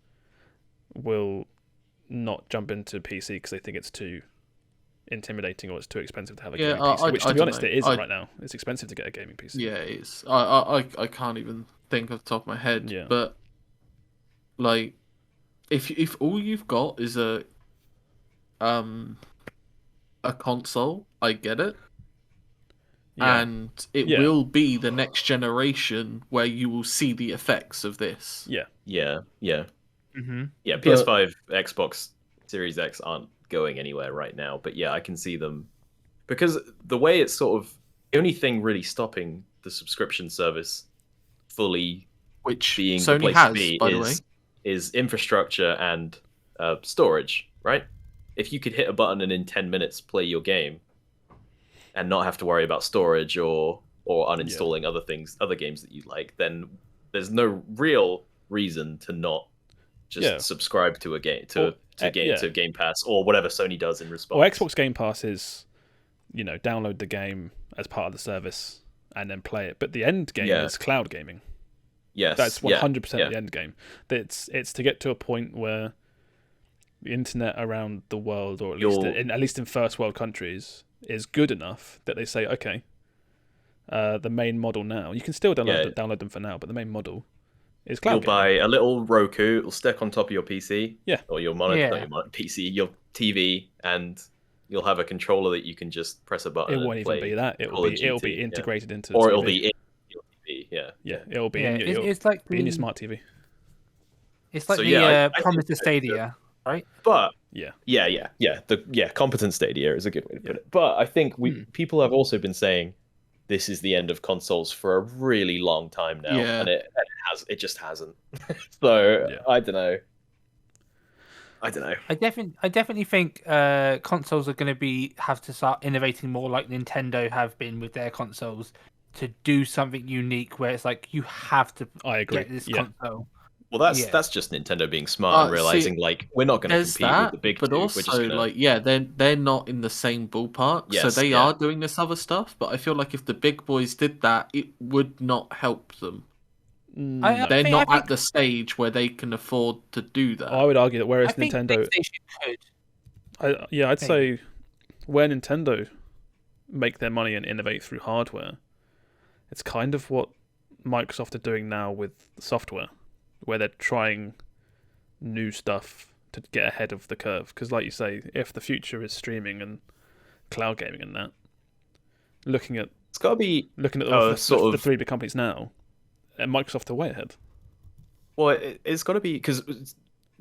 A: will not jump into PC because they think it's too intimidating or it's too expensive to have a gaming PC. Which, to be honest, it is right now. It's expensive to get a gaming PC.
D: Yeah, it is. I can't even think off the top of my head.
A: Yeah.
D: But like, if all you've got is a console, I get it.
A: Yeah.
D: And it will be the next generation where you will see the effects of this.
A: Yeah.
C: Mm-hmm.
B: Yeah, PS5, Xbox Series X aren't going anywhere right now, but yeah, I can see them because the way it's sort of the only thing really stopping the subscription service fully,
D: which
B: being
D: Sony
B: the place
D: has,
B: to be,
D: by the way,
B: is infrastructure and storage. Right? If you could hit a button and in 10 minutes play your game, and not have to worry about storage or uninstalling other games that you like, then there's no real reason to not just subscribe to a game to Game Pass or whatever Sony does in response.
A: Or Xbox Game Pass is, download the game as part of the service and then play it. But the end game is cloud gaming.
B: Yes,
A: that's 100% the end game. It's to get to a point where the internet around the world, or at least in first world countries, is good enough that they say, okay, the main model now, you can still download them for now, but the main model is cloud.
B: You'll buy a little Roku, it'll stick on top of your PC, or your monitor, not your monitor, PC, your TV, and you'll have a controller that you can just press a button.
A: It won't even be that. It'll be integrated into the
B: or
A: TV.
B: It'll be in your TV.
A: It'll be in your,
C: it's like
A: in your smart TV.
C: It's like the promise of Stadia, right?
B: But the competent Stadia is a good way to put it. But I think people have also been saying this is the end of consoles for a really long time now, and it just hasn't. So I don't know. I
C: definitely think consoles are going to have to start innovating more like Nintendo have been with their consoles to do something unique where it's like you have to get this console.
B: Well, that's just Nintendo being smart and realizing we're not going to compete with the big
D: but
B: two.
D: Also, they're not in the same ballpark, so they are doing this other stuff. But I feel like if the big boys did that, it would not help them. They're not at the stage where they can afford to do that.
A: I would argue that whereas
C: think
A: Nintendo
C: could.
A: I'd say where Nintendo make their money and innovate through hardware, it's kind of what Microsoft are doing now with software, where they're trying new stuff to get ahead of the curve. Because like you say, if the future is streaming and cloud gaming and that, looking at the three big companies now, and Microsoft are way ahead.
B: Well, it's got to be, because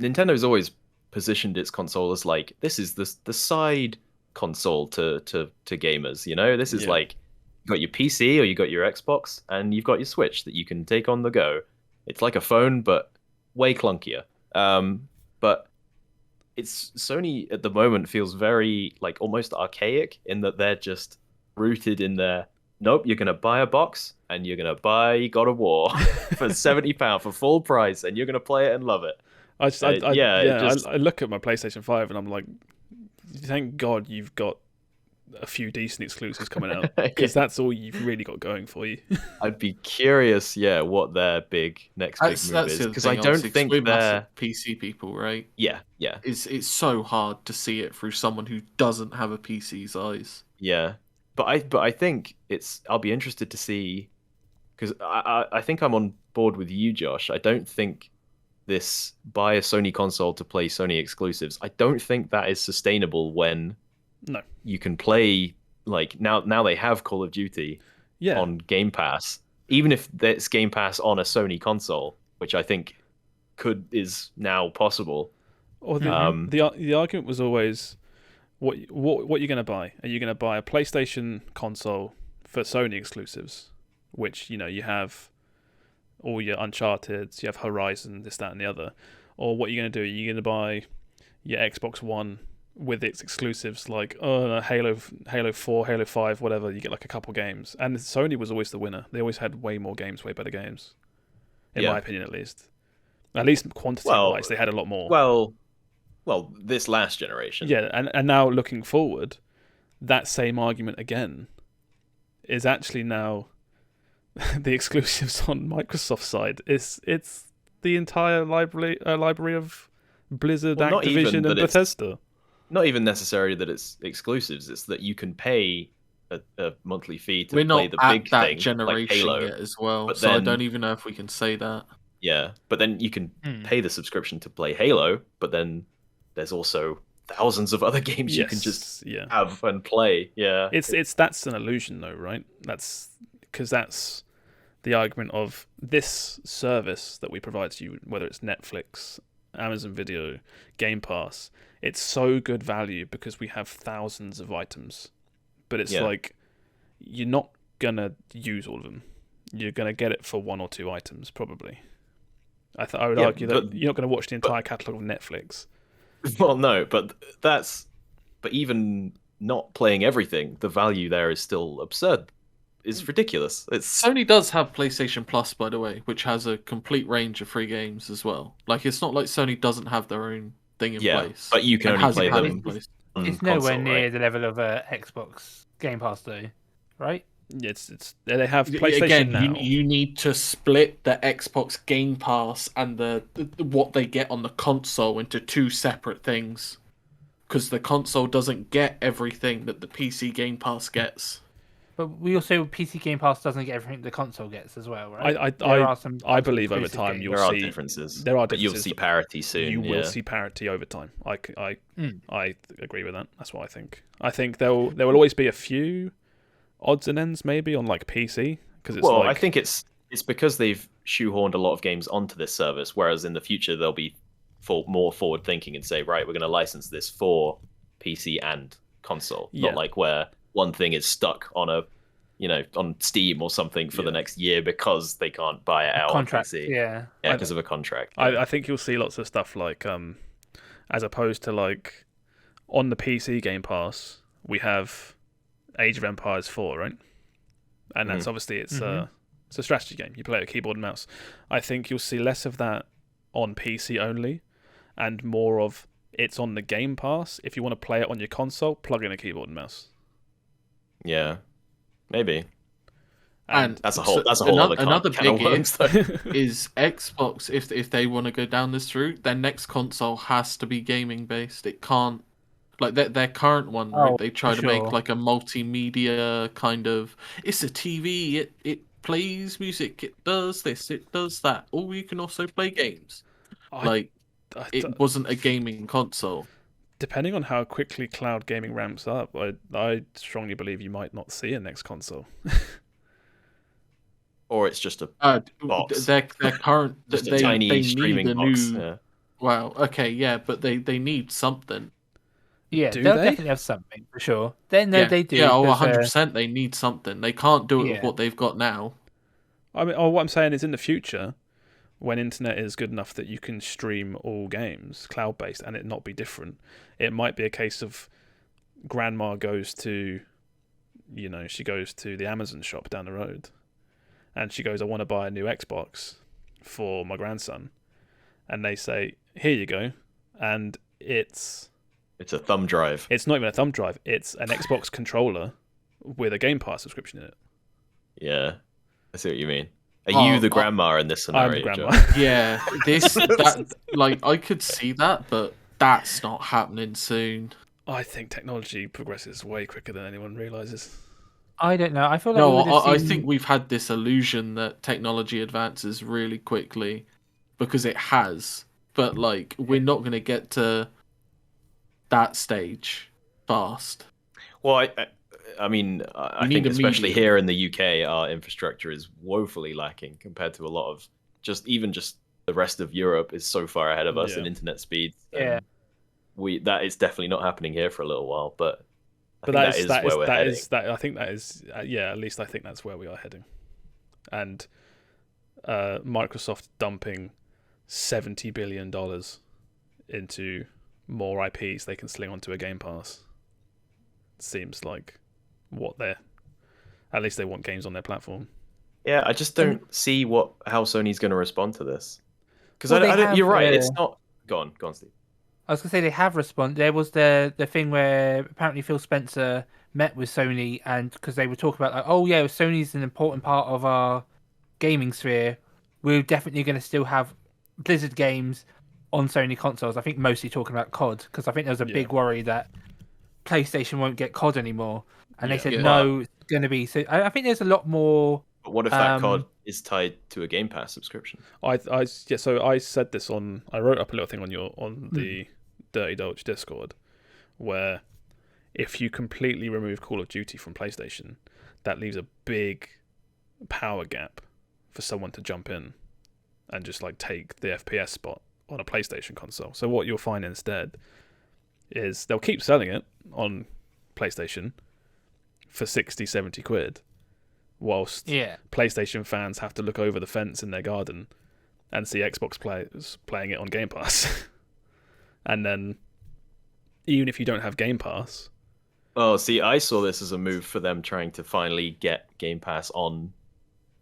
B: Nintendo's always positioned its console as like, this is the side console to gamers, This is like, you got your PC or you got your Xbox and you've got your Switch that you can take on the go. It's like a phone, but way clunkier. But it's Sony at the moment feels very like almost archaic in that they're just rooted in their, nope, you're going to buy a box and you're going to buy God of War for £70 for full price and you're going to play it and love it.
A: I look at my PlayStation 5 and I'm like, thank God you've got a few decent exclusives coming out, because that's all you've really got going for you.
B: I'd be curious, what their next big move is, because I don't think they're
D: PC people, right?
B: Yeah.
D: It's so hard to see it through someone who doesn't have a PC's eyes.
B: Yeah, but I think I'll be interested to see, because I think I'm on board with you, Josh. I don't think this buy a Sony console to play Sony exclusives, I don't think that is sustainable when you can play, like, now they have Call of Duty on Game Pass, even if it's Game Pass on a Sony console, which I think is now possible.
A: Or the argument was always, what you're going to buy? Are you going to buy a PlayStation console for Sony exclusives, which you have all your Uncharted, you have Horizon, this, that, and the other, Or what are you going to do? Are you going to buy your Xbox One with its exclusives like Halo 4, Halo 5, whatever? You get like a couple games. And Sony was always the winner. They always had way more games, way better games. In my opinion, at least. At least quantity-wise, they had a lot more.
B: Well, this last generation.
A: Yeah, and now looking forward, that same argument again is actually now the exclusives on Microsoft's side. It's the entire library of Blizzard, Activision, and Bethesda.
B: Not even necessarily that it's exclusives. It's that you can pay a monthly fee to play the big thing,
D: generation
B: like Halo,
D: yet as well.
B: But
D: so
B: then,
D: I don't even know if we can say that.
B: Yeah, but then you can pay the subscription to play Halo, but then there's also thousands of other games you can just have and play. Yeah,
A: that's an illusion though, right? That's because that's the argument of this service that we provide to you, whether it's Netflix, Amazon Video, Game Pass. It's so good value because we have thousands of items, but it's like you're not gonna use all of them. You're gonna get it for one or two items probably. I would argue that you're not going to watch the entire catalogue of Netflix.
B: Well, no, but even not playing everything, the value there is still absurd. It's ridiculous.
D: Sony does have PlayStation Plus, by the way, which has a complete range of free games as well. Like, it's not like Sony doesn't have their own thing in place.
B: But you can only play them.
C: It's nowhere near the level of Xbox Game Pass, though, right?
A: It's they have PlayStation
D: again,
A: now.
D: You need to split the Xbox Game Pass and the what they get on the console into two separate things, because the console doesn't get everything that the PC Game Pass gets.
C: But we also PC Game Pass doesn't get everything the console gets as well, right?
A: I believe over time
B: there are differences. There are differences, but you'll see parity soon.
A: You will see parity over time. I agree with that. That's what I think. I think there will always be a few odds and ends maybe on like PC because it's
B: I think it's because they've shoehorned a lot of games onto this service, whereas in the future they'll be more forward thinking and say, right, we're going to license this for PC and console, not like where one thing is stuck on on Steam or something for the next year because they can't buy it out on PC. Because of a contract.
A: I think you'll see lots of stuff like as opposed to like on the PC Game Pass we have Age of Empires 4, right? And that's obviously it's a strategy game. You play it with keyboard and mouse. I think you'll see less of that on PC only, and more of it's on the Game Pass. If you want to play it on your console, plug in a keyboard and mouse.
B: Yeah, maybe.
D: And
B: that's a whole another
D: big is Xbox. If they want to go down this route, their next console has to be gaming based. It can't. Like their current one, right? They try to make like a multimedia kind of. It's a TV. It plays music. It does this. It does that. Or you can also play games. It wasn't a gaming console.
A: Depending on how quickly cloud gaming ramps up, I strongly believe you might not see a next console.
B: Or it's just a box.
D: Their current
B: just a tiny streaming box.
D: Wow. Okay. Yeah, but they need something.
C: Yeah, they'll definitely have something for sure. They do.
D: Yeah, 100%. They need something. They can't do it with what they've got now.
A: I mean, what I'm saying is, in the future, when internet is good enough that you can stream all games cloud-based and it not be different, it might be a case of grandma goes to, she goes to the Amazon shop down the road, and she goes, "I want to buy a new Xbox for my grandson," and they say, "Here you go," and it's
B: a thumb drive.
A: It's not even a thumb drive. It's an Xbox controller with a Game Pass subscription in it.
B: Yeah, I see what you mean. Are you the grandma in this scenario?
A: I'm the grandma.
D: Yeah, I could see that, but that's not happening soon.
A: I think technology progresses way quicker than anyone realizes.
C: I don't know. I feel like
D: I think we've had this illusion that technology advances really quickly because it has, but we're not going to get to that stage fast.
B: Well, I mean, I think especially here in the UK, our infrastructure is woefully lacking compared to a lot of just the rest of Europe is so far ahead of us in internet speed.
C: Yeah,
B: that is definitely not happening here for a little while, but
A: that is where we're heading. I think that is at least I think that's where we are heading, and Microsoft dumping $70 billion into more IPs they can sling onto a Game Pass. Seems like at least they want games on their platform.
B: Yeah, I just don't see how Sony's going to respond to this. Because
C: Well,
B: you're right, it's not... Go on, Steve.
C: I was going to say they have responded. There was the thing where apparently Phil Spencer met with Sony, and because they were talking about, like, oh yeah, Sony's an important part of our gaming sphere. We're definitely going to still have Blizzard games on Sony consoles. I think mostly talking about COD, because I think there was a big worry that PlayStation won't get COD anymore. And they said, no, it's going to be... So I think there's a lot more...
B: But what if that COD is tied to a Game Pass subscription?
A: So I said this on... I wrote up a little thing on the Dirty Dulch Discord, where if you completely remove Call of Duty from PlayStation, that leaves a big power gap for someone to jump in and just like take the FPS spot on a PlayStation console. So what you'll find instead is they'll keep selling it on PlayStation for 60, 70 quid, whilst PlayStation fans have to look over the fence in their garden and see Xbox players playing it on Game Pass. And then, even if you don't have Game Pass...
B: Oh, see, I saw this as a move for them trying to finally get Game Pass on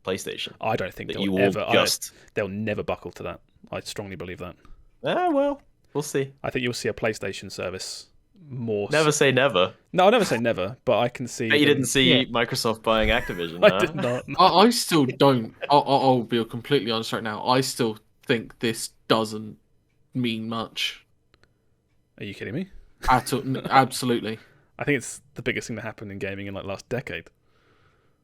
B: PlayStation.
A: I don't think they'll never buckle to that. I strongly believe that.
B: Well, we'll see.
A: I think you'll see a PlayStation service more...
B: Never say never.
A: No, I'll never say never, but I can see...
B: But you didn't see Microsoft buying Activision,
A: I did not.
D: I still don't... I'll be completely honest right now. I still think this doesn't mean much.
A: Are you kidding me?
D: Absolutely.
A: I think it's the biggest thing that happened in gaming in like last decade.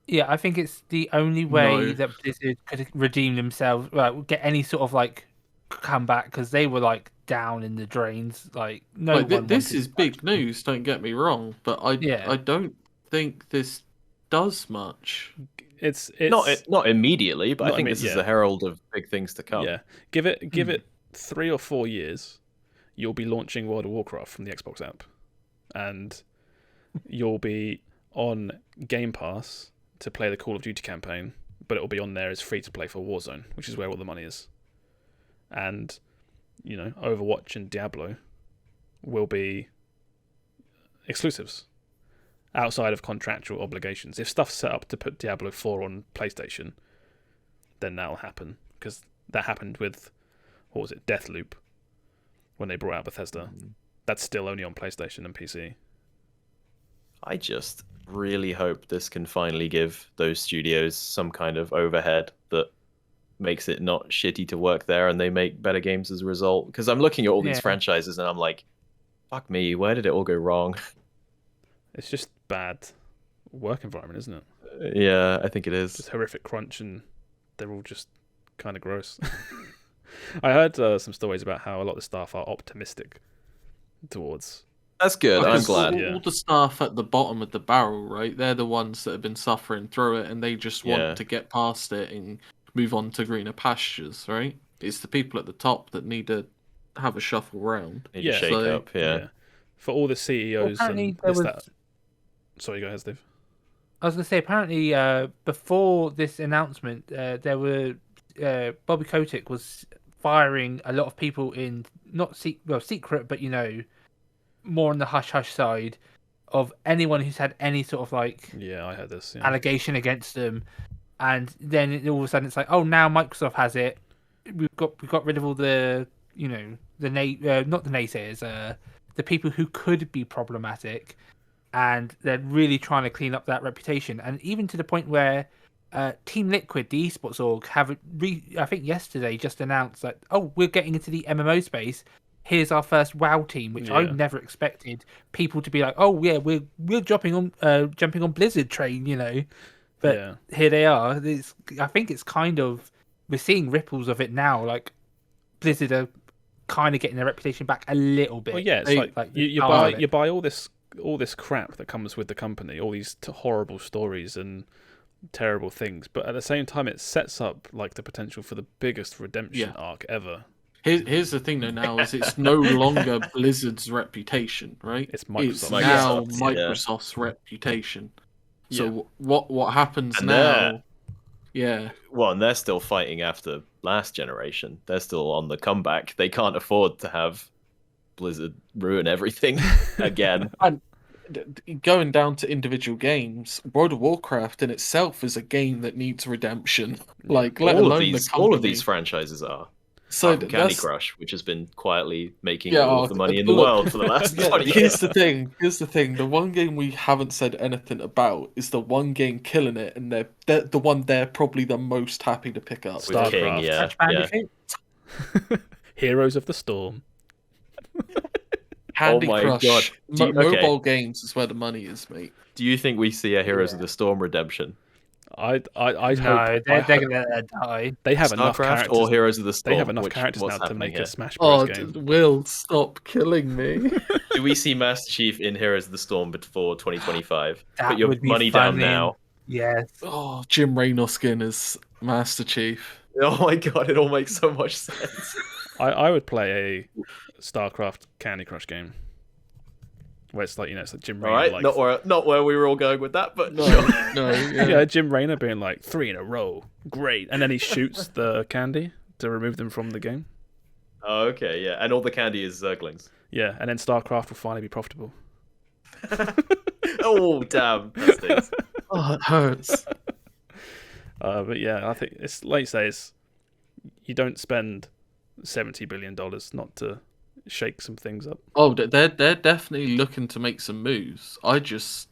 C: Yeah, I think it's the only way that Blizzard could redeem themselves, get any sort of like comeback, because they were like down in the drains. Like
D: this is big news. Don't get me wrong, but I don't think this does much.
A: It's
B: not immediately, but I think this is a herald of big things to come.
A: Yeah, give it 3 or 4 years. You'll be launching World of Warcraft from the Xbox app, and you'll be on Game Pass to play the Call of Duty campaign, but it'll be on there as free to play for Warzone, which is where all the money is. And, Overwatch and Diablo will be exclusives outside of contractual obligations. If stuff's set up to put Diablo 4 on PlayStation, then that'll happen, because that happened with, Deathloop, when they brought out Bethesda. That's still only on PlayStation and PC.
B: I just really hope this can finally give those studios some kind of overhead that makes it not shitty to work there, and they make better games as a result. Because I'm looking at all these franchises and I'm like, fuck me, where did it all go wrong?
A: It's just bad work environment, isn't it?
B: Yeah, I think it is.
A: Just horrific crunch, and they're all just kind of gross. I heard some stories about how a lot of the staff are optimistic towards...
B: That's good. I'm glad.
D: All the staff at the bottom of the barrel, right? They're the ones that have been suffering through it, and they just want to get past it and move on to greener pastures, right? It's the people at the top that need to have a shuffle round.
B: Need to shake up,
A: For all the CEOs and that... Sorry, go ahead, Steve.
C: I was going to say, apparently, before this announcement, there were... Bobby Kotick was firing a lot of people in, not secret, but, more on the hush-hush side of anyone who's had any sort of I
A: heard this
C: allegation against them, and then all of a sudden it's like, oh, now Microsoft has it. We've got rid of all the not the naysayers, the people who could be problematic, and they're really trying to clean up that reputation, and even to the point where Team Liquid, the esports org, I think yesterday just announced that, oh, we're getting into the MMO space. Here's our first WoW team, which I never expected people to be like, oh yeah, we're jumping on Blizzard train, But here they are. I think it's kind of, we're seeing ripples of it now. Like Blizzard are kind of getting their reputation back a little bit.
A: Well, yeah, it's you buy all this crap that comes with the company, all these horrible stories and terrible things, but at the same time, it sets up like the potential for the biggest redemption arc ever.
D: Here's the thing though now, is it's no longer Blizzard's reputation, right?
A: It's Microsoft.
D: It's now Microsoft's reputation. So what happens now Yeah.
B: Well, and they're still fighting after last generation. They're still on the comeback. They can't afford to have Blizzard ruin everything again.
D: And going down to individual games, World of Warcraft in itself is a game that needs redemption. Like, let
B: all
D: alone
B: of these,
D: the company.
B: all of these franchises are.
D: So
B: Candy Crush, which has been quietly making
D: Yeah,
B: all of the money in the world for the last 20 years.
D: Here's the thing. Here's the thing. The one game we haven't said anything about is the one game killing it, and they're the one they're probably the most happy to pick up.
B: With King, yeah.
A: Heroes of the Storm.
D: Candy
B: my
D: Crush.
B: God.
D: Mobile games is where the money is, mate.
B: Do you think we see a Heroes of the Storm redemption?
A: I
C: No,
A: hope
C: they're gonna die.
A: they have enough
B: StarCraft
A: characters.
B: or Heroes of the Storm?
A: They have enough characters now to make a Smash Bros. Game.
D: Will, stop killing me.
B: Do we see Master Chief in Heroes of the Storm before 2025?
C: That
B: Put your
C: would be
B: money down
C: funny.
B: now.
C: Yes.
D: Oh, Jim Raynor skin as Master Chief.
B: Oh my god, it all makes so much sense.
A: I would play a StarCraft Candy Crush game. Where it's like, it's like Jim Raynor.
B: All right,
A: like,
B: not where we were all going with that, but
D: No,
B: sure.
D: no,
A: yeah, Jim Raynor being like 3 in a row, great, and then he shoots the candy to remove them from the game.
B: Oh, okay, yeah, and all the candy is Zerglings.
A: Yeah, and then StarCraft will finally be profitable.
B: Oh, damn, that stings.
D: Oh, it hurts.
A: But yeah, I think it's like you say, you don't spend $70 billion not to shake some things up.
D: Oh, they're definitely looking to make some moves. I just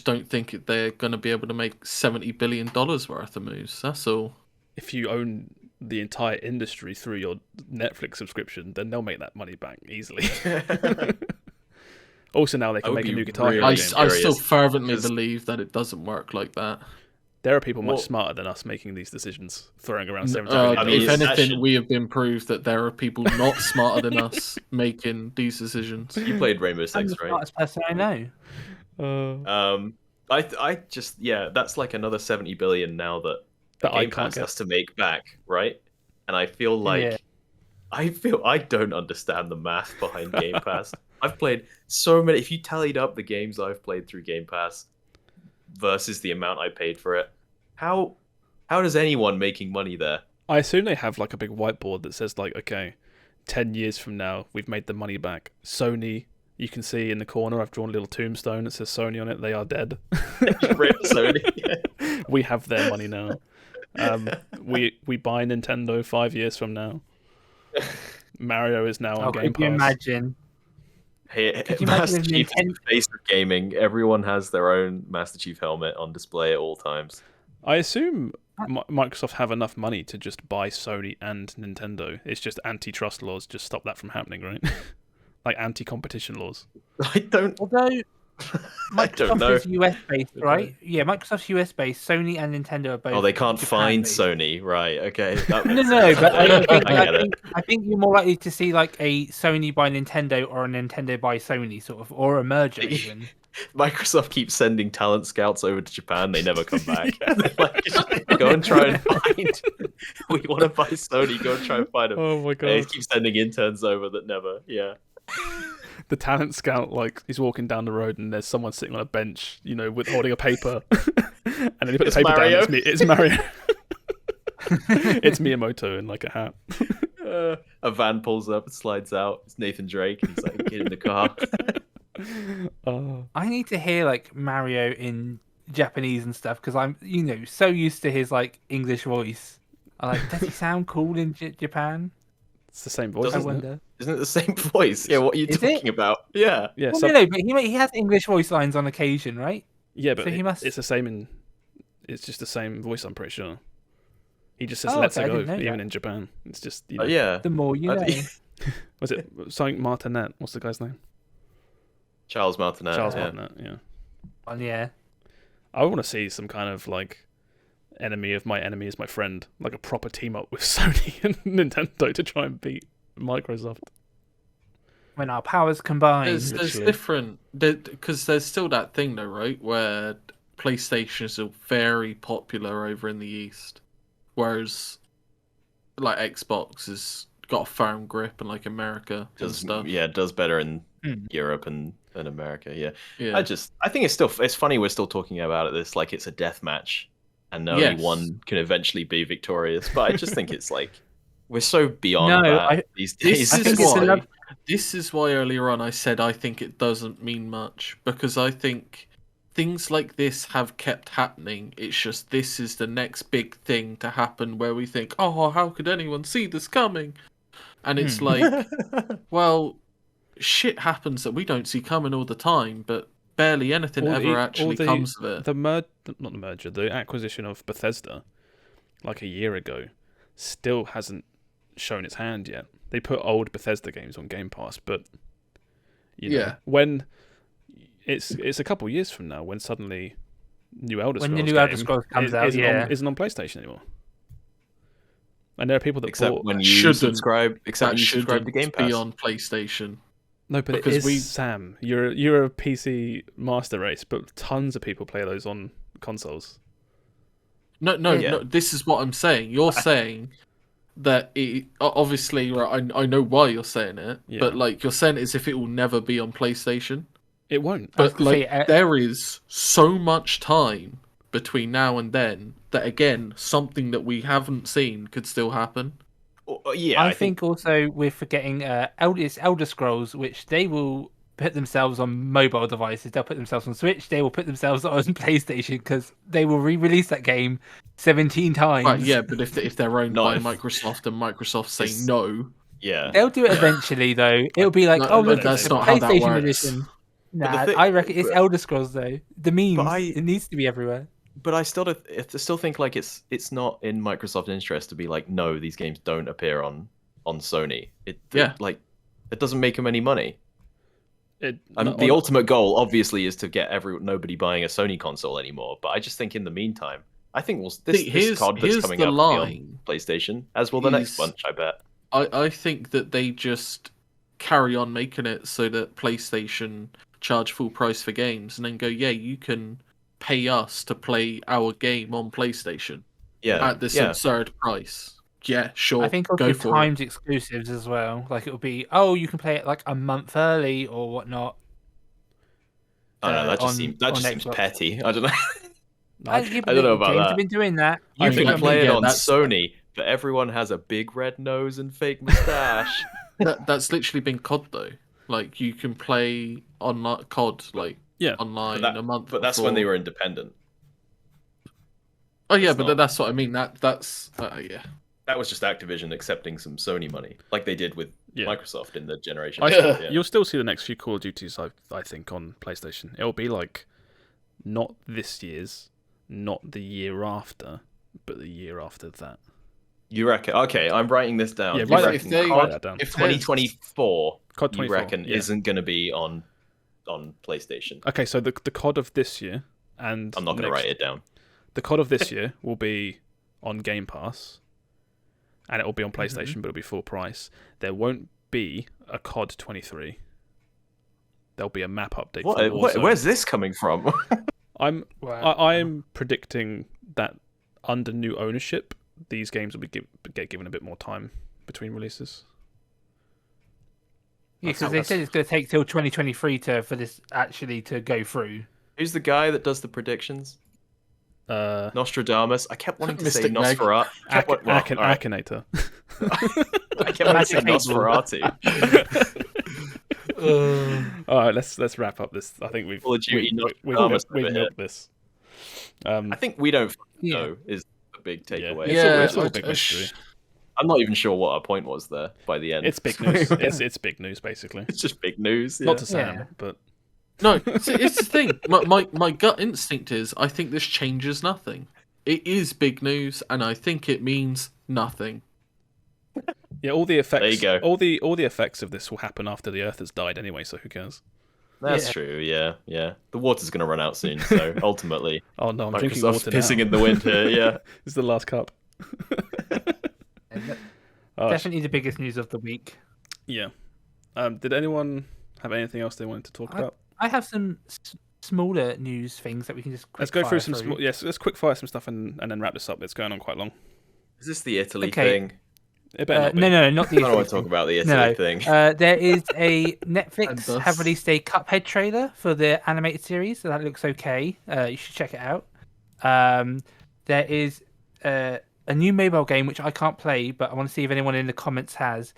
D: don't think they're going to be able to make $70 billion worth of moves. That's all.
A: If you own the entire industry through your Netflix subscription, then they'll make that money back easily. Also, now they can make a new Guitar Hero
D: I
A: game.
D: still fervently believe that it doesn't work like that.
A: There are people much smarter than us making these decisions, throwing around $70 billion.
B: I mean,
D: if anything, we have been proved that there are people not smarter than us making these decisions.
B: You played Rainbow
C: I'm
B: Six,
C: the
B: right?
C: smartest person I know.
B: I just that's like another 70 billion now that
A: I
B: Game
A: can't
B: Pass
A: get.
B: has to make back, right? And I feel like I don't understand the math behind Game Pass. I've played so many. If you tallied up the games I've played through Game Pass versus the amount I paid for it, how does anyone making money there?
A: I assume they have like a big whiteboard that says like, okay, 10 years from now, we've made the money back. Sony, you can see in the corner, I've drawn a little tombstone that says Sony on it. They are dead.
B: Rip Sony.
A: We have their money now. We buy Nintendo 5 years from now. Mario is now on Game
C: Could you
B: Could
A: Pass.
C: imagine?
B: Could
C: you
B: Master
C: imagine
B: Chief
C: if
B: is the face of gaming. Everyone has their own Master Chief helmet on display at all times.
A: I assume Microsoft have enough money to just buy Sony and Nintendo. It's just antitrust laws just stop that from happening, right? Like anti-competition laws.
B: I don't.
C: Although
B: I don't know.
C: Microsoft is US based, right? Yeah, Microsoft's US based. Sony and Nintendo are both.
B: Oh, they can't find
C: Japan-based.
B: Sony, right? Okay. That
C: No,
B: makes
C: no,
B: sense.
C: but
B: I
C: I think you're more likely to see like a Sony by Nintendo or a Nintendo by Sony sort of, or a merger even.
B: Microsoft keeps sending talent scouts over to Japan. They never come back. They're like, go and try and find. We want to buy Sony. Go and try and find them.
A: Oh my
B: They
A: god.
B: keep sending interns over that never. Yeah.
A: The talent scout, like, he's walking down the road and there's someone sitting on a bench, with holding a paper. And then he put the paper
B: Mario.
A: down, it's Mario. It's Miyamoto in like a hat.
B: A van pulls up, slides out. It's Nathan Drake. And he's like, get in the car.
C: I need to hear like Mario in Japanese and stuff because I'm, so used to his like English voice. I like, does he sound cool in Japan?
A: It's the same voice,
C: I
A: isn't it?
C: wonder.
B: Isn't it the same voice? Yeah, what are you
C: Is
B: talking about? Yeah.
A: Yeah,
C: Well, no, but he has English voice lines on occasion, right?
A: yeah, but
C: so he must-
A: it's the same it's just the same voice, I'm pretty sure. He just says
C: Oh,
A: let's
C: okay, I
A: go,
C: didn't know
A: even
C: that.
A: in Japan. It's just,
B: Yeah.
C: The more you know.
A: Was it something Martinet? What's the guy's name?
B: Charles Martinet.
A: Charles
B: yeah.
A: Martinet, yeah.
C: Well, yeah.
A: I want to see some kind of like enemy of my enemy is my friend, like a proper team up with Sony and Nintendo to try and beat Microsoft.
C: When our powers combine.
D: There's
A: literally.
D: different, because there's still that thing though, right, where PlayStation is very popular over in the East, whereas like Xbox has got a firm grip in like America and stuff.
B: Yeah, it does better in Europe and America. Yeah.
D: Yeah.
B: I think it's funny we're still talking about it this like it's a death match and only one can eventually be victorious. But I just think it's like we're so beyond these days.
D: This is why earlier on I said I think it doesn't mean much, because I think things like this have kept happening. It's just this is the next big thing to happen where we think, oh, how could anyone see this coming? And it's like, well, shit happens that we don't see coming all the time, but barely anything actually comes of it.
A: The acquisition of Bethesda, like a year ago, still hasn't shown its hand yet. They put old Bethesda games on Game Pass, but you know, when it's a couple years from now, when suddenly new Elder Scrolls,
C: when the new Elder Scrolls comes out,
A: isn't on PlayStation anymore. And there are people that
B: except when you subscribe to Game Pass
D: be on PlayStation.
A: No, but it is Sam. You're a PC master race, but tons of people play those on consoles.
D: No. This is what I'm saying. You're saying that it obviously, right? I know why you're saying it, but like you're saying it as if it will never be on PlayStation.
A: It won't.
D: But like there is so much time between now and then that again, something that we haven't seen could still happen.
C: I think also we're forgetting Elder Scrolls, which they will put themselves on mobile devices. They'll put themselves on Switch. They will put themselves on PlayStation because they will re-release that game 17 times.
D: Right, yeah, but if they're owned by Microsoft and Microsoft say no,
C: they'll do it eventually. Though it'll be like, look,
D: that's
C: it's
D: not
C: the
D: how that
C: PlayStation
D: works.
C: edition. Nah, I reckon it's Elder Scrolls though. The memes, it needs to be everywhere.
B: But I still think like it's not in Microsoft's interest to be like, no, these games don't appear on Sony. It doesn't make them any money. The ultimate goal, obviously, is to get nobody buying a Sony console anymore. But I just think in the meantime, I think this COD that's coming out will be on PlayStation, as will the next bunch, I bet.
D: I think that they just carry on making it so that PlayStation charge full price for games and then go, yeah, you can pay us to play our game on PlayStation at this absurd price. Yeah, sure.
C: I think also timed exclusives as well. Like it'll be, you can play it like a month early or whatnot.
B: I don't know. That just seems petty. I don't know.
C: I don't know about that. Have been doing that.
B: You can play it on Sony, but everyone has a big red nose and fake mustache.
D: That's literally been COD though. Like you can play on COD online a month.
B: But that's when they were independent.
D: Oh yeah, but that's what I mean. That's
B: That was just Activision accepting some Sony money, like they did with Microsoft in the generation.
A: You'll still see the next few Call of Duties, I think, on PlayStation. It'll be like not this year's, not the year after, but the year after that.
B: You reckon? Okay, I'm writing this down.
A: Yeah,
B: write that down. If 2024, you reckon isn't going to be on PlayStation?
A: Okay, so the COD of this year, and
B: I'm not going to write it down.
A: The COD of this year will be on Game Pass, and it will be on PlayStation, but it'll be full price. There won't be a COD 23. There'll be a map update.
B: Where's this coming from?
A: I'm predicting that under new ownership, these games will get given a bit more time between releases.
C: Yeah, because they said it's going to take till 2023 for this actually to go through.
B: Who's the guy that does the predictions? Nostradamus. I kept wanting to say Nosferatu.
A: Akinator.
B: I kept wanting to say Nosferatu.
A: All right, let's wrap up this. I think we've milked this.
B: I think we don't know is the big takeaway.
A: It's all a big mystery.
B: I'm not even sure what our point was there by the end.
A: It's big news. it's big news, basically.
B: It's just big news.
A: Not to Sam, but
D: no, it's the thing. My gut instinct is I think this changes nothing. It is big news, and I think it means nothing.
A: Yeah, all the effects.
B: There you go.
A: All the effects of this will happen after the Earth has died anyway. So who cares?
B: That's true. Yeah. The water's going to run out soon. So ultimately,
A: oh no, I'm drinking water
B: pissing
A: now.
B: in the winter. Yeah,
A: this is the last cup.
C: Definitely the biggest news of the week.
A: Yeah. Did anyone have anything else they wanted to talk about?
C: I have some smaller news things that we can just
A: let's go through some small. Yes, let's quick fire some stuff and then wrap this up. It's going on quite long.
B: Is this the Italy thing?
A: It better not be.
C: No, not the Italy
B: I don't want to talk about the Italy thing.
C: There is a Netflix have released a Cuphead trailer for the animated series, so that looks okay. You should check it out. there is a new mobile game which I can't play, but I want to see if anyone in the comments has,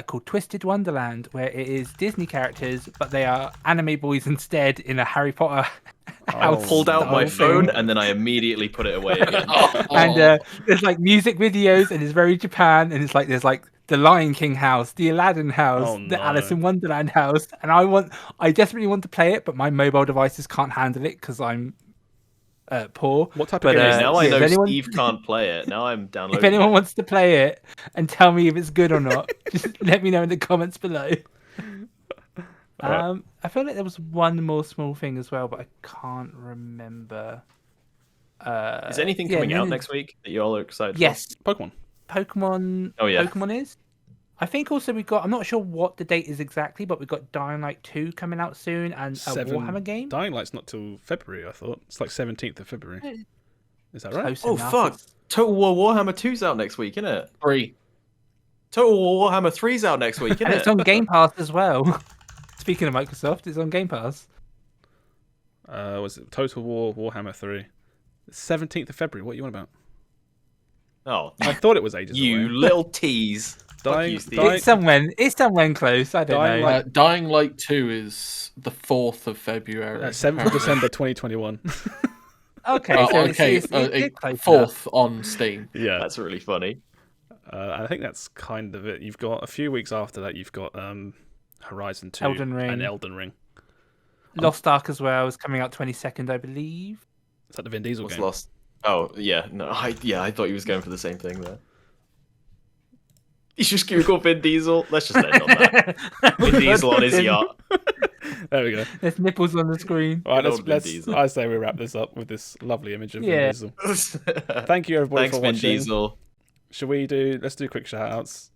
C: called Twisted Wonderland, where it is Disney characters, but they are anime boys instead in a Harry Potter house.
B: I pulled out my
C: style
B: phone
C: thing.
B: and then I immediately put it away again.
C: And there's like music videos, and it's very Japan, and it's like there's like the Lion King house, the Aladdin house,
A: Oh,
C: the
A: no.
C: Alice in Wonderland house, and I desperately want to play it, but my mobile devices can't handle it because I'm poor.
A: What type of
C: But,
A: game is
B: Now
A: this?
B: I know
C: if anyone-
B: Steve can't play it. Now I'm downloading
C: If anyone
B: it.
C: wants to play it and tell me if it's good or not, just let me know in the comments below.
A: Alright.
C: I feel like there was one more small thing as well, but I can't remember.
B: Is anything coming out next week that you all are excited
C: Yes,
A: Pokemon.
C: Pokemon.
B: Oh, yeah.
C: Pokemon is. I think also we got. I'm not sure what the date is exactly, but we got Dying Light 2 coming out soon and a Warhammer game.
A: Dying Light's not till February, I thought. It's like 17th of February. Is that right?
C: Close
B: for? Oh,
C: enough.
B: fuck. Total War Warhammer 2's out next week, isn't it?
D: 3.
B: Total War Warhammer 3's out next week, isn't
C: And
B: it?
C: it's on Game Pass as well. Speaking of Microsoft, it's on Game Pass.
A: Was it Total War Warhammer 3? 17th of February. What are you on about?
B: Oh,
A: I thought it was ages
B: you
A: away.
B: little tease. Fuck
A: Dying-
B: you, Steve.
A: Dying-
C: It's somewhere close. I don't
A: Dying
C: know.
A: Light-
D: Dying Light 2 is the 4th of February.
A: 7th of December 2021.
C: Okay,
D: Oh,
C: so
D: okay,
C: it's close
D: 4th on Steam.
A: Yeah.
B: That's really funny.
A: I think that's kind of it. You've got a few weeks after that. You've got Horizon 2
C: Elden Ring.
A: and Elden Ring.
C: Lost Ark as well is coming out 22nd, I believe.
A: Is that the Vin Diesel
B: What's
A: game?
B: lost? Oh, yeah. No, I thought he was going for the same thing there. You just Google Vin Diesel. Let's just end on that. Vin Diesel on his yacht.
A: There we go.
C: There's nipples on the screen.
A: All right,
B: Good old Vin
A: let's.
B: Diesel.
A: I say we wrap this up with this lovely image of
C: Yeah.
A: Vin Diesel. Thank you everybody
B: Thanks,
A: for
B: Vin
A: watching.
B: Diesel.
A: Should we do? Let's do quick shout outs.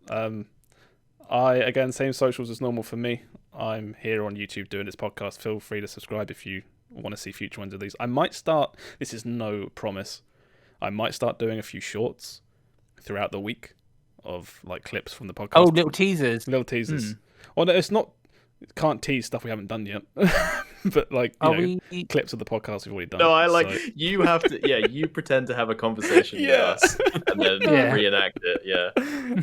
A: Again, same socials as normal for me. I'm here on YouTube doing this podcast. Feel free to subscribe if you want to see future ones of these. I might start. This is no promise. I might start doing a few shorts throughout the week of like clips from the podcast.
C: Oh, little teasers.
A: Little teasers. Well, no, it's not. Can't tease stuff we haven't done yet. But like
C: Are
A: you know,
C: we?
A: clips of the podcast we've already done.
B: No, I like
A: so-
B: you have to. Yeah, you pretend to have a conversation
A: Yeah.
B: with us and then
C: Yeah.
B: reenact it. Yeah.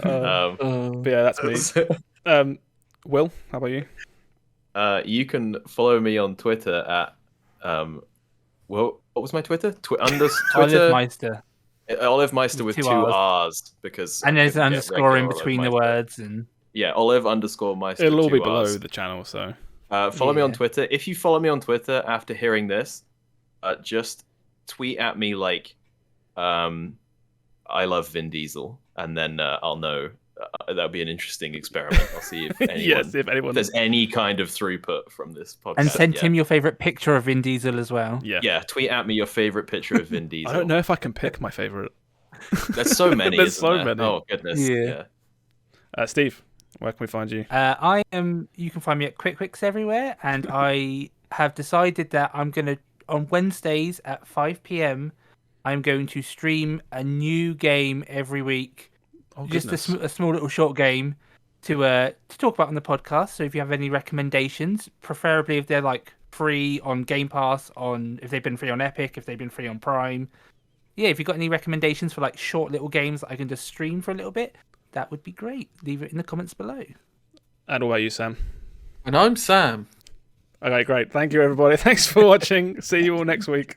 A: But yeah, that's me. Will, how about you?
B: You can follow me on Twitter at well, what was my Twitter? Twitter
C: Olive Meister.
B: Olive Meister with
C: Two
B: two
C: Rs.
B: R's because
C: And there's an
B: I couldn't get
C: underscore in
B: regular
C: between the
B: Olive Meister.
C: words. And
B: Yeah, Olive_Meister.
A: It'll all be
B: two
A: below
B: Rs.
A: the channel, so
B: Follow me on
C: Yeah.
B: Twitter. If you follow me on Twitter after hearing this, just tweet at me like, I love Vin Diesel, and then I'll know. That'll be an interesting experiment. I'll see if anyone,
A: yes, if anyone,
B: if there's any kind of throughput from this podcast.
C: and send
B: yeah.
C: him your favorite picture of Vin Diesel as well.
A: yeah.
B: Yeah, tweet at me your favorite picture of Vin Diesel.
A: I don't know if I can pick my favorite.
B: There's so many.
A: There's
B: isn't
A: so
B: there?
A: many.
B: Oh goodness.
C: Yeah.
B: Yeah.
A: Steve, where can we find you?
C: I am. You can find me at Quikwix everywhere, and I have decided that I'm gonna on Wednesdays at 5 p.m. I'm going to stream a new game every week.
A: Oh,
C: Just
A: goodness.
C: a small little short game to talk about on the podcast. So if you have any recommendations, preferably if they're like free on Game Pass, if they've been free on Epic, if they've been free on Prime, yeah. If you've got any recommendations for like short little games that I can just stream for a little bit, that would be great. Leave it in the comments below.
A: And what about you, Sam?
D: And I'm Sam.
A: Okay, great. Thank you, everybody. Thanks for watching. See you all next week.